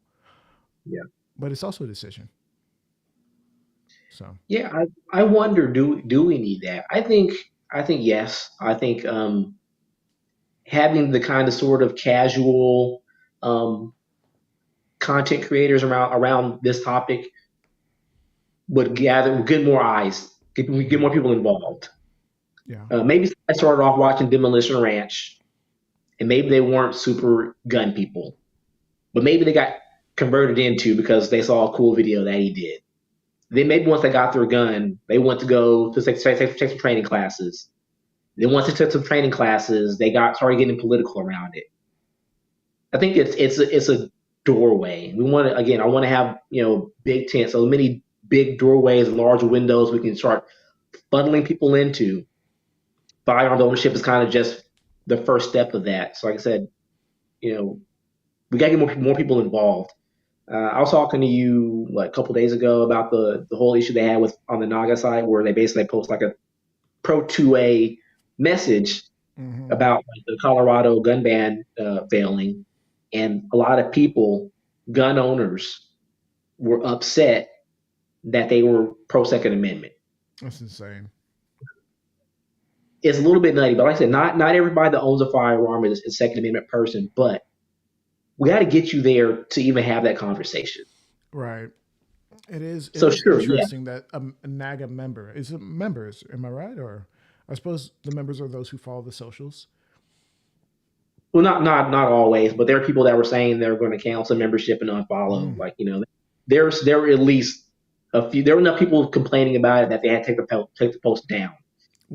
Yeah. but it's also a decision. So Yeah, I wonder, do we need that? I think yes. I think having the kind of sort of casual um, content creators around this topic would get more eyes, get more people involved. yeah. Maybe I started off watching Demolition Ranch, and maybe they weren't super gun people, but maybe they got converted into because they saw a cool video that he did. Then maybe once they got their gun, they went to go to take some training classes. Then once they took some training classes, they got started getting political around it. I think it's a doorway. We want to again. I want to have big tents, so many big doorways, large windows we can start funneling people into. Firearms ownership is kind of just the first step of that. So, like I said, you know, we got to get more people involved. I was talking to you a couple of days ago about the whole issue they had with on the Naga site, where they basically post like a pro 2A message Mm-hmm. about like, the Colorado gun ban failing, and a lot of people, gun owners, were upset that they were pro Second Amendment. That's insane. It's a little bit nutty, but like I said, not everybody that owns a firearm is a Second Amendment person, but we got to get you there to even have that conversation. Right. It So is sure, yeah, interesting that a NAGA member is it members. Am I right? Or I suppose the members are those who follow the socials. well, not always, but there are people that were saying they're going to cancel membership and unfollow. Mm, Like, there were at least a few. There were enough people complaining about it that they had to take the post down,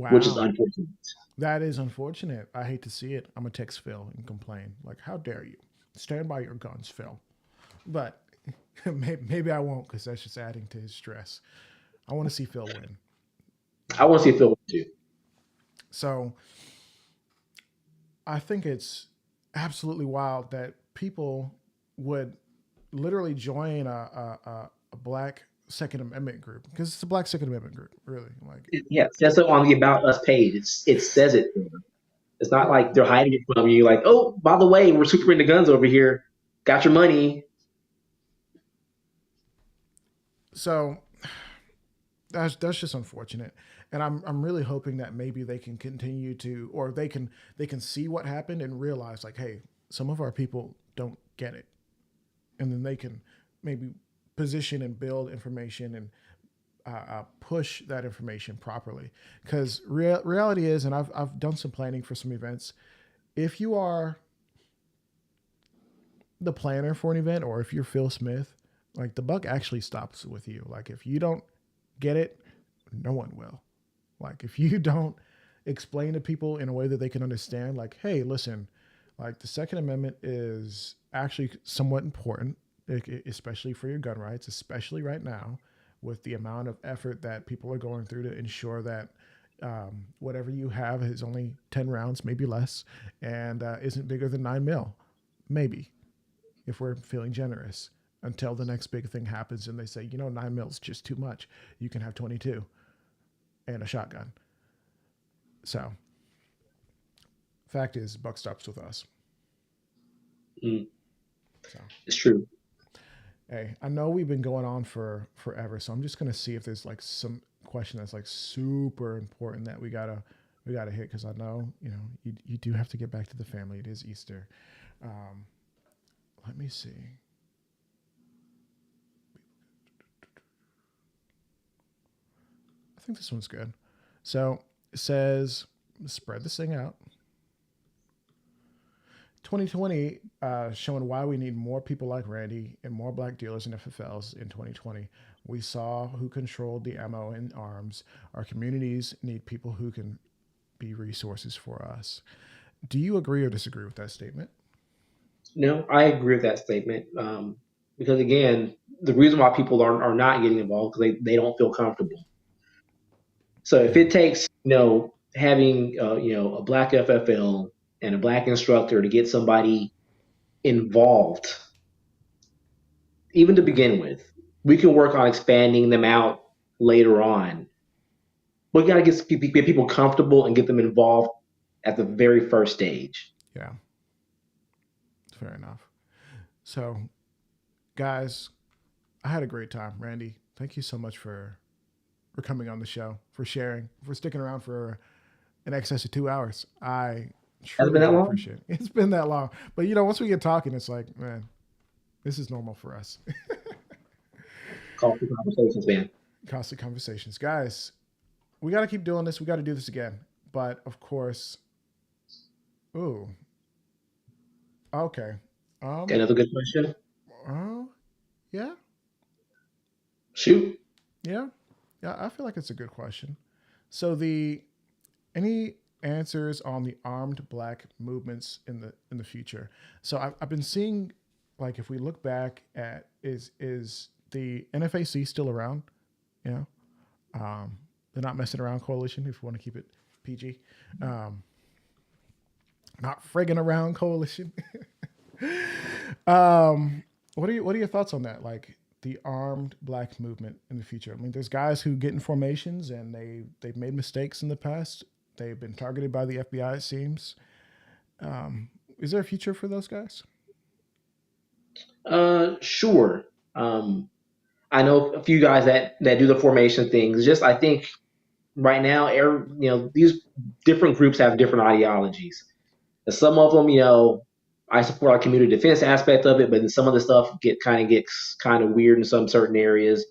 which is wow. unfortunate. That is unfortunate. I hate to see it. I'm gonna text Phil and complain. Like, how dare you? Stand by your guns, Phil. But maybe I won't because that's just adding to his stress. I want to see Phil win. I But want to see Phil too. so I think it's absolutely wild that people would literally join a black Second Amendment group because it's a black Second Amendment group, really. Like, Yeah, it says so on the About Us page. It says it there. It's not like they're hiding it from you. Like, oh, by the way, we're super into guns over here. Got your money. so that's just unfortunate, and I'm really hoping that maybe they can continue to, or they can see what happened and realize like, hey, some of our people don't get it, and then they can maybe position and build information and push that information properly. Because reality is, and I've done some planning for some events. If you are the planner for an event, or if you're Phil Smith, like the buck actually stops with you. Like if you don't get it, no one will. Like if you don't explain to people in a way that they can understand, like, hey, listen, like the Second Amendment is actually somewhat important, especially for your gun rights, especially right now with the amount of effort that people are going through to ensure that whatever you have is only 10 rounds, maybe less, and isn't bigger than 9 mil, maybe, if we're feeling generous. Until the next big thing happens and they say, 9 mil is just too much. You can have 22 and a shotgun. So, fact is, buck stops with us. Mm, So, it's true. hey, I know we've been going on for forever, so I'm just gonna see if there's like some question that's like super important that we gotta hit because I know you do have to get back to the family. It is Easter. Um, let me see. I think this one's good. So it says, spread this thing out. 2020 showing why we need more people like Randy and more black dealers and FFLs in 2020. We saw who controlled the ammo and arms. Our communities need people who can be resources for us. Do you agree or disagree with that statement? No, I agree with that statement. Because again, the reason why people are not getting involved because they don't feel comfortable. So if Yeah. it takes, having, a black FFL and a black instructor to get somebody involved, even to Yeah. begin with, we can work on expanding them out later on. We got to get people comfortable and get them involved at the very first stage. Yeah. Fair enough. So, guys, I had a great time. Randy, thank you so much for coming on the show, for sharing, for sticking around for in excess of 2 hours. I Has it truly been that do long? appreciate it. It's been that long. But once we get talking, it's like, man, this is normal for us. Call for conversations, man. Constant conversations. Guys, we got to keep doing this. We got to do this again. But of course, ooh, okay. Um, Another good question. oh, yeah, Shoot. yeah, yeah. I feel like it's a good question. So any answers on the armed black movements in the future? So I've been seeing, like, if we look back at is the NFAC still around? You know, they're not messing around coalition. If you want to keep it PG, um, not friggin' around coalition. What are your thoughts on that? Like the armed black movement in the future. I mean, there's guys who get in formations and they've made mistakes in the past. They've been targeted by the FBI. It seems. Is there a future for those guys? Sure. I know a few guys that do the formation things. Just I think right now, these different groups have different ideologies. And some of them, I support our community defense aspect of it, but then some of the stuff gets kind of weird in some certain areas,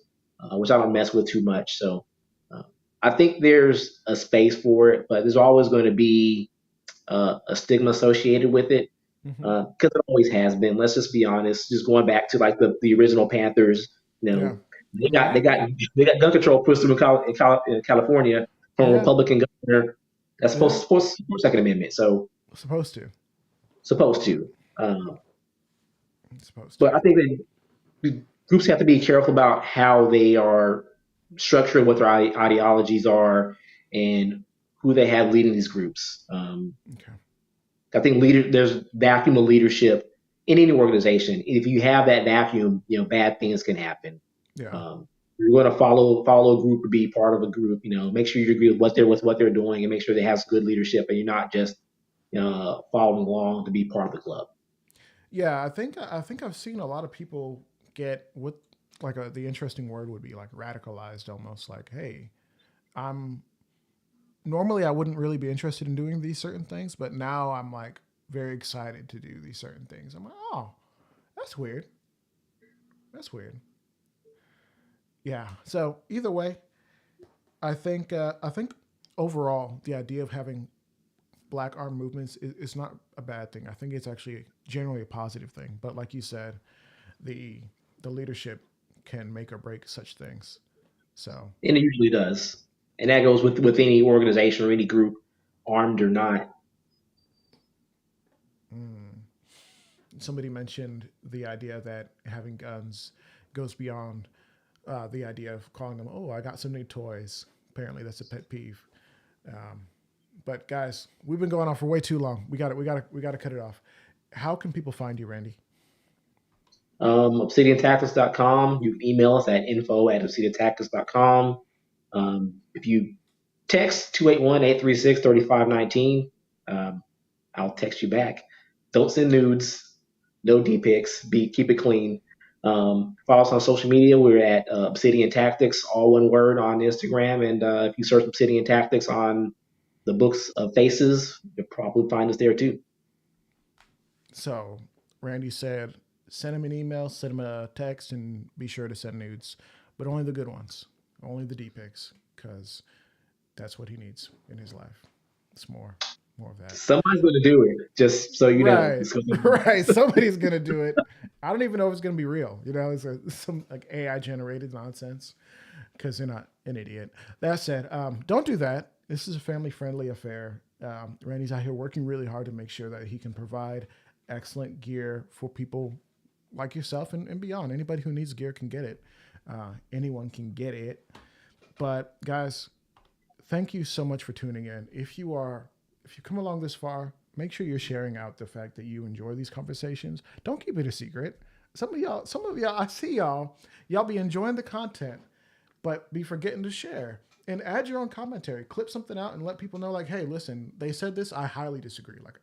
which I don't mess with too much. So uh, I think there's a space for it, but there's always going to be a stigma associated with it. because it always has been. Let's just be honest. Just going back to like the original Panthers, you Yeah. know, they I mean, got they got they got gun control pushed through in California from a yeah, Republican governor. That's yeah, supposed to support Second Amendment. So supposed to. supposed to. Um, Supposed to. but I think that groups have to be careful about how they are structuring what their ideologies are and who they have leading these groups. Okay. I think there's vacuum of leadership in any organization. If you have that vacuum, bad things can happen. Yeah. Um, you're going to follow a group or be part of a group. Make sure you agree with what they're doing, and make sure they have good leadership, and you're not just following along to be part of the club. Yeah, I think I've seen a lot of people get what like the interesting word would be like radicalized almost like, hey, I'm normally I wouldn't really be interested in doing these certain things, but now I'm like very excited to do these certain things. I'm like, oh, that's weird. That's weird. Yeah. So either way, I think overall the idea of having black armed movements is not a bad thing. I think it's actually generally a positive thing. But like you said, the the leadership can make or break such things. So And it usually does. And that goes with any organization or any group, armed or not. somebody mentioned the idea that having guns goes beyond the idea of calling them, oh, I got some new toys. Apparently, that's a pet peeve. But guys, we've been going on for way too long. We got it. We got to cut it off. How can people find you, Randy? ObsidianTactics.com. You can email us at info@obsidiantactics.com. If you text 281-836-3519, I'll text you back. Don't send nudes. No D pics. Keep it clean. Follow us on social media. We're at Obsidian Tactics, all one word on Instagram. And if you search Obsidian Tactics on the books of faces, you'll probably find us there too. So, Randy said, send him an email, send him a text, and be sure to send nudes, but only the good ones, only the D pics, because that's what he needs in his life. It's more of that. Somebody's going to do it, just so you know. Right, It's gonna right. Somebody's gonna do it. I don't even know if it's gonna be real. It's some like AI generated nonsense because you're not an idiot. That said, don't do that. This is a family friendly affair. Randy's out here working really hard to make sure that he can provide excellent gear for people like yourself and beyond. Anybody who needs gear can get it. Anyone can get it. But guys, thank you so much for tuning in. If you come along this far, make sure you're sharing out the fact that you enjoy these conversations. Don't keep it a secret. Some of y'all, I see y'all be enjoying the content, but be forgetting to share and add your own commentary. Clip something out and let people know, like, hey, listen, they said this. I highly disagree. Like,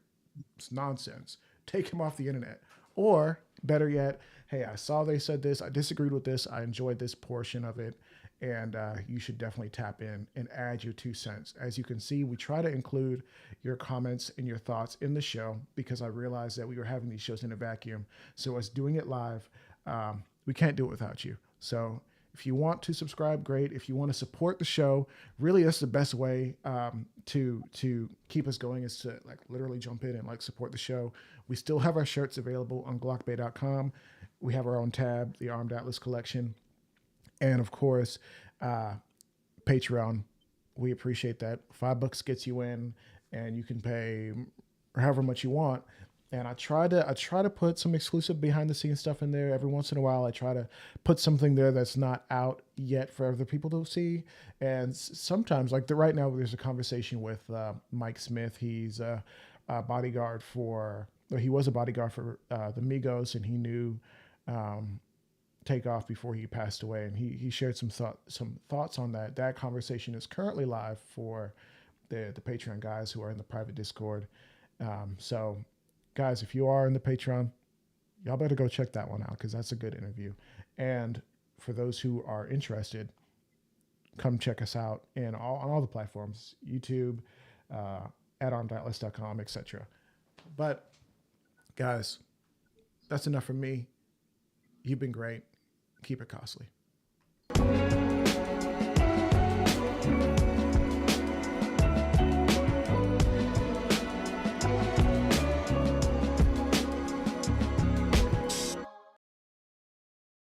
it's nonsense. Take him off the internet. Or better yet, hey, I saw they said this. I disagreed with this. I enjoyed this portion of it. And you should definitely tap in and add your 2 cents. As you can see, we try to include your comments and your thoughts in the show because I realized that we were having these shows in a vacuum. So, us doing it live, we can't do it without you. So, if you want to subscribe, great. If you want to support the show, really, that's the best way to keep us going is to like literally jump in and like support the show. We still have our shirts available on glockbay.com. We have our own tab, the Armed Atlas Collection, and of course, uh, Patreon. We appreciate that. $5 gets you in, and you can pay however much you want. And I try to put some exclusive behind the scenes stuff in there every once in a while. I try to put something there that's not out yet for other people to see. And sometimes, like right now, there's a conversation with Mike Smith. He's a bodyguard for. Or he was a bodyguard for the Migos, and he knew Takeoff before he passed away, and he shared some thoughts on that. That conversation is currently live for the Patreon guys who are in the private Discord. So, guys, if you are in the Patreon, y'all better go check that one out because that's a good interview. And for those who are interested, come check us out on all the platforms: YouTube, at armedatlas.com, etc. But guys, that's enough from me. You've been great. Keep it costly.